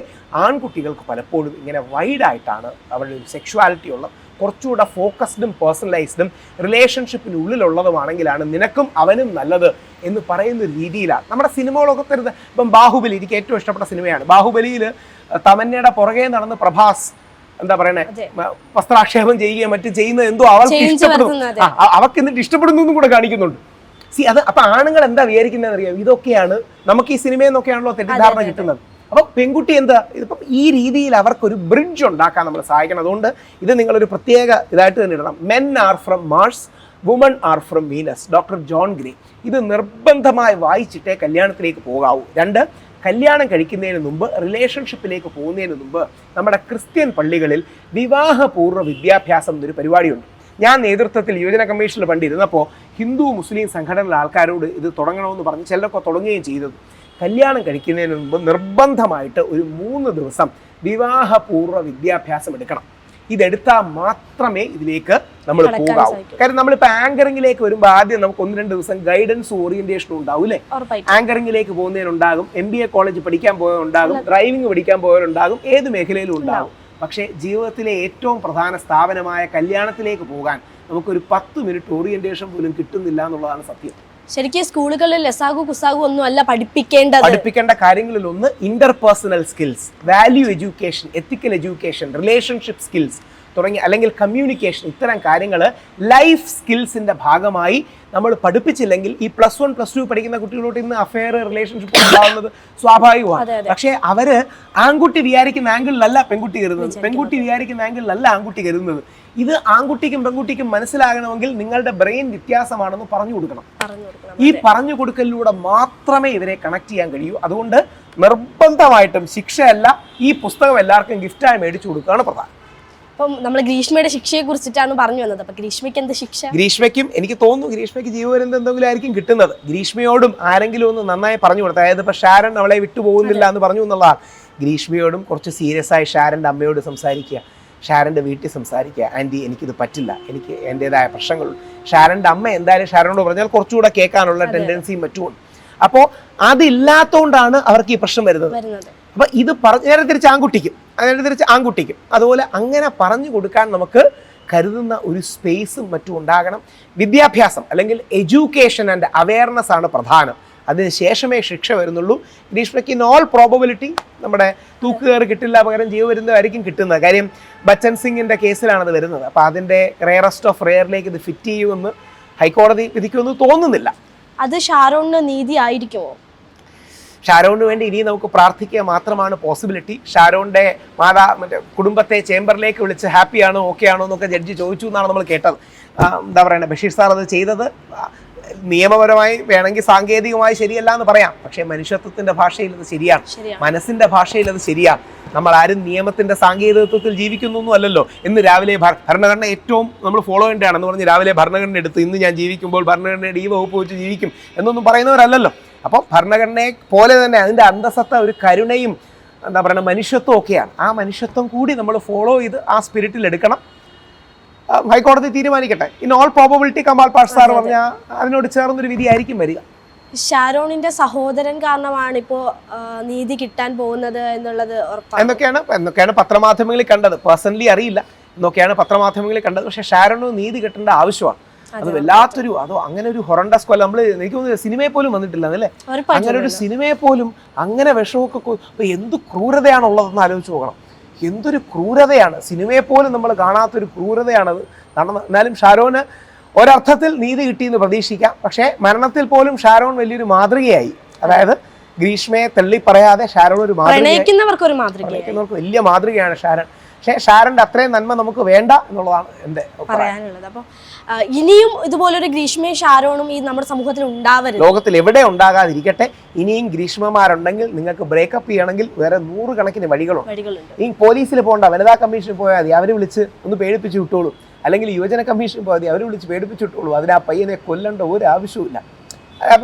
ആൺകുട്ടികൾക്ക് പലപ്പോഴും ഇങ്ങനെ വൈഡായിട്ടാണ് അവരുടെ ഒരു സെക്ഷുവാലിറ്റി ഉള്ളത്, കുറച്ചുകൂടെ ഫോക്കസ്ഡും പേഴ്സണലൈസ്ഡും റിലേഷൻഷിപ്പിനുള്ളിലുള്ളതുമാണെങ്കിലാണ് നിനക്കും അവനും നല്ലത് എന്ന് പറയുന്ന രീതിയിലാണ് നമ്മുടെ സിനിമകളൊക്കെ തരുന്നത്. ഇപ്പം ബാഹുബലി എനിക്ക് ഏറ്റവും ഇഷ്ടപ്പെട്ട സിനിമയാണ്. ബാഹുബലിയിൽ തമന്നയുടെ പുറകെ നടന്ന് പ്രഭാസ് എന്താ പറയണേ, വസ്ത്രാക്ഷേപം ചെയ്യുകയും മറ്റും ചെയ്യുന്നത് എന്തോ അവൾക്ക് ഇഷ്ടപ്പെടുന്നു, അവർക്ക് എന്നിട്ട് ഇഷ്ടപ്പെടുന്നു എന്നും കൂടെ കാണിക്കുന്നുണ്ട്. അത് അപ്പൊ ആണുങ്ങൾ എന്താ വിചാരിക്കുന്നതെന്ന് അറിയാം, ഇതൊക്കെയാണ് നമുക്ക് ഈ സിനിമയിൽ നിന്നൊക്കെയാണല്ലോ തെറ്റിദ്ധാരണ കിട്ടുന്നത്. അപ്പൊ പെൺകുട്ടി എന്താ, ഇതിപ്പം ഈ രീതിയിൽ അവർക്കൊരു ബ്രിഡ്ജ് ഉണ്ടാക്കാൻ നമ്മൾ സഹായിക്കണം. അതുകൊണ്ട് ഇത് നിങ്ങളൊരു പ്രത്യേക ഇതായിട്ട് തന്നെ ഇടണം. Men are from Mars, woman are from Venus, doctor John Gray. ഇത് നിർബന്ധമായി വായിച്ചിട്ടേ കല്യാണത്തിലേക്ക് പോകാവൂ. 2, കല്യാണം കഴിക്കുന്നതിന് മുമ്പ്, റിലേഷൻഷിപ്പിലേക്ക് പോകുന്നതിന് മുമ്പ് നമ്മുടെ ക്രിസ്ത്യൻ പള്ളികളിൽ വിവാഹപൂർവ്വ വിദ്യാഭ്യാസം എന്നൊരു പരിപാടിയുണ്ട്. ഞാൻ നേതൃത്വത്തിൽ യുവജന കമ്മീഷനിൽ പണ്ടിരുന്നപ്പോൾ ഹിന്ദു മുസ്ലിം സംഘടനയിലെ ആൾക്കാരോട് ഇത് തുടങ്ങണമെന്ന് പറഞ്ഞ് ചിലരൊക്കെ തുടങ്ങുകയും ചെയ്തത്. കല്യാണം കഴിക്കുന്നതിന് മുമ്പ് നിർബന്ധമായിട്ട് ഒരു 3 ദിവസം വിവാഹപൂർവ്വ വിദ്യാഭ്യാസം എടുക്കണം. ഇതെടുത്താൽ മാത്രമേ ഇതിലേക്ക് നമ്മൾ പോകാവൂ. കാര്യം നമ്മളിപ്പോൾ ആങ്കറിംഗിലേക്ക് വരുമ്പോൾ ആദ്യം നമുക്ക് 1-2 ദിവസം ഗൈഡൻസ് ഓറിയന്റേഷനും ഉണ്ടാവും അല്ലേ. ആങ്കറിംഗിലേക്ക് പോകുന്നതിനുണ്ടാകും, MBA കോളേജ് പഠിക്കാൻ പോയവരുണ്ടാകും, ഡ്രൈവിംഗ് പഠിക്കാൻ പോയവരുണ്ടാകും, ഏത് മേഖലയിലും ഉണ്ടാകും. പക്ഷേ ജീവിതത്തിലെ ഏറ്റവും പ്രധാന സ്ഥാപനമായ കല്യാണത്തിലേക്ക് പോകാൻ നമുക്കൊരു 10 മിനിറ്റ് ഓറിയന്റേഷൻ പോലും കിട്ടുന്നില്ല എന്നുള്ളതാണ് സത്യം. ശരിക്കും സ്കൂളുകളിൽ ലസാഗു കുസാഗു ഒന്നും അല്ല പഠിപ്പിക്കേണ്ട കാര്യങ്ങളിൽ ഒന്ന് ഇന്റർപേഴ്സണൽ സ്കിൽസ്, വാല്യൂ എഡ്യൂക്കേഷൻ, എത്തിക്കൽ എഡ്യൂക്കേഷൻ, റിലേഷൻഷിപ്പ് സ്കിൽസ് തുടങ്ങി, അല്ലെങ്കിൽ കമ്മ്യൂണിക്കേഷൻ, ഇത്തരം കാര്യങ്ങൾ ലൈഫ് സ്കിൽസിന്റെ ഭാഗമായി നമ്മൾ പഠിപ്പിച്ചില്ലെങ്കിൽ ഈ +1 +2 പഠിക്കുന്ന കുട്ടികളോട് ഇന്ന് അഫെയർ റിലേഷൻഷിപ്പ് ഉണ്ടാകുന്നത് സ്വാഭാവികമാണ്. പക്ഷേ അവര് ആൺകുട്ടി വിചാരിക്കുന്ന ആംഗിളിലല്ല പെൺകുട്ടി കരുതുന്നത്, പെൺകുട്ടി വിചാരിക്കുന്ന ആംഗിളിലല്ല ആൺകുട്ടി കരുതുന്നത്. ഇത് ആൺകുട്ടിക്കും പെൺകുട്ടിക്കും മനസ്സിലാകണമെങ്കിൽ നിങ്ങളുടെ ബ്രെയിൻ വ്യത്യാസമാണെന്ന് പറഞ്ഞു കൊടുക്കണം. ഈ പറഞ്ഞു കൊടുക്കലിലൂടെ മാത്രമേ ഇവരെ കണക്ട് ചെയ്യാൻ കഴിയൂ. അതുകൊണ്ട് നിർബന്ധമായിട്ടും ശിക്ഷയല്ല, ഈ പുസ്തകം എല്ലാവർക്കും ഗിഫ്റ്റായി മേടിച്ചു കൊടുക്കുകയാണ് പ്രധാനം. അപ്പം നമ്മൾ ഗ്രീഷ്മയുടെ ശിക്ഷയെ കുറിച്ചിട്ടാണ് പറഞ്ഞു വന്നത്. അപ്പൊ ഗ്രീഷ്മയ്ക്ക് എന്ത് ശിക്ഷ? ഗ്രീഷ്മയ്ക്കും എനിക്ക് തോന്നുന്നു ഗ്രീഷ്മയ്ക്ക് ജീവപര്യന്തം എന്തെങ്കിലും ആയിരിക്കും കിട്ടുന്നത്. ഗ്രീഷ്മയോടും ആരെങ്കിലും ഒന്ന് നന്നായി പറഞ്ഞു കൊടുത്തത്, അതായത് ഇപ്പൊ ഷാരൻ അവളെ വിട്ടുപോകുന്നില്ല എന്ന് പറഞ്ഞു എന്നുള്ളതാണ്. ഗ്രീഷ്മയോടും കുറച്ച് സീരിയസ് ആയി ഷാരൻ്റെ അമ്മയോട് സംസാരിക്കുക, ഷാരൻ്റെ വീട്ടിൽ സംസാരിക്കുക, ആൻറ്റി എനിക്കിത് പറ്റില്ല, എനിക്ക് എൻ്റെതായ പ്രശ്നങ്ങളുണ്ട്. ഷാരൻ്റെ അമ്മ എന്തായാലും ഷാരനോട് പറഞ്ഞാൽ കുറച്ചുകൂടെ കേൾക്കാനുള്ള ടെൻഡൻസിയും മറ്റുമുണ്ട്. അപ്പോൾ അതില്ലാത്തതുകൊണ്ടാണ് അവർക്ക് ഈ പ്രശ്നം വരുന്നത്. അപ്പൊ ഇത് നേരെ തിരിച്ച് ആൺകുട്ടിക്കും അതുപോലെ അങ്ങനെ പറഞ്ഞു കൊടുക്കാൻ നമുക്ക് കരുതുന്ന ഒരു സ്പേസും മറ്റും ഉണ്ടാകണം. വിദ്യാഭ്യാസം അല്ലെങ്കിൽ എഡ്യൂക്കേഷൻ ആൻഡ് അവയർനെസ് ആണ് പ്രധാനം. അതിന് ശേഷമേ ശിക്ഷ വരുന്നുള്ളൂ. ഗ്രീഷ്മയ്ക്ക് ഇൻ ഓൾ പ്രോബബിലിറ്റി നമ്മുടെ തൂക്കുകയറ് കിട്ടില്ല, പകരം ജീവപര്യന്തമായിരിക്കും കിട്ടുന്നത്. കാര്യം ബച്ചൻ സിംഗിന്റെ കേസിലാണത് വരുന്നത്. അപ്പോൾ അതിൻ്റെ റെയറസ്റ്റ് ഓഫ് റെയറിലേക്ക് ഇത് ഫിറ്റ് ചെയ്യുമെന്ന് ഹൈക്കോടതി വിധിക്കുമെന്ന് തോന്നുന്നില്ല. അത് ഷാരോണിന് നീതി ആയിരിക്കുമോ? ഷാരോണിന് വേണ്ടി ഇനി നമുക്ക് പ്രാർത്ഥിക്കുക മാത്രമാണ് പോസിബിലിറ്റി. ഷാരോണിന്റെ കുടുംബത്തെ ചേംബറിലേക്ക് വിളിച്ച് ഹാപ്പിയാണോ ഓക്കെ ആണോ എന്നൊക്കെ ജഡ്ജി ചോദിച്ചു എന്നാണ് നമ്മൾ കേട്ടത്. എന്താ പറയുക, ബഷീർ സാർ അത് ചെയ്തത് നിയമപരമായി വേണമെങ്കിൽ സാങ്കേതികമായി ശരിയല്ല എന്ന് പറയാം, പക്ഷേ മനുഷ്യത്വത്തിന്റെ ഭാഷയിൽ അത് ശരിയാണ്, മനസ്സിന്റെ ഭാഷയിൽ അത് ശരിയാണ്. നമ്മൾ ആരും നിയമത്തിന്റെ സാങ്കേതികത്വത്തിൽ ജീവിക്കുന്നൊന്നും അല്ലല്ലോ. ഇന്ന് രാവിലെ ഭരണഘടന ഏറ്റവും നമ്മൾ ഫോളോ ചെയ്യേണ്ടതാണെന്ന് പറഞ്ഞ് രാവിലെ ഭരണഘടന എടുത്ത് ഇന്ന് ഞാൻ ജീവിക്കുമ്പോൾ ഭരണഘടനയുടെ ഈ വകുപ്പ് വെച്ച് ജീവിക്കും എന്നൊന്നും പറയുന്നവരല്ലല്ലോ. അപ്പം ഭരണഘടനയെ പോലെ തന്നെ അതിൻ്റെ അന്തസത്ത ഒരു കരുണയും എന്താ പറയുക മനുഷ്യത്വം ഒക്കെയാണ്. ആ മനുഷ്യത്വം കൂടി നമ്മൾ ഫോളോ ചെയ്ത് ആ സ്പിരിറ്റിൽ എടുക്കണം. ഹൈക്കോടതി തീരുമാനിക്കട്ടെ. In all probability Kamal Pasha sir പറഞ്ഞാൽ അതിനോട് ചേർന്നൊരു വിധി ആയിരിക്കും വരിക. ഷാരോണിന്റെ സഹോദരൻ കാരണമാണ് ഇപ്പോൾ നീതി കിട്ടാൻ പോകുന്നത് എന്നുള്ളത് എന്നൊക്കെയാണ് പത്രമാധ്യമങ്ങളിൽ കണ്ടത്. പേഴ്സണലി അറിയില്ല, എന്നൊക്കെയാണ് പത്രമാധ്യമങ്ങളിൽ കണ്ടത്. പക്ഷെ ഷാരോണിന് നീതി കിട്ടേണ്ട ആവശ്യമാണ്. അത് വല്ലാത്തൊരു അങ്ങനെ ഒരു ഹൊറണ്ടസ് കൊല്ലം നമ്മൾ എനിക്ക് തോന്നുന്നു സിനിമയെ പോലും വന്നിട്ടില്ല അല്ലേ. അങ്ങനെ ഒരു സിനിമയെ പോലും അങ്ങനെ വിഷമൊക്കെ എന്ത് ക്രൂരതയാണുള്ളതെന്ന് ആലോചിച്ച് നോക്കണം. എന്തൊരു ക്രൂരതയാണ്, സിനിമയെ പോലും നമ്മൾ കാണാത്തൊരു ക്രൂരതയാണത് നടന്നത്. എന്നാലും ഷാരോന് ഒരർത്ഥത്തിൽ നീതി കിട്ടിയെന്ന് പ്രതീക്ഷിക്കാം. പക്ഷേ മരണത്തിൽ പോലും ഷാരോൺ വലിയൊരു മാതൃകയായി. അതായത് ഗ്രീഷ്മയെ തള്ളി പറയാതെ ഷാരോൺ ഒരു പ്രണയിക്കുന്നവർക്ക് വലിയ മാതൃകയാണ് ഷാരൺ. പക്ഷേ ഷാരന്റെ അത്രയും നന്മ നമുക്ക് വേണ്ട എന്നുള്ളതാണ് എൻ്റെ പറയാനുള്ളത്. അപ്പോൾ ഇനിയും ഇതുപോലൊരു ഗ്രീഷ്മയും ഷാരോണും ഈ നമ്മുടെ സമൂഹത്തിൽ ഉണ്ടാവരുത്, ലോകത്തിൽ എവിടെ ഉണ്ടാകാതിരിക്കട്ടെ. ഇനിയും ഗ്രീഷ്മമാരുണ്ടെങ്കിൽ നിങ്ങൾക്ക് ബ്രേക്കപ്പ് ചെയ്യണമെങ്കിൽ വേറെ 100 കണക്കിന് വഴികളുണ്ട്. ഈ പോലീസിൽ പോകണ്ട, വനിതാ കമ്മീഷനിൽ പോയാൽ മതി, അവർ വിളിച്ച് ഒന്ന് പേടിപ്പിച്ച് വിട്ടോളൂ. അല്ലെങ്കിൽ യുവജന കമ്മീഷനിൽ പോയാൽ മതി, അവർ വിളിച്ച് പേടിപ്പിച്ച് വിട്ടോളൂ. അതിന് ആ പയ്യനെ കൊല്ലേണ്ട ഒരു ആവശ്യവുമില്ല.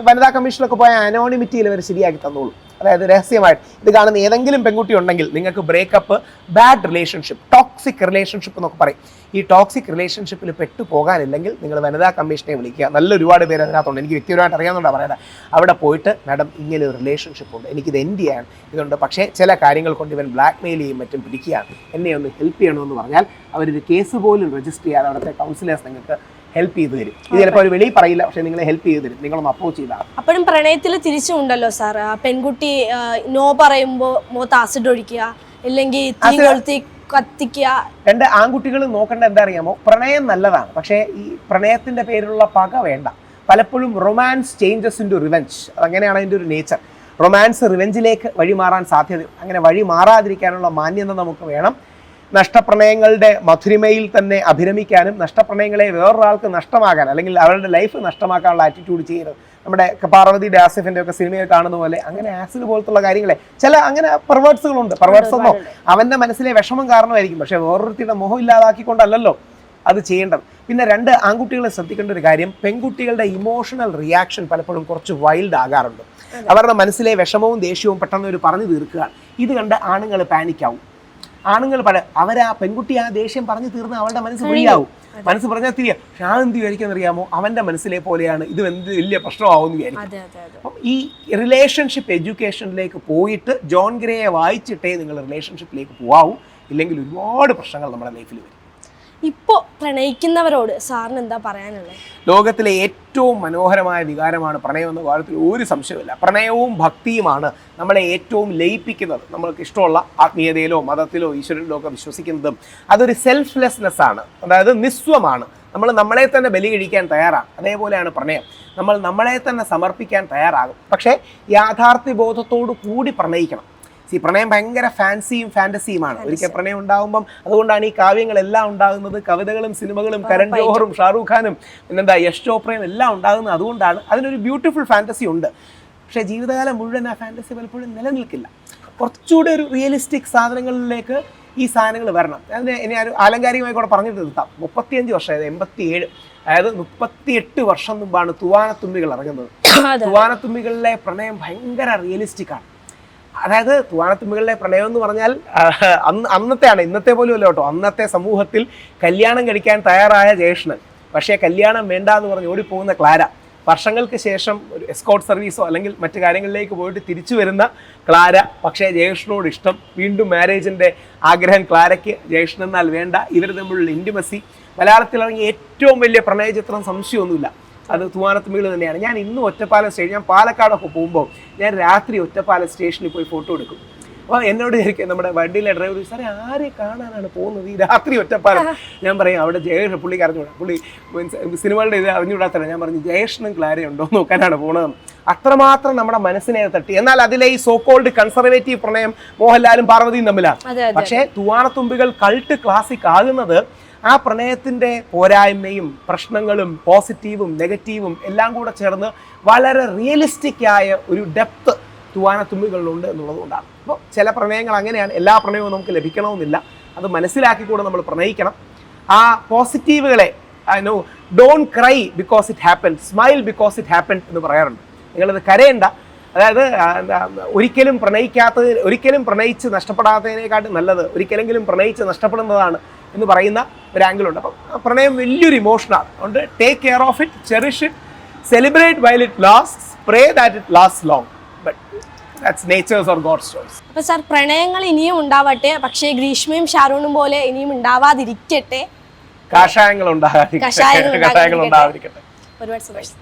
വനിതാ കമ്മീഷനിലൊക്കെ പോയാൽ അനോണിമിറ്റിയിൽ അവർ ശരിയാക്കി തന്നോളൂ. അതായത് രഹസ്യമായിട്ട് ഇത് കാണുന്ന ഏതെങ്കിലും പെൺകുട്ടി ഉണ്ടെങ്കിൽ നിങ്ങൾക്ക് breakup, bad relationship, toxic relationship എന്നൊക്കെ പറയും. ഈ ടോക്സിക് റിലേഷൻഷിപ്പിൽ പെട്ടു പോകാനില്ലെങ്കിൽ നിങ്ങൾ വനിതാ കമ്മീഷനെ വിളിക്കുക. നല്ല ഒരുപാട് പേര് അതിനകത്തുണ്ട്, എനിക്ക് വ്യക്തിപരമായിട്ട് അറിയാവുന്നതാണ് പറയുന്നത്. അവിടെ പോയിട്ട് മാഡം ഇങ്ങനെ ഒരു റിലേഷൻഷിപ്പ് ഉണ്ട്, എനിക്കിത് എൻഡ് ചെയ്യാൻ ഇതുണ്ട്, പക്ഷേ ചില കാര്യങ്ങൾ കൊണ്ട് ഇവൻ ബ്ലാക്ക് മെയിൽ ചെയ്യും മറ്റും പിടിക്കുകയാണ്, എന്നെ ഒന്ന് ഹെൽപ്പ് ചെയ്യണമെന്ന് പറഞ്ഞാൽ അവരൊരു കേസ് പോലും രജിസ്റ്റർ ചെയ്യാതെ അവിടുത്തെ കൗൺസിലേഴ്സ് നിങ്ങൾക്ക് ഹെൽപ്പ് ചെയ്ത് തരും. ഇത് ചിലപ്പോൾ അവർ വെളിയിൽ പറയില്ല, പക്ഷെ നിങ്ങളെ ഹെൽപ്പ് ചെയ്ത് തരും. നിങ്ങളൊന്ന് അപ്രോച്ച് ചെയ്താണ്. അപ്പോഴും പ്രണയത്തിൽ തിരിച്ചുണ്ടല്ലോ സാർ, പെൺകുട്ടി നോ പറയുമ്പോൾ മുഖത്ത് ആസിഡ് ഒഴിക്കുക, അല്ലെങ്കിൽ കത്തിക്കുക. രണ്ട് ആൺകുട്ടികൾ നോക്കേണ്ട എന്താ അറിയാമോ, പ്രണയം നല്ലതാണ്, പക്ഷേ ഈ പ്രണയത്തിന്റെ പേരിലുള്ള പക വേണ്ട. പലപ്പോഴും romance changes into revenge, അങ്ങനെയാണ് അതിൻ്റെ ഒരു നേച്ചർ. റൊമാൻസ് റിവെഞ്ചിലേക്ക് വഴിമാറാൻ സാധ്യത. അങ്ങനെ വഴി മാറാതിരിക്കാനുള്ള മാന്യത നമുക്ക് വേണം. നഷ്ടപ്രണയങ്ങളുടെ മധുരിമയിൽ തന്നെ അഭിരമിക്കാനും നഷ്ടപ്രണയങ്ങളെ വേറൊരാൾക്ക് നഷ്ടമാകാൻ അല്ലെങ്കിൽ അവരുടെ ലൈഫ് നഷ്ടമാക്കാനുള്ള ആറ്റിറ്റ്യൂഡ് ചെയ്യരുത്. നമ്മുടെ പാർവതിയുടെ ആസിഫിന്റെ ഒക്കെ സിനിമയിൽ കാണുന്ന പോലെ അങ്ങനെ ആസിഡ് പോലത്തുള്ള കാര്യങ്ങളെ ചില അങ്ങനെ പെർവേർട്സുകളുണ്ട്. പെർവേർട്സ് ഒന്നോ അവന്റെ മനസ്സിലെ വിഷമം കാരണമായിരിക്കും, പക്ഷെ വേറൊരുത്തിയുടെ മോഹം ഇല്ലാതാക്കിക്കൊണ്ടല്ലോ അത് ചെയ്യേണ്ടത്. പിന്നെ രണ്ട് ആൺകുട്ടികളെ ശ്രദ്ധിക്കേണ്ട ഒരു കാര്യം, പെൺകുട്ടികളുടെ ഇമോഷണൽ റിയാക്ഷൻ പലപ്പോഴും കുറച്ച് വൈൽഡ് ആകാറുണ്ട്. അവരുടെ മനസ്സിലെ വിഷമവും ദേഷ്യവും പെട്ടെന്ന് ഒരു പറഞ്ഞു തീർക്കുകയാണ്. ഇത് കണ്ട് ആണുങ്ങൾ പാനിക്കാവും. ആണുങ്ങൾ അവരാ പെൺകുട്ടി ആ ദേഷ്യം പറഞ്ഞു തീർന്ന് അവളുടെ മനസ്സ് ഫ്രീയാവും. മനസ്സ് പറഞ്ഞാൽ തിരിയാ. പക്ഷെ ആ എന്ത് വിചാരിക്കാന്ന് അറിയാമോ, അവന്റെ മനസ്സിലെ പോലെയാണ് ഇത് എന്ത് വലിയ പ്രശ്നമാവുമെന്ന് വിചാരിക്കും. അപ്പം ഈ റിലേഷൻഷിപ്പ് എഡ്യൂക്കേഷനിലേക്ക് പോയിട്ട് ജോൺ ഗ്രേയെ വായിച്ചിട്ടേ നിങ്ങൾ റിലേഷൻഷിപ്പിലേക്ക് പോവാവൂ. ഇല്ലെങ്കിൽ ഒരുപാട് പ്രശ്നങ്ങൾ നമ്മുടെ ലൈഫിൽ വരും. ഇപ്പോൾ പ്രണയിക്കുന്നവരോട് സാറിന് എന്താ പറയാനുള്ളത്? ലോകത്തിലെ ഏറ്റവും മനോഹരമായ വികാരമാണ് പ്രണയം എന്ന കാര്യത്തിൽ ഒരു സംശയമില്ല. പ്രണയവും ഭക്തിയുമാണ് നമ്മളെ ഏറ്റവും ലയിപ്പിക്കുന്നത്. നമ്മൾക്ക് ഇഷ്ടമുള്ള ആത്മീയതയിലോ മതത്തിലോ ഈശ്വരനിലോ ഒക്കെ വിശ്വസിക്കുന്നതും അതൊരു സെൽഫ്ലെസ്നെസ് ആണ്, അതായത് നിസ്വമാണ്. നമ്മൾ നമ്മളെ തന്നെ ബലി കഴിക്കാൻ തയ്യാറാണ്. അതേപോലെയാണ് പ്രണയം. നമ്മൾ നമ്മളെ തന്നെ സമർപ്പിക്കാൻ തയ്യാറാകും. പക്ഷേ യാഥാർത്ഥ്യബോധത്തോടു കൂടി പ്രണയിക്കണം. പ്രണയം ഭയങ്കര ഫാൻസിയും ഫാന്റസിയുമാണ്. ഒരിക്കൽ പ്രണയം ഉണ്ടാകുമ്പം, അതുകൊണ്ടാണ് ഈ കാവ്യങ്ങളെല്ലാം ഉണ്ടാകുന്നത്, കവിതകളും സിനിമകളും കരൺ ജോഹറും ഷാറൂഖ് ഖാനും പിന്നെന്താ യശ് ചോപ്രയും എല്ലാം ഉണ്ടാകുന്നത് അതുകൊണ്ടാണ്. അതിനൊരു ബ്യൂട്ടിഫുൾ ഫാന്റസി ഉണ്ട്. പക്ഷേ ജീവിതകാലം മുഴുവൻ ആ ഫാന്റസി പലപ്പോഴും നിലനിൽക്കില്ല. കുറച്ചുകൂടെ ഒരു റിയലിസ്റ്റിക് സാധനങ്ങളിലേക്ക് ഈ സാധനങ്ങൾ വരണം. അതിന് ഇനി ഒരു ആലങ്കാരികമായി കൂടെ പറഞ്ഞിട്ട് നിർത്താം. 35 വർഷം, അതായത് 87, അതായത് 38 വർഷം മുമ്പാണ് തൂവാനത്തുമ്പികൾ ഇറങ്ങുന്നത്. തൂവാനത്തുമ്പികളിലെ പ്രണയം ഭയങ്കര റിയലിസ്റ്റിക് ആണ്. അതായത് തൂവാനത്തുമ്പികളിലെ പ്രണയം എന്ന് പറഞ്ഞാൽ അന്നത്തെയാണ്, ഇന്നത്തെ പോലും അല്ല കേട്ടോ. അന്നത്തെ സമൂഹത്തിൽ കല്യാണം കഴിക്കാൻ തയ്യാറായ ജ്യേഷ്ഠൻ, പക്ഷേ കല്യാണം വേണ്ട എന്ന് പറഞ്ഞ് ഓടിപ്പോകുന്ന ക്ലാര, വർഷങ്ങൾക്ക് ശേഷം ഒരു എസ്കോർട്ട് സർവീസോ അല്ലെങ്കിൽ മറ്റു കാര്യങ്ങളിലേക്ക് പോയിട്ട് തിരിച്ചു വരുന്ന ക്ലാര, പക്ഷേ ജ്യേഷ്ഠനോട് ഇഷ്ടം, വീണ്ടും മാരേജിൻ്റെ ആഗ്രഹം ക്ലാരയ്ക്ക്, ജ്യേഷ്ഠൻ എന്നാൽ വേണ്ട. ഇവർ തമ്മിലുള്ള ഇൻറ്റിമസി. മലയാളത്തിലിറങ്ങിയ ഏറ്റവും വലിയ പ്രണയ ചിത്രം സംശയമൊന്നുമില്ല, അത് തൂവാനത്തുമ്പികൾ തന്നെയാണ്. ഞാൻ ഇന്നും ഒറ്റപ്പാലം സ്റ്റേഷൻ, ഞാൻ പാലക്കാടൊക്കെ പോകുമ്പോൾ ഞാൻ രാത്രി ഒറ്റപ്പാലം സ്റ്റേഷനിൽ പോയി ഫോട്ടോ എടുക്കും. അപ്പോൾ എന്നോട് ശരിക്കും നമ്മുടെ വണ്ടിയിലെ ഡ്രൈവർ, സാറേ ആരെ കാണാനാണ് പോകുന്നത് ഈ രാത്രി ഒറ്റപ്പാലം? ഞാൻ പറയും അവിടെ ജയേഷ്, പുള്ളിക്ക് അറിഞ്ഞുകൂടാ, പുള്ളി സിനിമകളുടെ ഇത് അറിഞ്ഞുകൂടാത്തല്ല. ഞാൻ പറഞ്ഞു ജയേഷനും ക്ലാരയുണ്ടോ നോക്കാനാണ് പോകുന്നത്. അത്രമാത്രം നമ്മുടെ മനസ്സിനെ തട്ടി. എന്നാൽ അതിലെ ഈ സോക്കോൾഡ് കൺസർവേറ്റീവ് പ്രണയം മോഹൻലാലും പാർവതിയും തമ്മിലാണ്. പക്ഷേ തൂവാനത്തുമ്പികൾ കൾട്ട് ക്ലാസിക് ആകുന്നത് ആ പ്രണയത്തിൻ്റെ പോരായ്മയും പ്രശ്നങ്ങളും പോസിറ്റീവും നെഗറ്റീവും എല്ലാം കൂടെ ചേർന്ന് വളരെ റിയലിസ്റ്റിക് ആയ ഒരു ഡെപ്ത് തൂവാനത്തുമ്പികളിലുണ്ട് എന്നുള്ളതുകൊണ്ടാണ്. അപ്പോൾ ചില പ്രണയങ്ങൾ അങ്ങനെയാണ്. എല്ലാ പ്രണയവും നമുക്ക് ലഭിക്കണമെന്നില്ല. അത് മനസ്സിലാക്കിക്കൂടെ നമ്മൾ പ്രണയിക്കണം. ആ പോസിറ്റീവുകളെ don't cry because it happen, smile because it happen എന്ന് പറയാറുണ്ട്. നിങ്ങളത് കരയണ്ട. അതായത് ഒരിക്കലും പ്രണയിച്ച് നഷ്ടപ്പെടാത്തതിനെക്കാട്ടും നല്ലത് ഒരിക്കലെങ്കിലും പ്രണയിച്ച് നഷ്ടപ്പെടുന്നതാണ് എന്ന് പറയുന്ന ഒരു ആംഗിളുണ്ട്. അപ്പം പ്രണയം വലിയൊരു ഇമോഷനാണ്. അതുകൊണ്ട് take care of it, cherish it, celebrate while it lasts, pray that it last long. But that's nature's or God's choice. അപ്പോൾ സാർ, പ്രണയങ്ങൾ ഇനിയും ഉണ്ടാവട്ടെ, പക്ഷേ ഗ്രീഷ്മയും ഷാരൂണും പോലെ ഇനിയും ഉണ്ടാവാതിരിക്കട്ടെ. കാഷായങ്ങൾ ഉണ്ടാകാതിരിക്കട്ടെ. ഒരുപാട് സന്തോഷം.